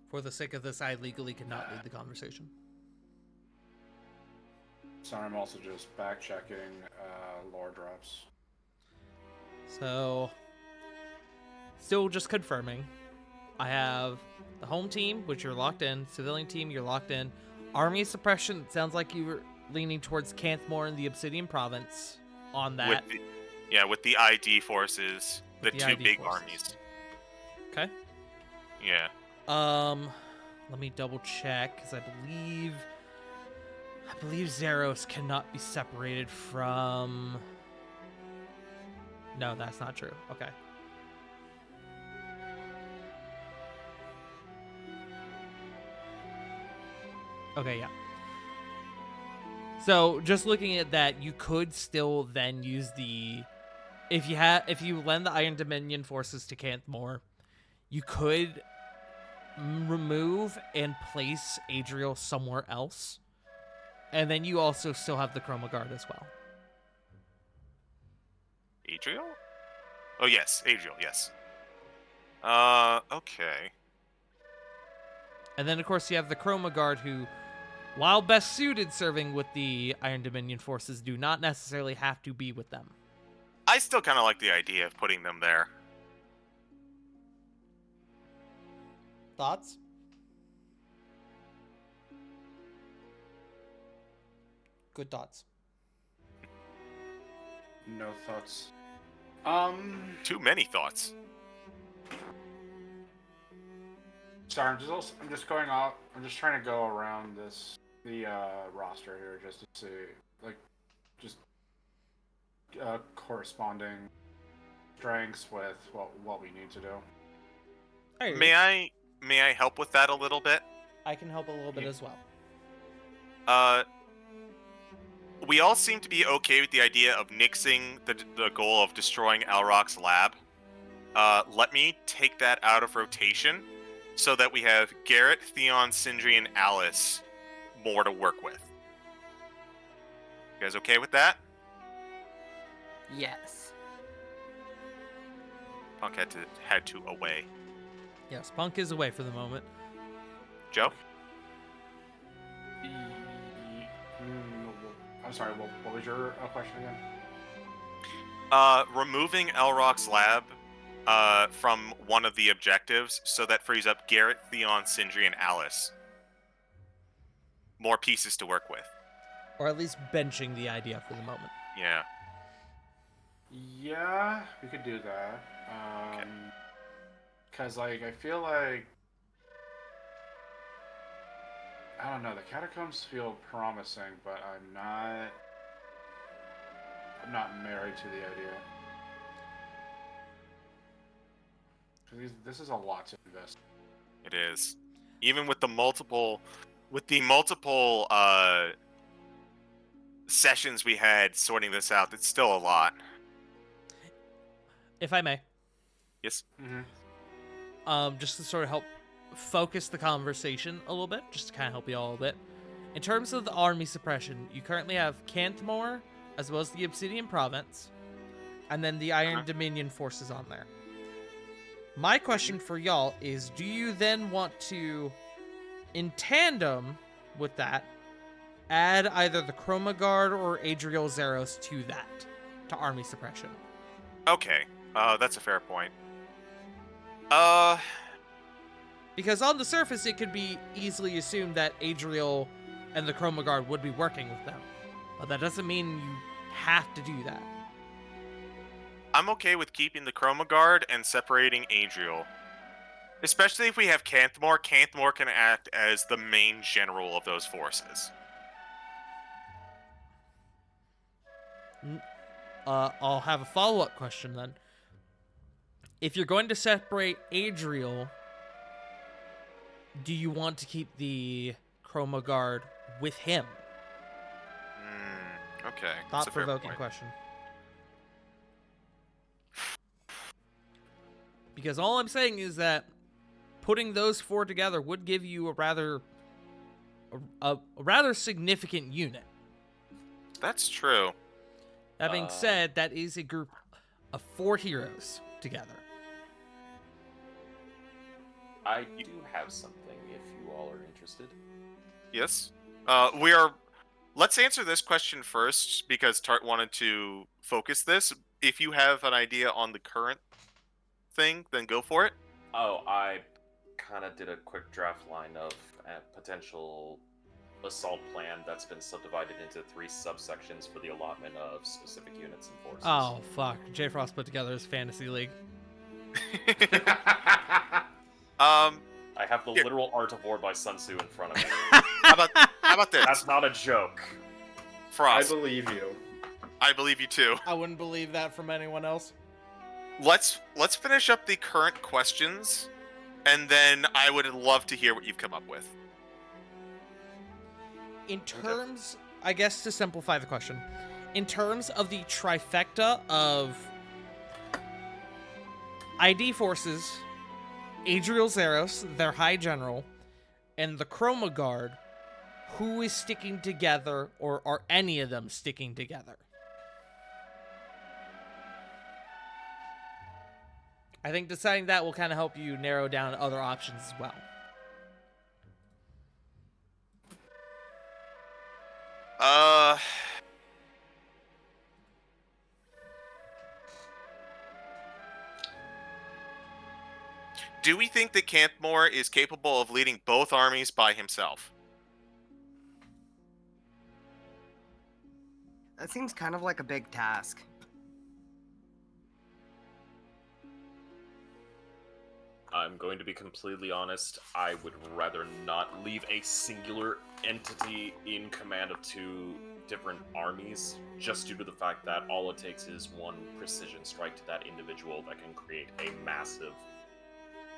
For the sake of this, I legally cannot lead the conversation. Sorry, I'm also just back checking lore drops. So, still just confirming. I have the home team, which you're locked in. Civilian team, you're locked in. Army suppression, it sounds like you were leaning towards Canthmore and the Obsidian Province on that. With the ID forces, the two ID big forces. armies. Okay. Yeah. Let me double check, because I believe Zeros cannot be separated from... No, that's not true. Okay. Okay, yeah. So, just looking at that, you could still then use the... If you lend the Iron Dominion forces to Canthmore, you could remove and place Adriel somewhere else. And then you also still have the Chroma Guard as well. Adriel? Oh, yes. Adriel, yes. Okay. And then, of course, you have the Chroma Guard who, while best suited serving with the Iron Dominion forces, do not necessarily have to be with them. I still kind of like the idea of putting them there. Thoughts? Good thoughts. No thoughts. Too many thoughts. Sorry, I'm just going off. I'm just trying to go around the roster here just to see, corresponding strengths with what we need to do. Hey, May I help with that a little bit? I can help a little bit as well. We all seem to be okay with the idea of nixing the goal of destroying Alroc's lab. Let me take that out of rotation so that we have Garrett, Theon, Sindri, and Alice more to work with. You guys okay with that? Yes. Punk had to away. Yes, Punk is away for the moment. Joe? I'm sorry, what was your question again? Removing Elroc's lab from one of the objectives, so that frees up Garrett, Theon, Sindri, and Alice. More pieces to work with. Or at least benching the idea for the moment. Yeah. Yeah, we could do that. Okay. Cause I feel like I don't know, the catacombs feel promising, but I'm not married to the idea. Cause this is a lot to invest. It is. Even with the multiple with the multiple sessions we had sorting this out, it's still a lot. If I may, Yes. just to sort of help focus the conversation a little bit, just to kind of help you all a little bit. In terms of the army suppression, you currently have Cantmore, as well as the Obsidian Province, and then the Iron Dominion forces on there. My question for y'all is, do you then want to, in tandem with that, add either the Chroma Guard or Adriel Zeros to that, to army suppression? Okay, that's a fair point. Because on the surface, it could be easily assumed that Adriel and the Chroma Guard would be working with them. But that doesn't mean you have to do that. I'm okay with keeping the Chroma Guard and separating Adriel. Especially if we have Cantmore. Cantmore can act as the main general of those forces. I'll have a follow-up question then. If you're going to separate Adriel, do you want to keep the Chroma Guard with him? Okay. That's a fair Thought-provoking point. question. Because all I'm saying is that putting those four together would give you a rather significant unit. That's true. That being said, that is a group of 4 heroes together. I do have something if you all are interested. Yes. Let's answer this question first because Tart wanted to focus this. If you have an idea on the current thing, then go for it. Oh, I kind of did a quick draft line of a potential assault plan that's been subdivided into 3 subsections for the allotment of specific units and forces. Oh, fuck. J. Frost put together his fantasy league. I have the literal art of war by Sun Tzu in front of me. How about this? That's not a joke. Frost. I believe you. I believe you too. I wouldn't believe that from anyone else. Let's finish up the current questions, and then I would love to hear what you've come up with. In terms, I guess to simplify the question, in terms of the trifecta of ID forces, Adriel Zeros, their High General, and the Chroma Guard, who is sticking together, or are any of them sticking together? I think deciding that will kind of help you narrow down other options as well. Do we think that Cantmore is capable of leading both armies by himself? That seems kind of like a big task. I'm going to be completely honest. I would rather not leave a singular entity in command of 2 different armies, just due to the fact that all it takes is one precision strike to that individual that can create a massive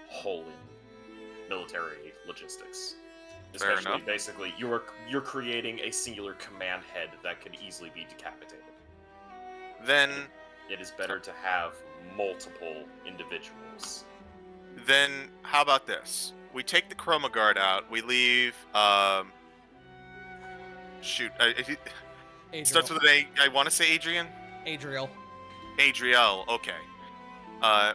hole in military logistics. Fair Especially, enough. basically, you're creating a singular command head that could easily be decapitated. Then It is better to have multiple individuals. how about this? We take the Chroma Guard out. We leave. It starts with an A. I want to say Adrian. Adriel. Adriel. Okay.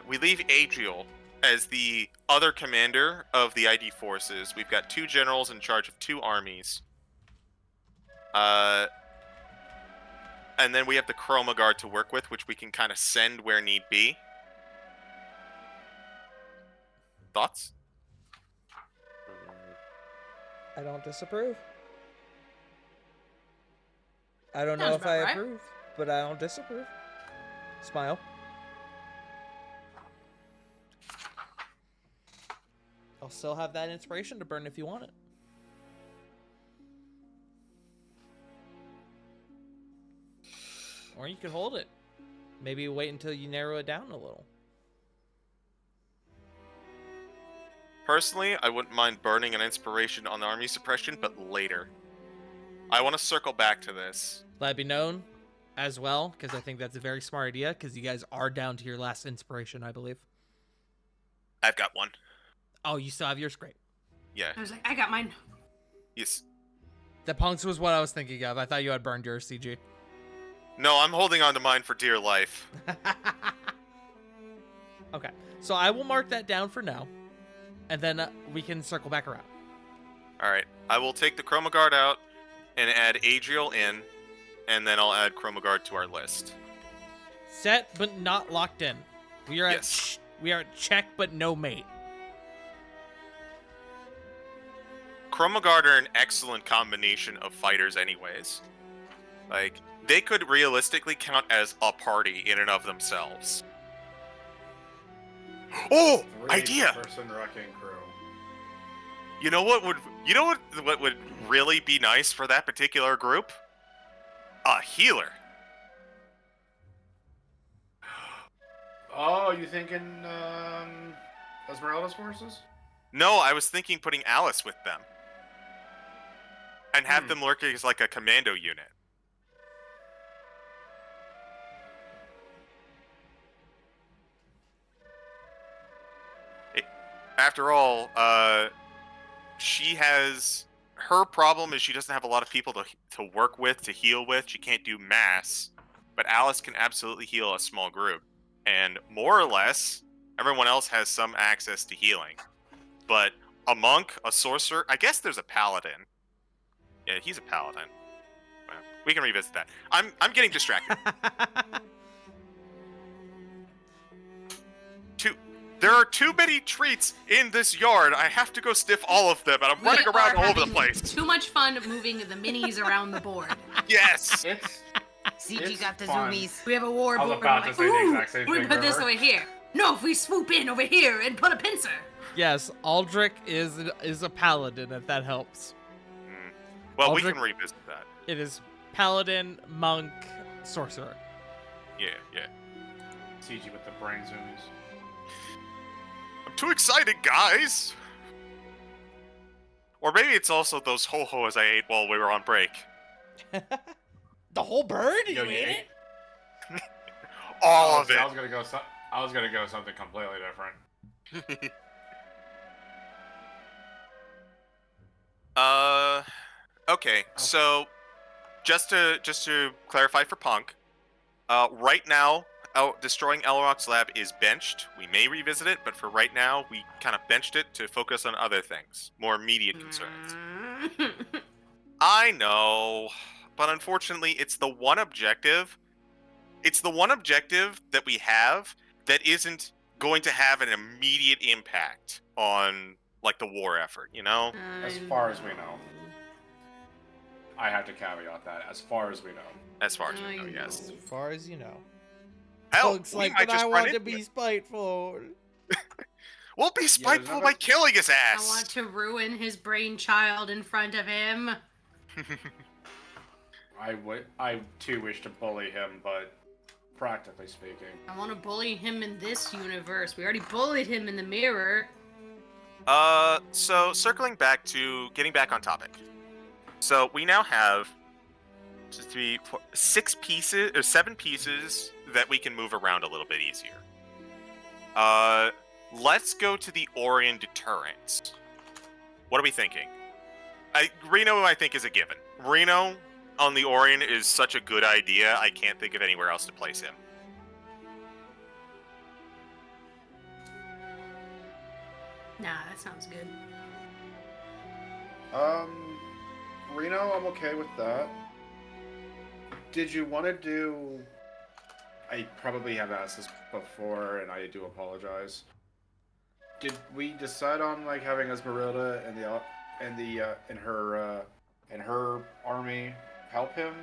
We leave Adriel as the other commander of the ID forces. We've got 2 generals in charge of 2 armies. And then we have the Chroma Guard to work with, which we can kind of send where need be. Thoughts? I don't disapprove. I don't know Sounds if I about right. approve, but I don't disapprove. Smile. I'll still have that inspiration to burn if you want it. Or you could hold it. Maybe wait until you narrow it down a little. Personally, I wouldn't mind burning an inspiration on army suppression, but later. I want to circle back to this. Let it be known as well, because I think that's a very smart idea, because you guys are down to your last inspiration, I believe. I've got one. Oh, you still have yours? Great. Yeah. I was like, I got mine. Yes. The punks was what I was thinking of. I thought you had burned yours, CG. No, I'm holding on to mine for dear life. Okay, so I will mark that down for now, and then we can circle back around. Alright, I will take the Chroma Guard out and add Adriel in, and then I'll add Chroma Guard to our list. Set, but not locked in. We are Yes. we are at check, but no mate. Chroma Guard are an excellent combination of fighters anyways. Like, they could realistically count as a party in and of themselves. Oh! Idea! Person wrecking crew. You know what would really be nice for that particular group? A healer. Oh, you thinking Esmeralda's forces? No, I was thinking putting Alice with them. And have them lurking as like a commando unit. After all, she has... Her problem is she doesn't have a lot of people to work with, to heal with. She can't do mass. But Alice can absolutely heal a small group. And more or less, everyone else has some access to healing. But a monk, a sorcerer, I guess there's a paladin. Yeah, he's a paladin. Well, we can revisit that. I'm getting distracted. There are too many treats in this yard. I have to go sniff all of them, and I'm running around all over the place. Too much fun moving the minis around the board. Yes. CG It's got the fun. zoomies. We have a war I was board. about We're to say the exact same we thing, put this River. over here. No, if we swoop in over here and put a pincer. Yes, Aldrich is a paladin, if that helps. Well, we Aldrich- can revisit that. It is paladin, monk, sorcerer. Yeah. CG with the brain zoomies. I'm too excited, guys. Or maybe it's also those ho-hos I ate while we were on break. The whole bird? Yo, You you ate ate- it? All of I it. was gonna go something completely different. Okay. So, just to clarify for Punk, right now, destroying Elroc's lab is benched. We may revisit it, but for right now, we kind of benched it to focus on other things, more immediate concerns. I know, but unfortunately, it's the one objective. It's the one objective that we have that isn't going to have an immediate impact on like the war effort, you know? As far as we know. I have to caveat that. As far as we know. As far as we know, yes. As far as you know. Hell, Looks we like, might but just I run want to into be it. spiteful. We'll be spiteful by another- killing his I ass. want to ruin his brainchild in front of him. I too wish to bully him, but practically speaking. I want to bully him in this universe. We already bullied him in the mirror. So circling back to getting back on topic. So we now have 6 pieces or 7 pieces that we can move around a little bit easier. Let's go to the Orion deterrents. What are we thinking? Reno, I think, is a given. Reno on the Orion is such a good idea, I can't think of anywhere else to place him. Nah, that sounds good. Reno, I'm okay with that. Did you want to do... I probably have asked this before, and I do apologize. Did we decide on like having Esmeralda and her army help him?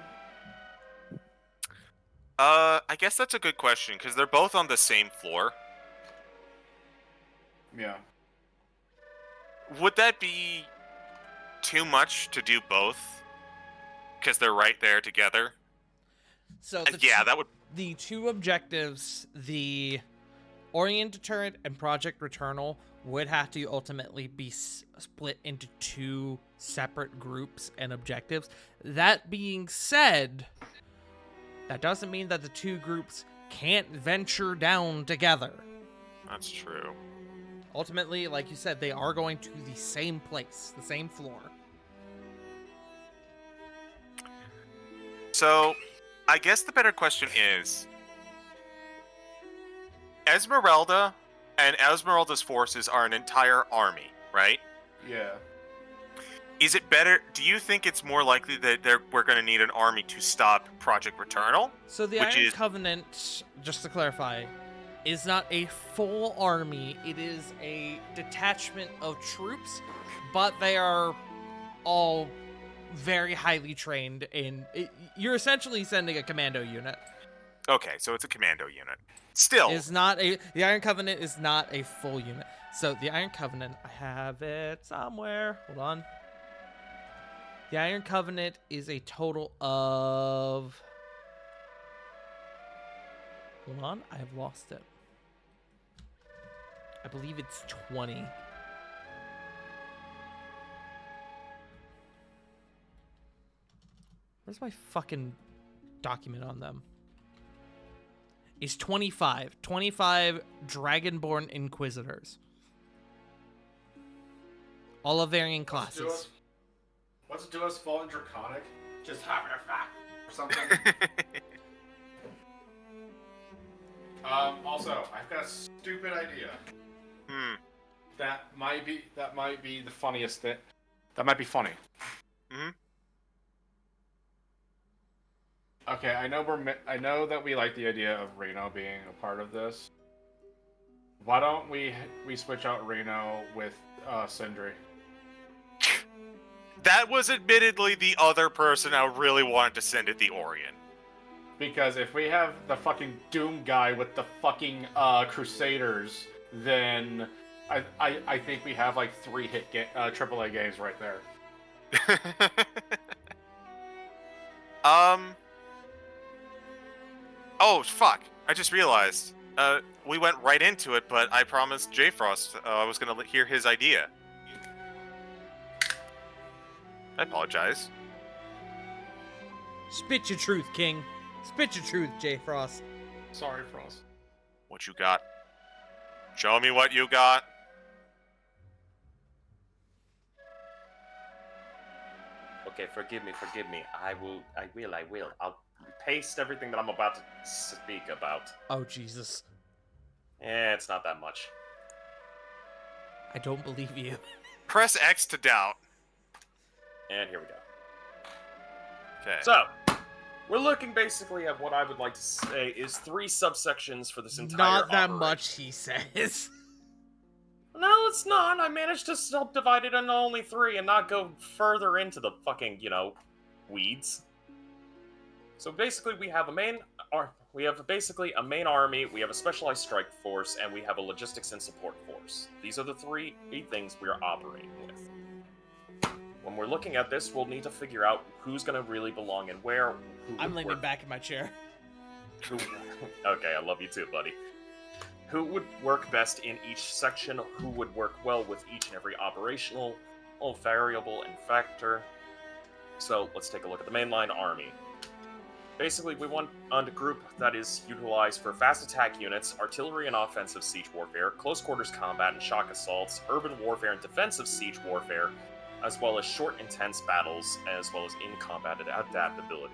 I guess that's a good question, because they're both on the same floor. Yeah. Would that be too much to do both? Because they're right there together? So Yeah, that would... the two objectives, the Orient Deterrent and Project Returnal, would have to ultimately be split into 2 separate groups and objectives. That being said, that doesn't mean that the 2 groups can't venture down together. That's true. Ultimately, like you said, they are going to the same place, the same floor. So, I guess the better question is, Esmeralda and Esmeralda's forces are an entire army, right? Yeah. Is it better? Do you think it's more likely that we're going to need an army to stop Project Returnal? So the Which Iron is- Covenant, just to clarify, is not a full army. It is a detachment of troops, but they are all very highly trained in... You're essentially sending a commando unit. Okay, so it's a commando unit. Still, The Iron Covenant is not a full unit. So the Iron Covenant, I have it somewhere. Hold on. The Iron Covenant is a total of... Hold on, I have lost it. I believe it's 20. Where's my fucking document on them? Is 25. 25 Dragonborn Inquisitors. All of varying classes. What's it do us fallen draconic? Just have it or something. Also, I've got a stupid idea. That might be the funniest thing. That might be funny. Mhm. Okay, I know that we like the idea of Reno being a part of this. Why don't we switch out Reno with Sindri? that was admittedly the other person I really wanted to send at the Orient. Because if we have the fucking Doom guy with the fucking Crusaders, then I think we have like 3 AAA games right there. Oh, fuck. I just realized. We went right into it, but I promised J Frost I was going to hear his idea. I apologize. Spit your truth, King. Spit your truth, J Frost. Sorry, Frost. What you got? Show me what you got. Okay, forgive me. I will. I'll paste everything that I'm about to speak about. Oh, Jesus. It's not that much. I don't believe you. Press X to doubt. And here we go. Okay. So, we're looking basically at what I would like to say is 3 subsections for this entire Not that operation. much, he says. No, it's not. I managed to subdivide it into only 3 and not go further into the fucking, weeds. So basically, we have a main army, we have a specialized strike force, and we have a logistics and support force. These are the 3 things we are operating with. When we're looking at this, we'll need to figure out who's going to really belong and where. I'm leaning back in my chair. Okay, I love you too, buddy. Who would work best in each section? Who would work well with each and every operational variable and factor? So let's take a look at the mainline army. Basically, we want a group that is utilized for fast attack units, artillery and offensive siege warfare, close quarters combat and shock assaults, urban warfare and defensive siege warfare, as well as short, intense battles, as well as in-combat adaptability.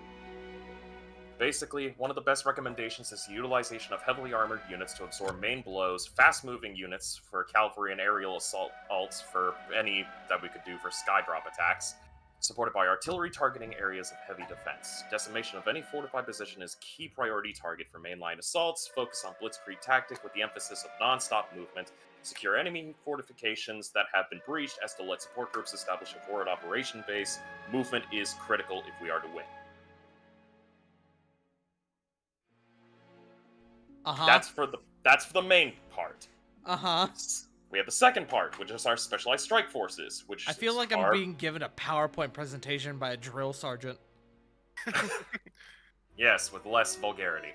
Basically, one of the best recommendations is the utilization of heavily armored units to absorb main blows, fast-moving units for cavalry and aerial assaults for any that we could do for skydrop attacks, supported by artillery targeting areas of heavy defense. Decimation of any fortified position is key priority target for mainline assaults, focus on blitzkrieg tactic with the emphasis of non-stop movement, secure enemy fortifications that have been breached as to let support groups establish a forward operation base. Movement is critical if we are to win. Uh-huh. That's for the main part. Uh-huh. We have the second part, which is our specialized strike forces, which I feel like I'm being given a PowerPoint presentation by a drill sergeant. Yes, with less vulgarity.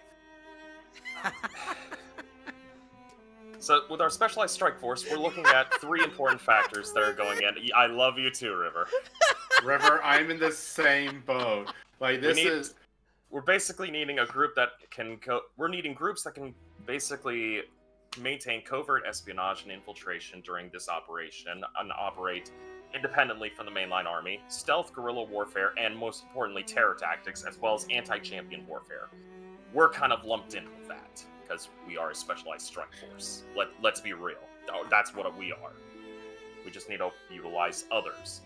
So with our specialized strike force, we're looking at 3 important factors that are going in. I love you too, River. River, I'm in the same boat. Like We're basically needing a group that can we're needing groups that can basically maintain covert espionage and infiltration during this operation and operate independently from the mainline army, stealth guerrilla warfare, and most importantly, terror tactics, as well as anti-champion warfare. We're kind of lumped in with that, because we are a specialized strike force. Let's be real. That's what we are. We just need to utilize others.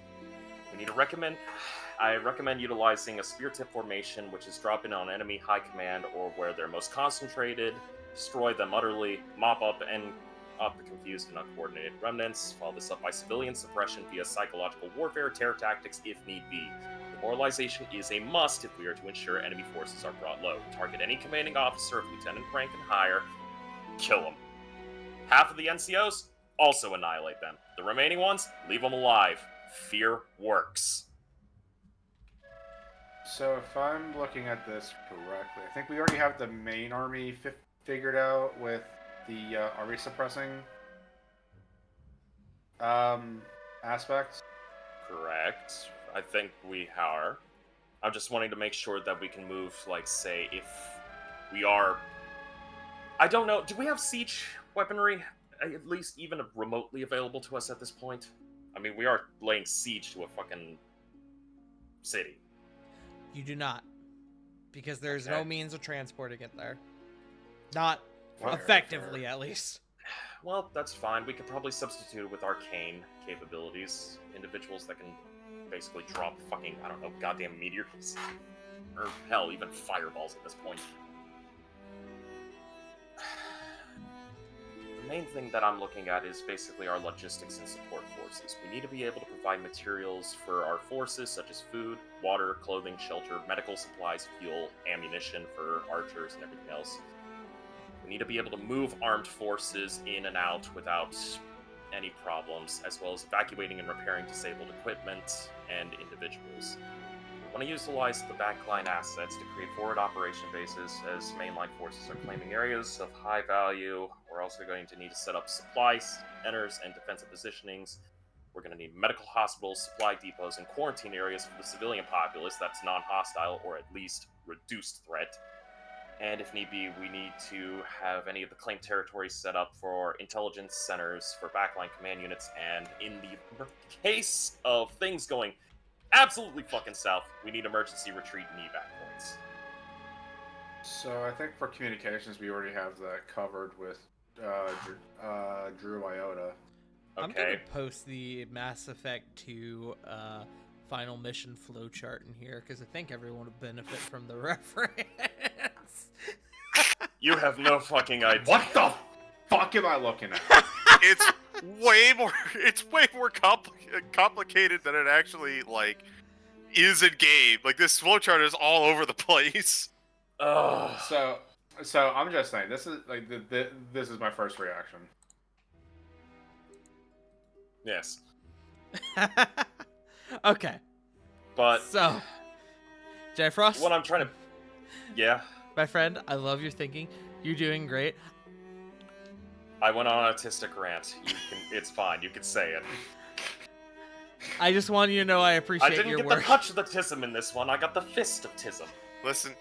I recommend utilizing a spear tip formation, which is drop in on enemy high command or where they're most concentrated, destroy them utterly, mop up the confused and uncoordinated remnants, follow this up by civilian suppression via psychological warfare, terror tactics if need be. Demoralization is a must if we are to ensure enemy forces are brought low. Target any commanding officer of lieutenant rank and higher, kill them. Half of the NCOs, also annihilate them. The remaining ones, leave them alive. Fear works. So if I'm looking at this correctly, I think we already have the main army figured out with the army suppressing aspects. Correct. I think we are. I'm just wanting to make sure that we can move, like, say, if we are... I don't know, do we have siege weaponry, at least even remotely available to us at this point? I mean, we are laying siege to a fucking city. You do not, because there's Okay. no means of transporting it there. Not Fair, effectively, at least. Well, that's fine. We could probably substitute it with arcane capabilities. Individuals that can basically drop fucking, I don't know, goddamn meteors. Or hell, even fireballs at this point. The main thing that I'm looking at is basically our logistics and support forces. We need to be able to provide materials for our forces, such as food, water, clothing, shelter, medical supplies, fuel, ammunition for archers, and everything else. We need to be able to move armed forces in and out without any problems, as well as evacuating and repairing disabled equipment and individuals. We want to utilize the backline assets to create forward operation bases as mainline forces are claiming areas of high value. We're also going to need to set up supply centers and defensive positionings. We're going to need medical hospitals, supply depots, and quarantine areas for the civilian populace that's non-hostile or at least reduced threat. And if need be, we need to have any of the claimed territories set up for intelligence centers, for backline command units, and in the case of things going absolutely fucking south, we need emergency retreat and evac points. So I think for communications, we already have that covered with Drew Iota. I'm Okay. gonna post the Mass Effect 2 final mission flowchart in here because I think everyone would benefit from the reference. You have no fucking idea. What the fuck am I looking at? It's way more complicated than it actually is in game. Like, this flowchart is all over the place. Ugh. So I'm just saying, this is like this is my first reaction. Yes. Okay, But so Jay Frost, what I'm trying to... Yeah. my friend, I love your thinking. You're doing great. I went on an autistic rant. It's fine. You can say it. I just want you to know I I appreciate didn't your get work. the touch of the tism in this one. I got the fist of tism. Listen,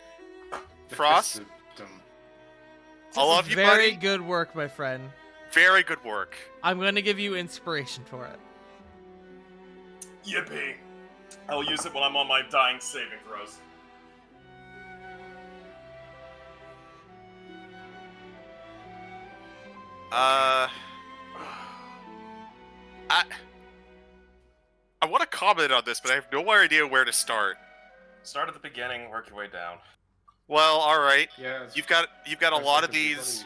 The Frost, system. This I is love you, very buddy. good work, my friend. Very good work. I'm going to give you inspiration for it. Yippee. I'll use it when I'm on my dying saving throws. I want to comment on this, but I have no idea where to start. Start at the beginning, work your way down. Well, all right. Yeah. You've got a lot of these.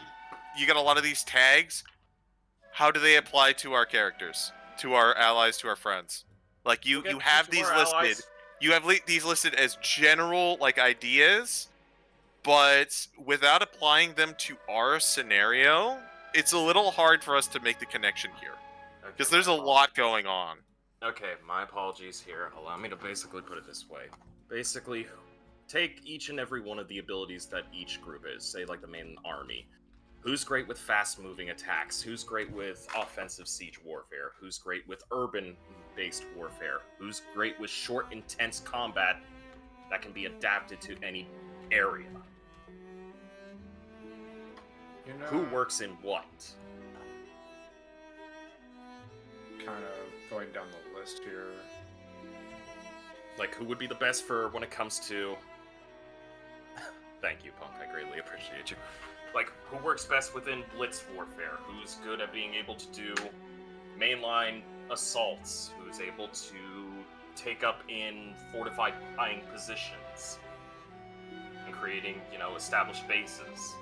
You got a lot of these tags. How do they apply to our characters, to our allies, to our friends? Like you have these listed. You have these listed as general ideas, but without applying them to our scenario, it's a little hard for us to make the connection here because there's a lot going on. Okay, my apologies here. Allow me to basically put it this way. Basically, take each and every one of the abilities that each group is, say like the main army. Who's great with fast-moving attacks? Who's great with offensive siege warfare? Who's great with urban-based warfare? Who's great with short, intense combat that can be adapted to any area? You know, Who works in what? kind of going down the list here. Like, who would be the best for when it comes to... Thank you, Punk. I greatly appreciate you. Like, who works best within blitz warfare? Who's good at being able to do mainline assaults? Who's able to take up in fortifying positions and creating, established bases?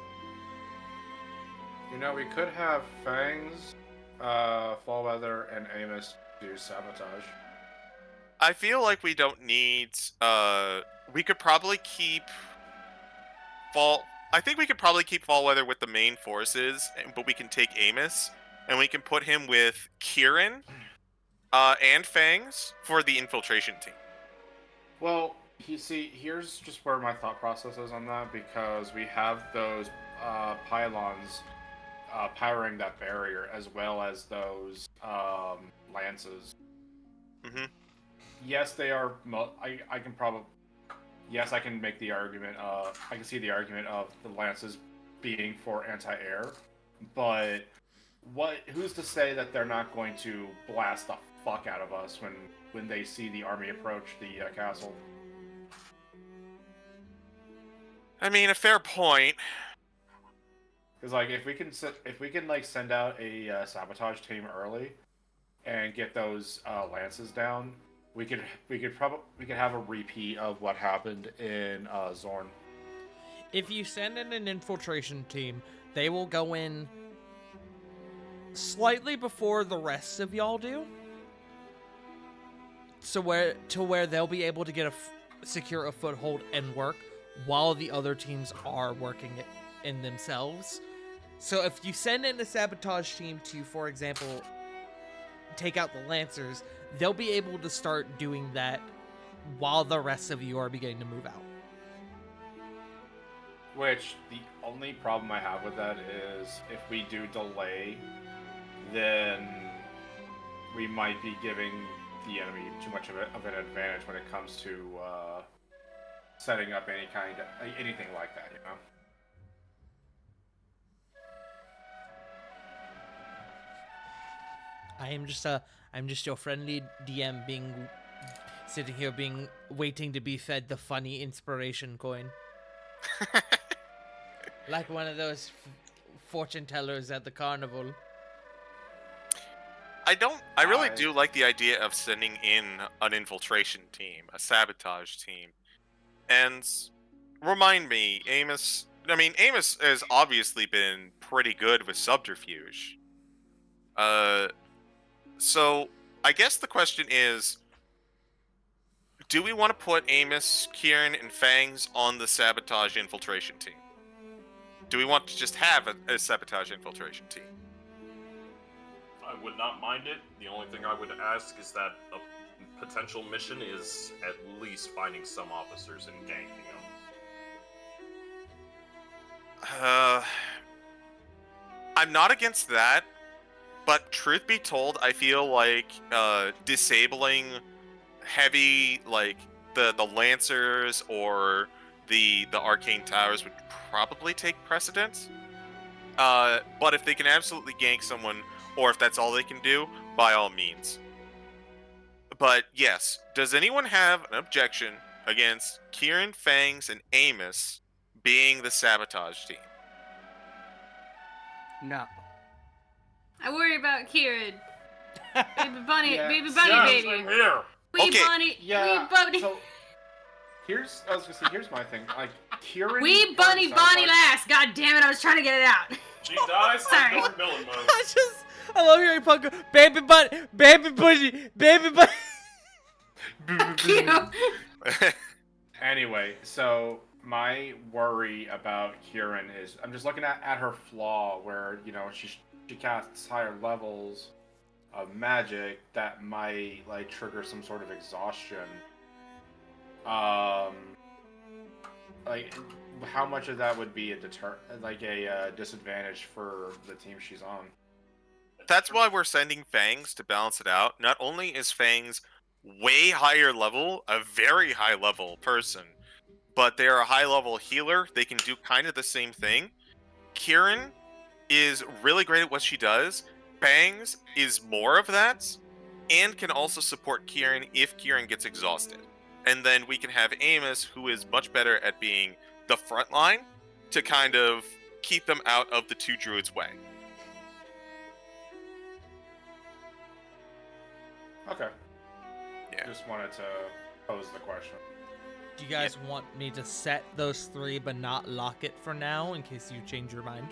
You know, we could have Fangs, Fallweather, and Amos do sabotage. I feel like we don't need. We could probably keep I think we could probably keep Fallweather with the main forces, but we can take Amos and we can put him with Kieran, and Fangs for the infiltration team. Well, you see, here's just where my thought process is on that, because we have those pylons powering that barrier, as well as those lances. Mm-hmm. Yes, they are. I can probably. Yes, I can make the argument. I can see the argument of the lances being for anti-air, but who's to say that they're not going to blast the fuck out of us when they see the army approach the castle? I mean, a fair point. Because like, if we can like send out a sabotage team early and get those lances down, we could have a repeat of what happened in Zorn. If you send in an infiltration team, they will go in slightly before the rest of y'all do. So where they'll be able to get secure a foothold and work while the other teams are working it in themselves. So if you send in a sabotage team to, for example, take out the Lancers, they'll be able to start doing that while the rest of you are beginning to move out. Which, the only problem I have with that is, if we do delay, then we might be giving the enemy too much of an advantage when it comes to setting up anything like that, you know? I'm just your friendly DM sitting here waiting to be fed the funny inspiration coin. Like one of those fortune tellers at the carnival. I really do like the idea of sending in an infiltration team, a sabotage team. And remind me, Amos has obviously been pretty good with subterfuge. So I guess the question is, do we want to put Amos, Kieran, and Fangs on the sabotage infiltration team? Do we want to just have a sabotage infiltration team? I would not mind it. The only thing I would ask is that a potential mission is at least finding some officers and ganking them. I'm not against that, but truth be told, I feel like disabling heavy, like the Lancers or the Arcane Towers would probably take precedence. But if they can absolutely gank someone, or if that's all they can do, by all means. But yes, does anyone have an objection against Kieran, Fangs, and Amos being the sabotage team? No. I worry about Kieran. Baby bunny, Yeah. baby bunny, Yes, baby. I'm here. Wee Okay. bunny, Yeah. wee bunny. So here's my thing. Like, Kieran. Wee bunny, bonnie lass. God damn it, I was trying to get it out. She dies. Sorry. I'm going villain mode. I love hearing Punk go, baby bunny, baby bushy, baby bunny. Cute. Anyway, so my worry about Kieran is, I'm just looking at her flaw where, she casts higher levels of magic that might trigger some sort of exhaustion. like, how much of that would be a disadvantage for the team she's on? That's why we're sending Fangs to balance it out. Not only is Fangs way higher level, a very high level person, but they're a high level healer. They can do kind of the same thing. Kieran is really great at what she does. Bangs is more of that, and can also support Kieran if Kieran gets exhausted. And then we can have Amos, who is much better at being the front line, to kind of keep them out of the two druids' way. Okay. Yeah. Just wanted to pose the question. Do you guys want me to set those three but not lock it for now in case you change your mind?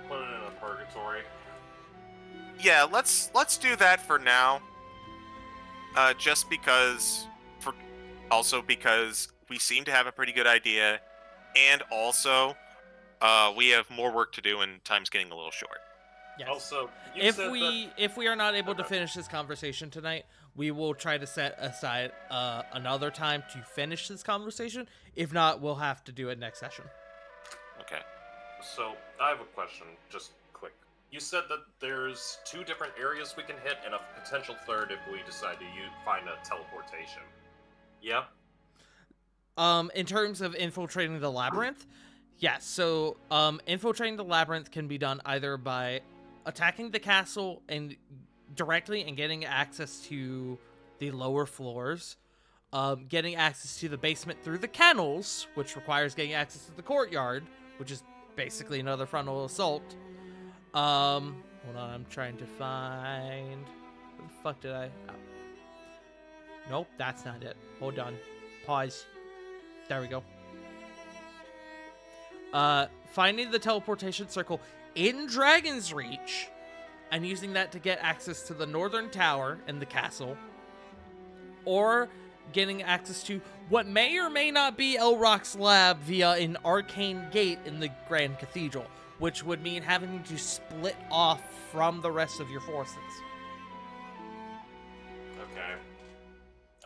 Put it in a purgatory. Yeah, let's do that for now. Just because, because we seem to have a pretty good idea, and also we have more work to do and time's getting a little short. Yes. Also, you if said if we are not able to Okay. finish this conversation tonight, we will try to set aside another time to finish this conversation. If not, we'll have to do it next session. Okay. So, I have a question, just quick. You said that there's 2 different areas we can hit, and a potential third if we decide to find a teleportation. Yeah? In terms of infiltrating the labyrinth, yes. So, infiltrating the labyrinth can be done either by attacking the castle and directly and getting access to the lower floors, getting access to the basement through the kennels, which requires getting access to the courtyard, which is basically another frontal assault. Hold on, I'm trying to find. Where the fuck did I? Oh. Nope, that's not it. Hold on. Pause. There we go. Finding the teleportation circle in Dragon's Reach and using that to get access to the northern tower in the castle, or getting access to what may or may not be Elrock's lab via an arcane gate in the Grand Cathedral, which would mean having to split off from the rest of your forces. Okay.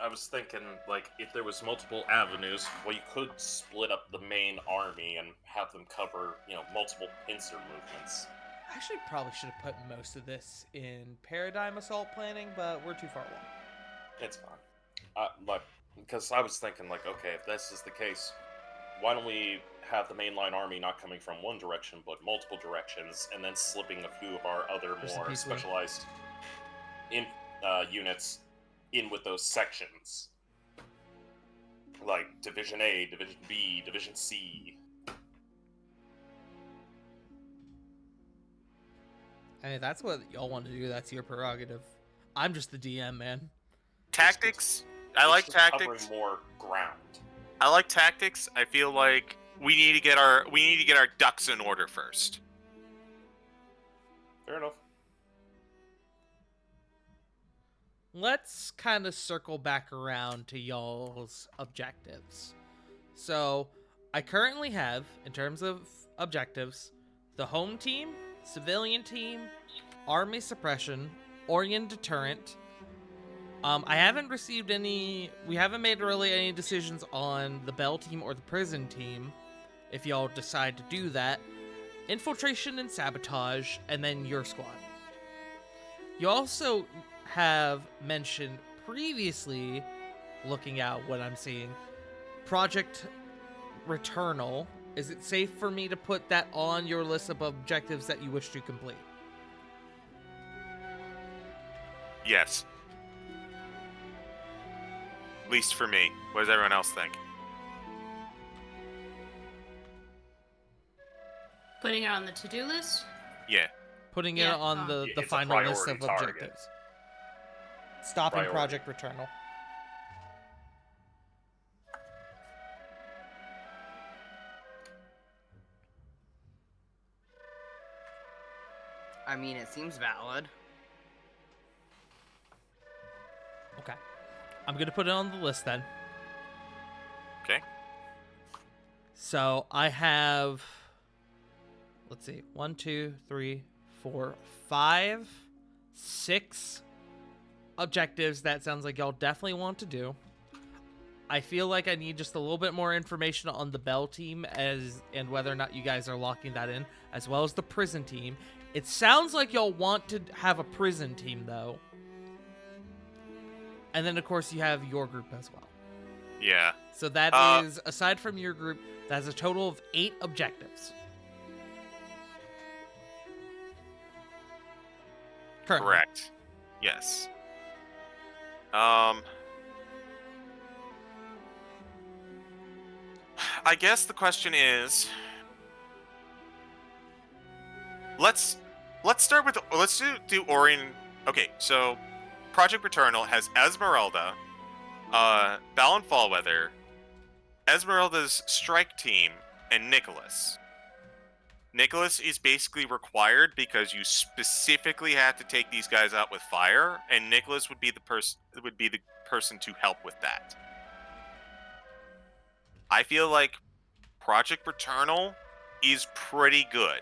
I was thinking, like, if there was multiple avenues, well, you could split up the main army and have them cover, multiple pincer movements. I actually probably should have put most of this in Paradigm Assault planning, but we're too far along. It's fine. Because I was thinking, like, okay, if this is the case, why don't we have the mainline army not coming from one direction, but multiple directions, and then slipping a few of our other Just more peacefully. specialized units in with those sections. Like Division A, Division B, Division C. Hey, that's what y'all want to do. That's your prerogative. I'm just the DM, man. Tactics. I like It's just tactics. covering more ground. I like tactics. I feel like we need to get our ducks in order first. Fair enough. Let's kind of circle back around to y'all's objectives. So, I currently have, in terms of objectives, the home team, civilian team, army suppression, Orient deterrent. I haven't received any. We haven't made really any decisions on the Bell team or the prison team. If y'all decide to do that, infiltration and sabotage, and then your squad. You also have mentioned previously, looking at what I'm seeing, Project Returnal. Is it safe for me to put that on your list of objectives that you wish to complete? Yes. At least for me. What does everyone else think? Putting it on the to-do list? Yeah. Putting Yeah. it on the It's a final list of priority target. objectives. Stopping Priority. Project Returnal. I mean, it seems valid. Okay. I'm going to put it on the list then. Okay. So I have, let's see, 1, 2, 3, 4, 5, 6 objectives that sounds like y'all definitely want to do. I feel like I need just a little bit more information on the Bell team and whether or not you guys are locking that in, as well as the prison team. It sounds like y'all want to have a prison team, though. And then, of course, you have your group as well. Yeah. So that is, aside from your group, that's a total of 8 objectives. Currently. Correct. Yes. I guess the question is, let's start with do Orion. Okay, so Project Returnal has Esmeralda, Balin Fallweather, Esmeralda's strike team, and Nicholas. Nicholas is basically required because you specifically have to take these guys out with fire, and Nicholas would be the person to help with that. I feel like Project Returnal is pretty good.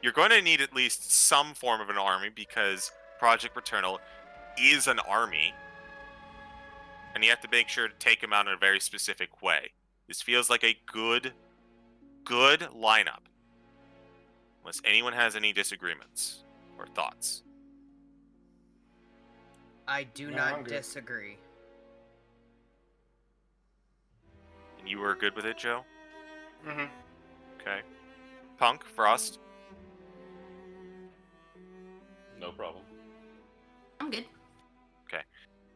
You're going to need at least some form of an army because Project Returnal is an army, and you have to make sure to take them out in a very specific way. This feels like a good lineup. Unless anyone has any disagreements or thoughts. I do No, I'm not good. disagree. And you were good with it, Joe? Mm-hmm. Okay. Punk, Frost. No problem. I'm good.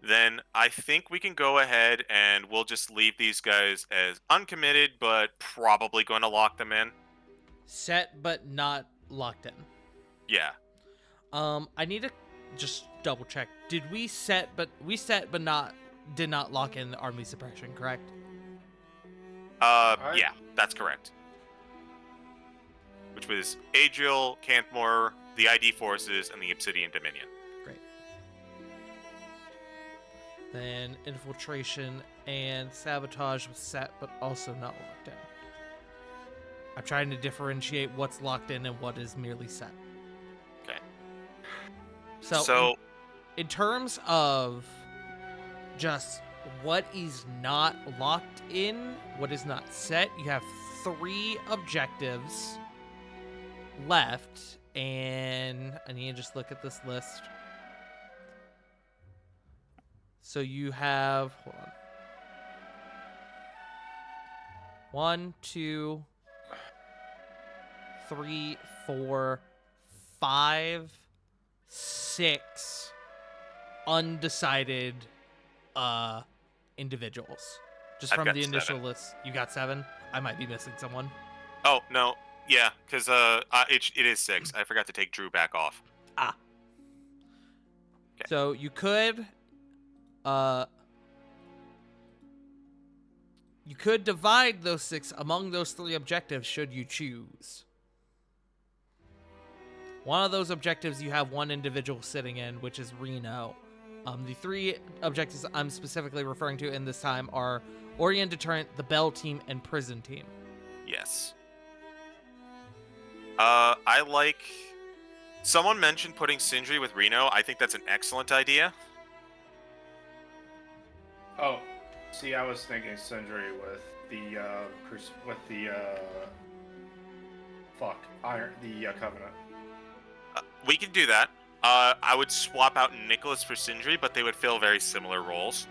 Then I think we can go ahead and we'll just leave these guys as uncommitted, but probably going to lock them in. Set but not locked in. Yeah. I need to just double check. Did we set but did not lock in army suppression, correct? Yeah, that's correct. Which was Adriel, Cantmore, the ID Forces, and the Obsidian Dominion. Great. Then infiltration and sabotage was set but also not locked in. I'm trying to differentiate what's locked in and what is merely set. Okay. So in terms of just what is not locked in, what is not set, you have 3 objectives left, and I need to just look at this list. So you have, hold on. 1, 2, 3, 4, 5, 6 undecided individuals. Just I've from got the initial 7. list. You got 7? I might be missing someone. Oh, no. Yeah, because it is 6. I forgot to take Drew back off. Ah. Okay. So you could divide those 6 among those 3 objectives should you choose. One of those objectives you have 1 individual sitting in, which is Reno. The 3 objectives I'm specifically referring to in this time are Orion Deterrent, the Bell team, and Prison team. Yes. I like... Someone mentioned putting Sindri with Reno. I think that's an excellent idea. Oh, see, I was thinking Sindri with the Covenant. We can do that. I would swap out Nicholas for Sindri, but they would fill very similar roles.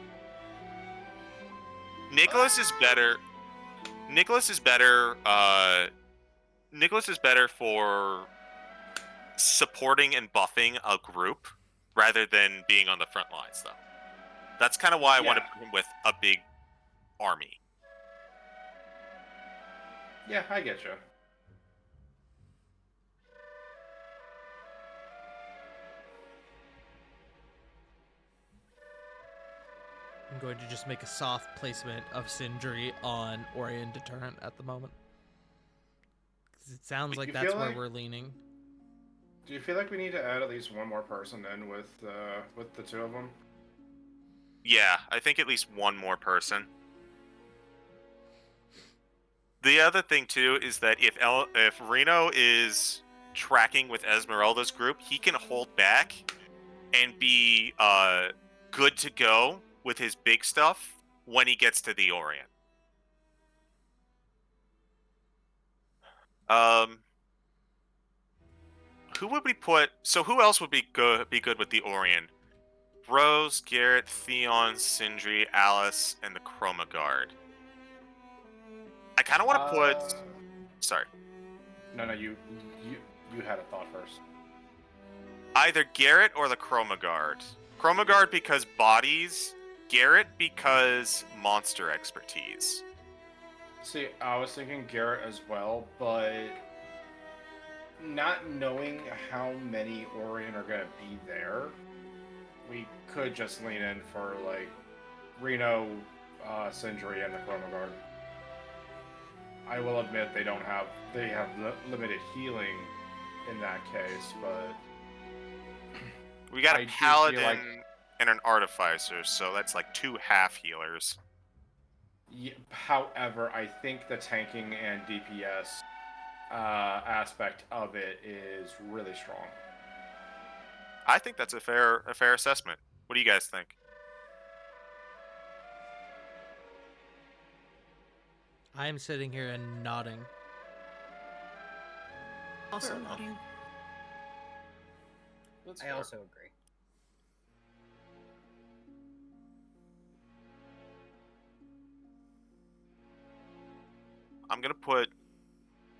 Nicholas is better. Nicholas is better for supporting and buffing a group rather than being on the front lines, though. That's kind of why I want to put him with a big army. Yeah, I get you. I'm going to just make a soft placement of Sindri on Orion Deterrent at the moment. 'Cause it sounds Do like you that's feel where like- we're leaning. Do you feel like we need to add at least one more person in with the 2 of them? Yeah, I think at least one more person. The other thing too is that if Reno is tracking with Esmeralda's group, he can hold back and be good to go with his big stuff when he gets to the Orient. Who would we put? So who else would be good with the Orient? Rose, Garrett, Theon, Sindri, Alice, and the Chroma Guard. I kind of want to put. Sorry. No, you had a thought first. Either Garrett or the Chroma Guard. Chroma Guard because bodies, Garrett because monster expertise. See, I was thinking Garrett as well, but not knowing how many Orient are gonna be there, we could just lean in for like Reno, Sindri, and the Chroma Guard. I will admit they have limited healing in that case, but we got I a do feel paladin like- and an artificer, so that's like 2 half healers. yeah, however, I think the tanking and DPS aspect of it is really strong. I think that's a fair assessment. What do you guys think? I am sitting here and nodding. Also Fair enough. nodding. That's I fair. also agree. I'm gonna put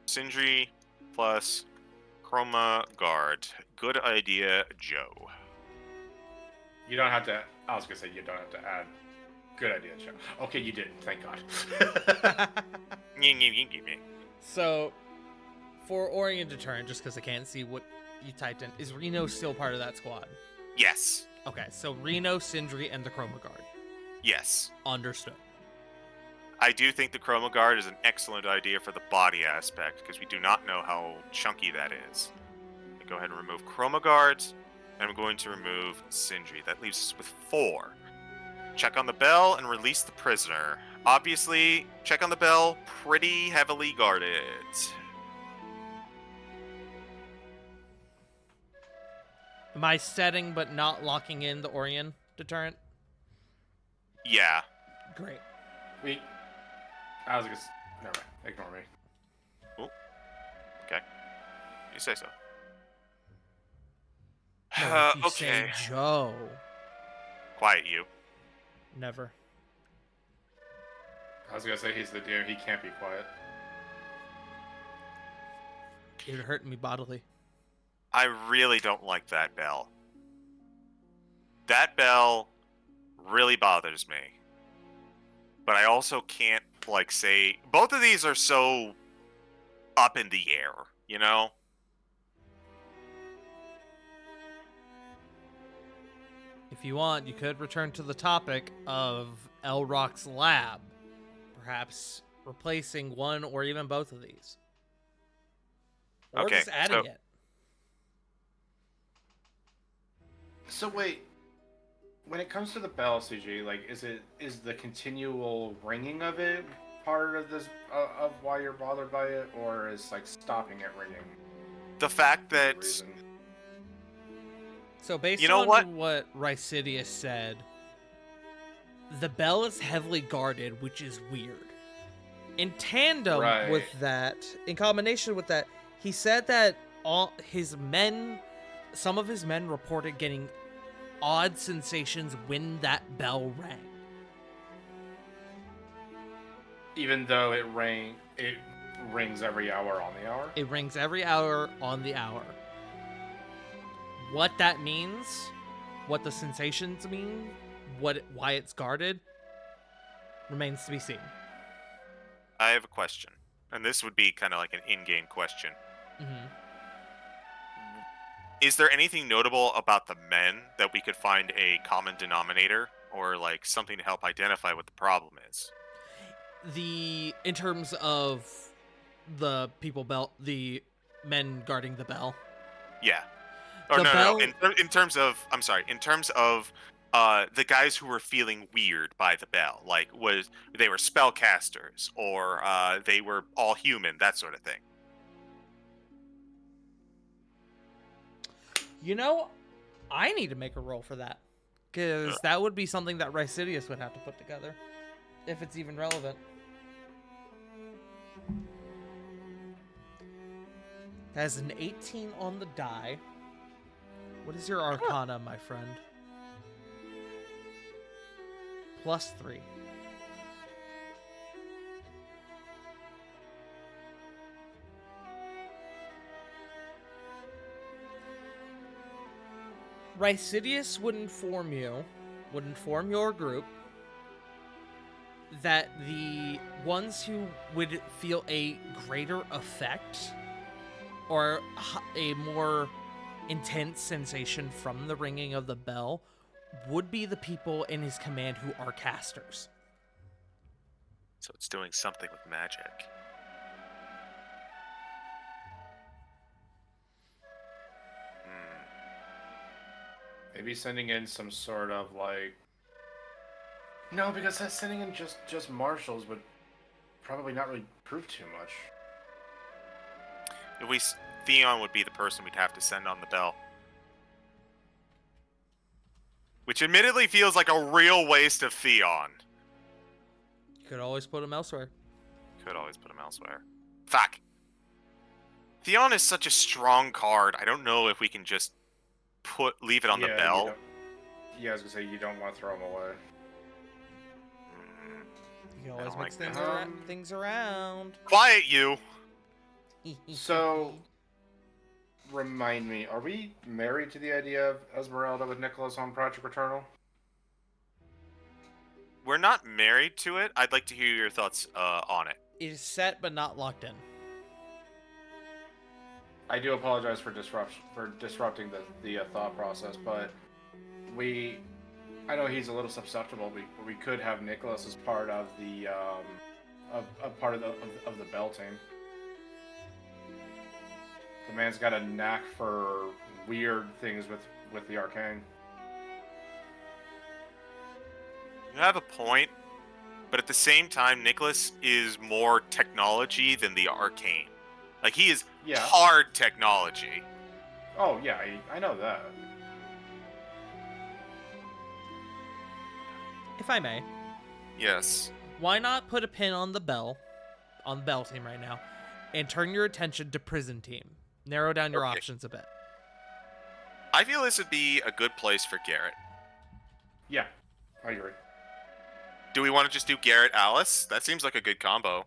Sindri plus Chroma Guard. Good idea, Joe. You don't have to. I was gonna say you don't have to add. Good idea, Joe. Okay, you didn't. Thank God. So, for Orient Deterrent, just because I can't see what you typed in, is Reno still part of that squad? Yes. Okay, so Reno, Sindri, and the Chroma Guard. Yes. Understood. I do think the Chroma Guard is an excellent idea for the body aspect, because we do not know how chunky that is. Go ahead and remove Chroma Guard, and I'm going to remove Sindri. That leaves us with 4. Check on the bell and release the prisoner. Obviously, check on the bell, pretty heavily guarded. Am I setting but not locking in the Orient Deterrent? Yeah. Great. I was gonna. Never mind. Ignore me. You say so. No, if you Okay. say Joe. Quiet you. Never. I was gonna say he's the DM. He can't be quiet. It hurt me bodily. I really don't like that bell. That bell really bothers me. But I also can't, like, say... Both of these are so up in the air, you know? If you want, you could return to the topic of Elrock's lab. Perhaps replacing one or even both of these. Or Okay, just adding so- it. So wait, when it comes to the bell, CG, like, is the continual ringing of it part of this of why you're bothered by it, or is like stopping it ringing? The fact the that... reason? So based You know on what? Rycidius said, the bell is heavily guarded, which is weird. In tandem Right. with that, in combination with that, he said that all his men, some of his men reported getting odd sensations when that bell rang. Even though it rings every hour on the hour. It rings every hour on the hour. What that means, what the sensations mean, why it's guarded, remains to be seen. I have a question. And this would be kind of like an in-game question. Mm-hmm. Is there anything notable about the men that we could find a common denominator? Or, like, something to help identify what the problem is? In terms of the the men guarding the bell. Yeah. Or The no, bell- no. In terms of, I'm sorry. In terms of the guys who were feeling weird by the bell, like they were spellcasters or they were all human, that sort of thing. You know, I need to make a roll for that. Because that would be something that Rycidius would have to put together. if it's even relevant. That is an 18 on the die. What is your Arcana, my friend? +3. Rycidius would inform your group, that the ones who would feel a greater effect or a more intense sensation from the ringing of the bell would be the people in his command who are casters. So it's doing something with magic. Maybe sending in some sort of like. No, because that sending in just marshals would probably not really prove too much. Theon would be the person we'd have to send on the bell. Which admittedly feels like a real waste of Theon. You could always put him elsewhere. Could always put him elsewhere. Fuck. Theon is such a strong card. I don't know if we can just leave it on the bell. Yeah, I was gonna say you don't want to throw him away. You can always don't mix like things around. Quiet, you! So, remind me, are we married to the idea of Esmeralda with Nicholas on Project Returnal? We're not married to it. I'd like to hear your thoughts on it. It is set but not locked in. I do apologize for disrupting the thought process, but I know he's a little susceptible. We could have Nicholas as part of the part of the Bell team. The man's got a knack for weird things with the arcane. You have a point, but at the same time, Nicholas is more technology than the arcane. Like, he is hard technology. Oh, yeah, I know that. If I may. Yes. Why not put a pin on the bell team right now, and turn your attention to prison team? Narrow down your options a bit. I feel this would be a good place for Garrett. Yeah, I agree. Do we want to just do Garrett Alice? That seems like a good combo.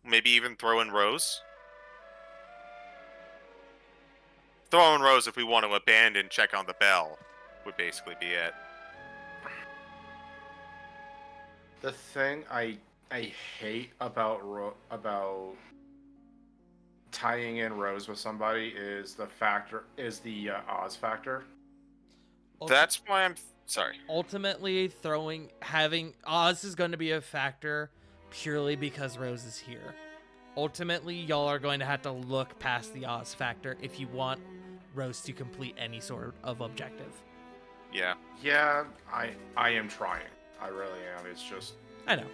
Maybe even throw in Rose? Throw in Rose if we want to abandon check on the bell would basically be it. The thing I hate about tying in Rose with somebody is the Oz factor. That's why I'm sorry. Ultimately, having Oz is going to be a factor purely because Rose is here. Ultimately, y'all are going to have to look past the Oz factor if you want Rose to complete any sort of objective. Yeah. Yeah, I am trying. I really am. It's just... I know.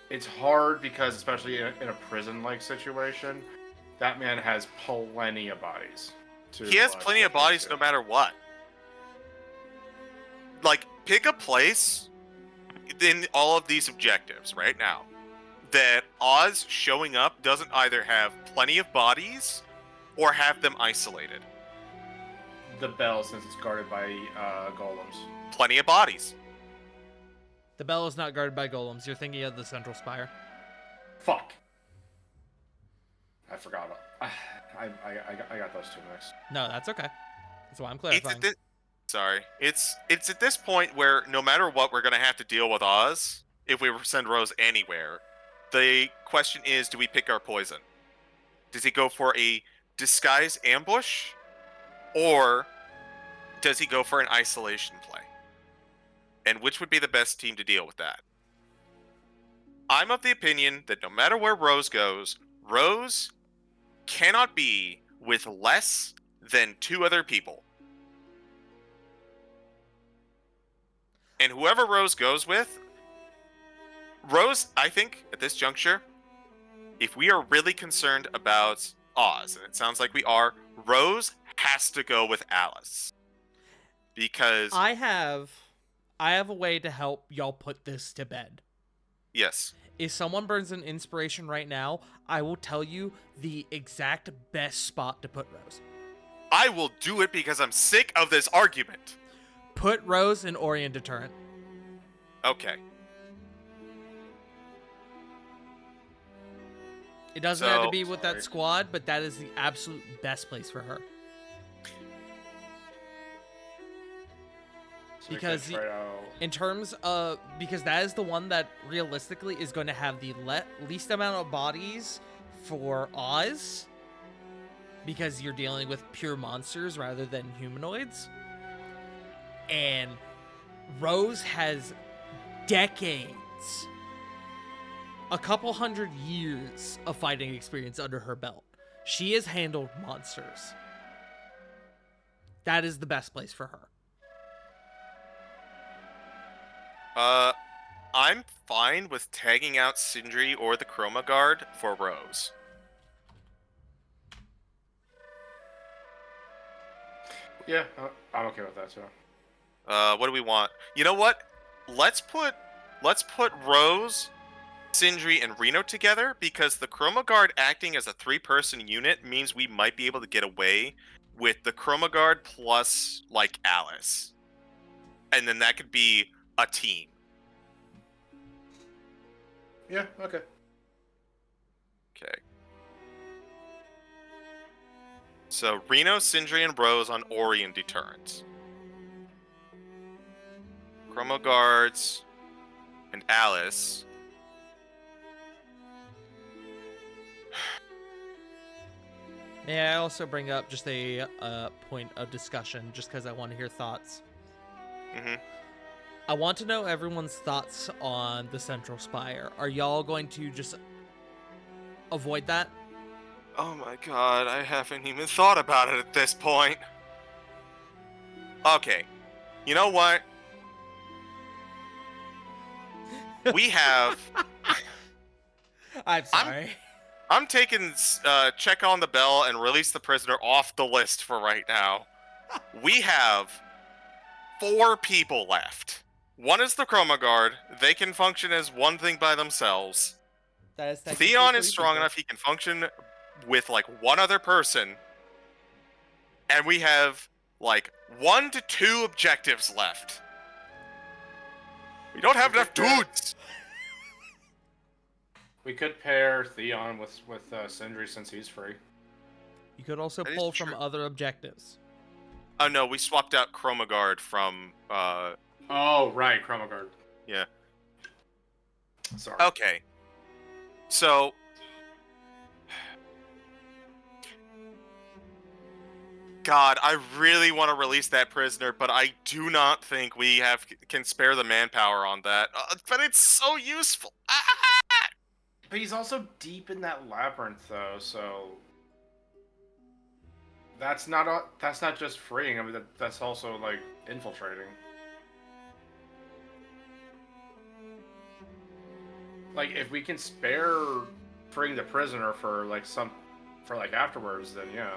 It's hard because, especially in a prison-like situation, that man has plenty of bodies. He has plenty of bodies no matter what. Like, pick a place in all of these objectives right now that Oz showing up doesn't either have plenty of bodies or have them isolated. The bell, since it's guarded by golems. Plenty of bodies. The bell is not guarded by golems. You're thinking of the central spire. Fuck. I forgot about... I got those two mixed. No, that's okay. That's why I'm clarifying. It's at this point where no matter what, we're going to have to deal with Oz if we send Rose anywhere. The question is, do we pick our poison? Does he go for a disguise ambush? Or does he go for an isolation play? And which would be the best team to deal with that? I'm of the opinion that no matter where Rose goes, Rose cannot be with less than 2 other people. And whoever Rose goes with, Rose, I think, at this juncture, if we are really concerned about Oz, and it sounds like we are, Rose has to go with Alice. Because I have a way to help y'all put this to bed. Yes. If someone burns an inspiration right now, I will tell you the exact best spot to put Rose. I will do it because I'm sick of this argument. Put Rose in Orient Deterrent. Okay. It doesn't have to So- be with that squad, but that is the absolute best place for her. So we Because could try out- In terms of, because that is the one that realistically is going to have the least amount of bodies for Oz, because you're dealing with pure monsters rather than humanoids. And Rose has decades, a couple 100 years of fighting experience under her belt. She has handled monsters. That is the best place for her. I'm fine with tagging out Sindri or the Chroma Guard for Rose. Yeah, I'm okay with that too. What do we want? You know what? Let's put Rose, Sindri, and Reno together, because the Chroma Guard acting as a 3-person unit means we might be able to get away with the Chroma Guard plus, like, Alice. And then that could be a team. Yeah, okay. Okay. So, Reno, Sindri, and Rose on Orient Deterrent. Chroma Guards and Alice. May I also bring up just a point of discussion, just because I want to hear thoughts? Mm-hmm. I want to know everyone's thoughts on the Central Spire. Are y'all going to just avoid that? Oh my god, I haven't even thought about it at this point. Okay. You know what? We have... I'm sorry. I'm taking check on the bell and release the prisoner off the list for right now. We have 4 people left. One is the Chroma Guard. They can function as one thing by themselves. That is technically Theon 3 is strong people. enough he can function with like one other person. And we have like 1 to 2 objectives left. We don't have enough dudes. We could pair Theon with Sindri since he's free. You could also That is pull from true. other objectives. Oh no, we swapped out Chroma Guard from Oh, right, Chroma Guard. Yeah. Sorry. Okay. So God, I really want to release that prisoner, but I do not think we can spare the manpower on that. But it's so useful. But he's also deep in that labyrinth, though, so that's not just freeing. I mean, that's also like infiltrating. Like, if we can spare freeing the prisoner for afterwards, then yeah.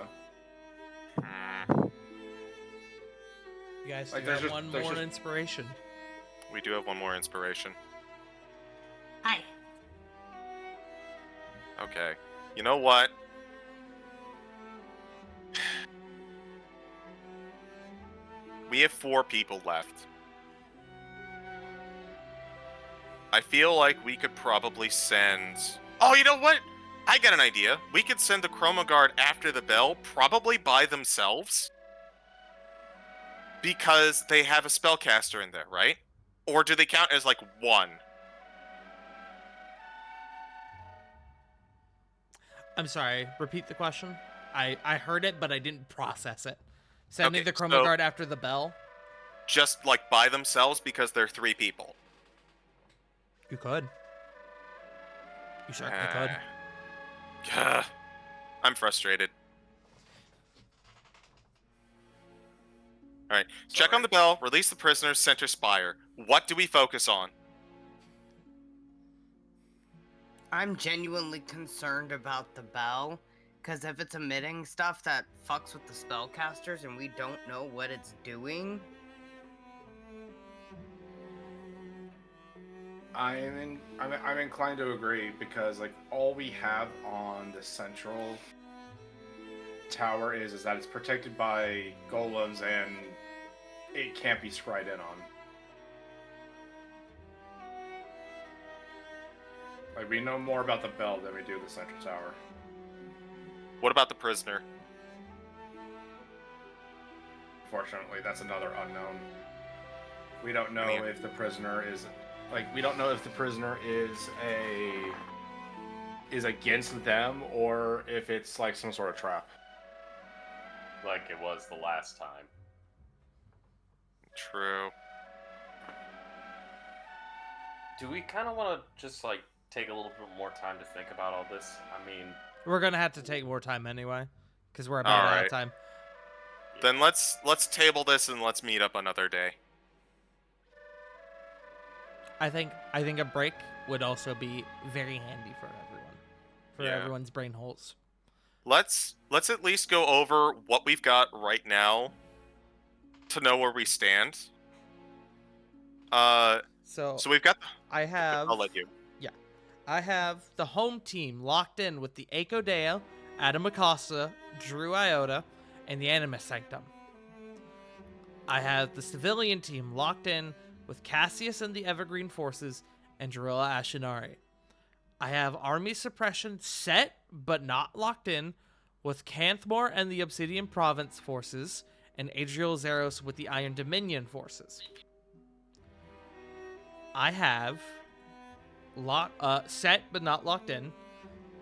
You guys Like, do there's have just- one there's more just- inspiration. We do have one more inspiration. Hi. Okay. You know what? We have 4 people left. I feel like we could probably send... Oh, you know what? I got an idea. We could send the Chroma Guard after the bell, probably by themselves. Because they have a spellcaster in there, right? Or do they count as, like, 1? I'm sorry, repeat the question. I heard it, but I didn't process it. Sending Okay, the Chroma so- Guard after the bell? Just, like, by themselves because they're 3 people. You could. You certainly could. Gah. I'm frustrated. Alright, check on the bell, release the prisoners, center Spire. What do we focus on? I'm genuinely concerned about the bell, because if it's emitting stuff that fucks with the spellcasters and we don't know what it's doing. I'm inclined to agree because like all we have on the central tower is that it's protected by golems and it can't be scryed in on. Like we know more about the bell than we do the central tower. What about the prisoner? Fortunately, that's another unknown. We don't know I mean- if the prisoner is we don't know if the prisoner is against them or if it's like some sort of trap. Like it was the last time. True. Do we kind of want to just like take a little bit more time to think about all this? I mean, We're gonna have to take more time anyway, because we're about out Alright. of time. Then let's table this and let's meet up another day. I think a break would also be very handy for everyone, for Yeah. everyone's brain holes. Let's at least go over what we've got right now to know where we stand. So So we've got. I have I'll let you. I have the home team locked in with the Echo Deo, Adam Acosta, Drew Iota, and the Animus Sanctum. I have the civilian team locked in with Cassius and the Evergreen Forces and Jarilla Ashinari. I have Army Suppression set but not locked in with Canthmore and the Obsidian Province Forces and Adriel Zeros with the Iron Dominion Forces. I have set but not locked in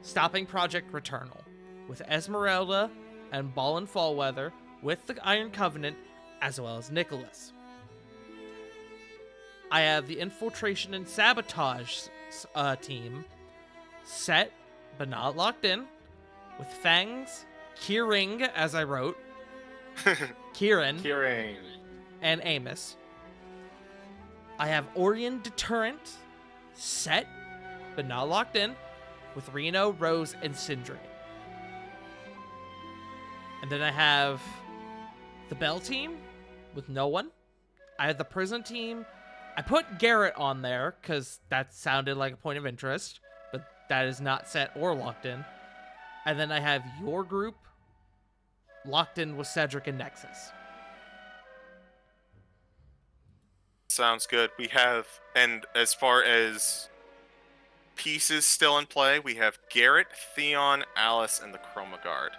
Stopping Project Returnal with Esmeralda and Ball and Fallweather with the Iron Covenant as well as Nicholas. I have the Infiltration and Sabotage team set but not locked in with Fangs, Kiering, as I wrote, Kieran, Hearing. and Amos. I have Orion Deterrent set but not locked in with Reno, Rose, and Sindri. And then I have the Bell team with no one. I have the Prison team. I put Garrett on there because that sounded like a point of interest, but that is not set or locked in. And then I have your group locked in with Cedric and Nexus. Sounds good. We have, and as far as pieces still in play, we have Garrett, Theon, Alice, and the Chroma Guard.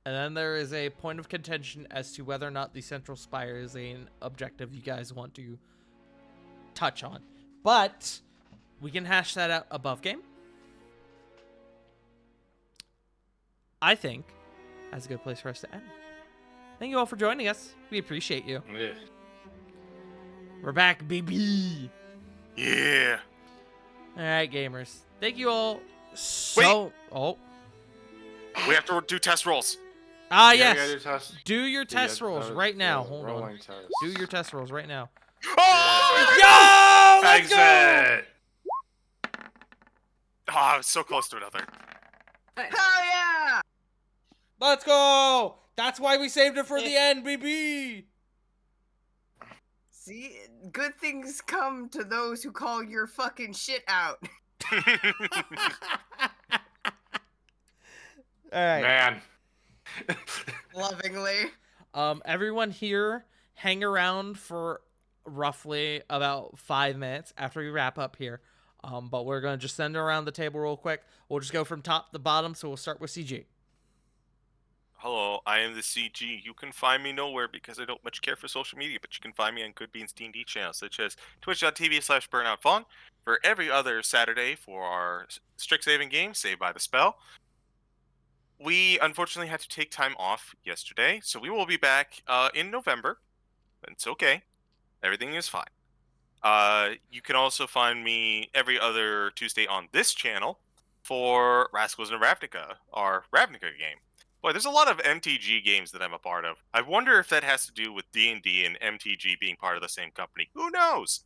And then there is a point of contention as to whether or not the Central Spire is an objective you guys want to touch on. But we can hash that out above game. I think that's a good place for us to end. Thank you all for joining us. We appreciate you. Yeah. We're back, baby. Yeah. All right, gamers. Thank you all so... Oh. We have to do test rolls. Ah, Yeah, yes. we gotta do test. Do your test rolls right now. Hold on. rolling test. Do your test rolls right now. Oh! Yo! Let's go! Exit! Oh, I was so close to another. Hell yeah! Let's go! That's why we saved it for the end, baby! See, good things come to those who call your fucking shit out. Alright. Man. Lovingly. Everyone here, hang around for roughly about 5 minutes after we wrap up here. But we're gonna just send it around the table real quick. We'll just go from top to bottom, so we'll start with CG. Hello, I am the CG. You can find me nowhere because I don't much care for social media, but you can find me on Good Beans D&D channels, such as twitch.tv/burnoutfawn for every other Saturday for our Strixhaven game, Saved by the Spell. We unfortunately had to take time off yesterday, so we will be back in November. It's okay. Everything is fine. You can also find me every other Tuesday on this channel for Rascals and Ravnica, our Ravnica game. Boy, there's a lot of MTG games that I'm a part of. I wonder if that has to do with D&D and MTG being part of the same company. Who knows?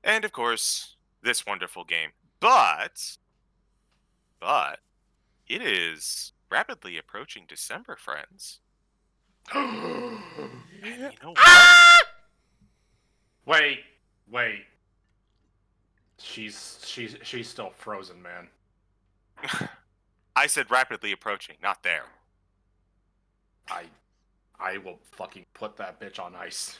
And of course, this wonderful game. But it is rapidly approaching December, friends. And you know what? Ah! Wait. She's still frozen, man. I said rapidly approaching, not there. I will fucking put that bitch on ice.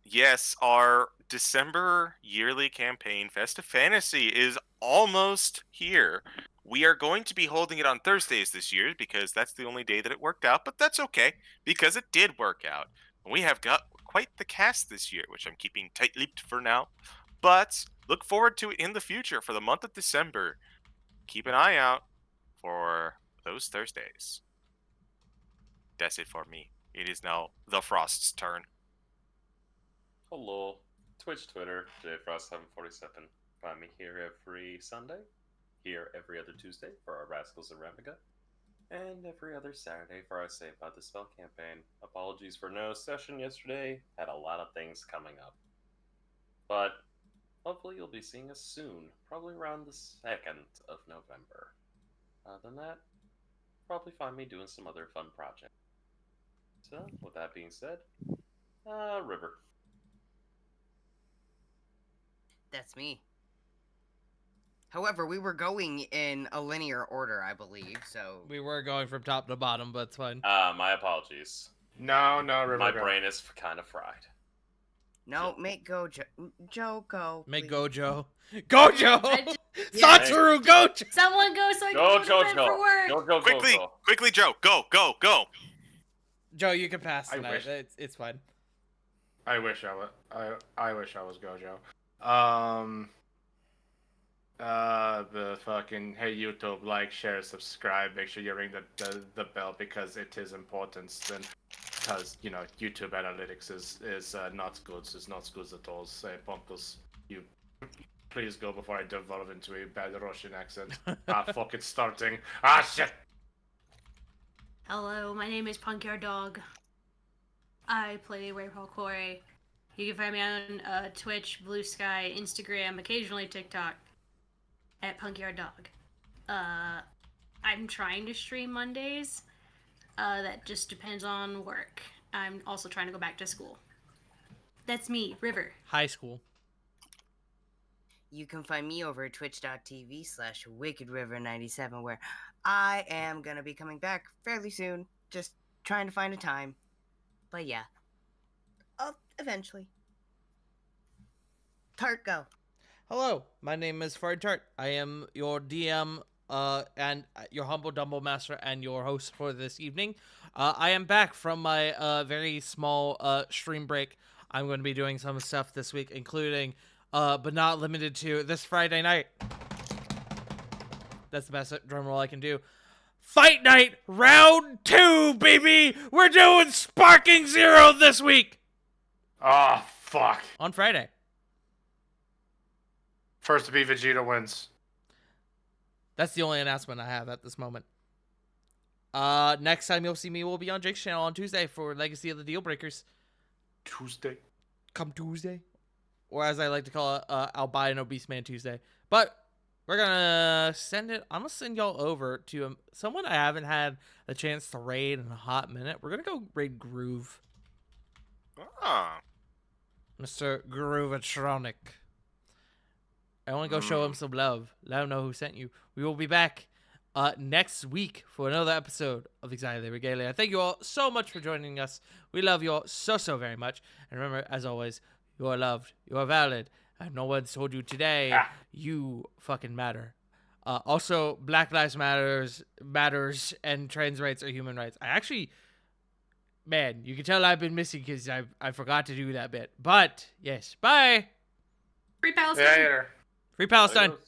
Yes, our December yearly campaign, Festive Fantasy, is almost here. We are going to be holding it on Thursdays this year because that's the only day that it worked out, but that's okay because it did work out. We have got quite the cast this year, which I'm keeping tight-lipped for now, but look forward to it in the future for the month of December. Keep an eye out for those Thursdays. That's it for me. It is now the Frost's turn. Hello. Twitch, Twitter, JFrost747. Find me here every Sunday, here every other Tuesday for our Rascals of Ravnica, and every other Saturday for our Save by the Spell campaign. Apologies for no session yesterday, had a lot of things coming up. But hopefully you'll be seeing us soon, probably around the 2nd of November. Other than that, probably find me doing some other fun projects. So, with that being said, River. That's me. However, we were going in a linear order, I believe, so... We were going from top to bottom, but it's fine. My apologies. No, River. My go. brain is kind of fried. No, make Gojo. Joe, go. Make please. Gojo. Gojo! I just- Satoru Gojo! Someone go so I can Go, go to bed for work. Go. Quickly, Joe. Go. Joe, you can pass I tonight. wish. It's fine. I wish I was. I wish I was Gojo. The fucking hey YouTube, like, share, subscribe. Make sure you ring the bell because it is important. Then, because you know YouTube analytics is not good. It's not good at all. Say Pontus, you please go before I devolve into a bad Russian accent. Fuck, it's starting. Shit. Hello, my name is Punkyard Dog. I play Wayfall Corey. You can find me on Twitch, Blue Sky, Instagram, occasionally TikTok, at Punkyard Dog. I'm trying to stream Mondays. That just depends on work. I'm also trying to go back to school. That's me, River. High school. You can find me over at twitch.tv/WickedRiver97, where I am gonna be coming back fairly soon. Just trying to find a time. But yeah. Eventually. Tart, go. Hello, my name is Fred Tart. I am your DM and your humble dumble master and your host for this evening. I am back from my very small stream break. I'm going to be doing some stuff this week, including but not limited to this Friday night. That's the best drum roll I can do. Fight Night Round 2, baby! We're doing Sparking Zero this week! Oh, fuck. On Friday. First to be Vegeta wins. That's the only announcement I have at this moment. Next time you'll see me will be on Jake's channel on Tuesday for Legacy of the Deal Breakers. Tuesday. Come Tuesday. Or as I like to call it, Albino Beastman Tuesday. But we're gonna send it. I'm gonna send y'all over to someone I haven't had a chance to raid in a hot minute. We're gonna go raid Groove. Ah. Mr. Groovatronic. I want to go show him some love. Let him know who sent you. We will be back next week for another episode of Excited Regalia. Thank you all so much for joining us. We love you all so very much. And remember, as always, you are loved. You are valid. And no one told you today you fucking matter. Also, Black Lives matters, and trans rights are human rights. I actually, man, you can tell I've been missing because I forgot to do that bit. But yes, bye. Free Palestine. Yeah, later. Free Palestine. Adios.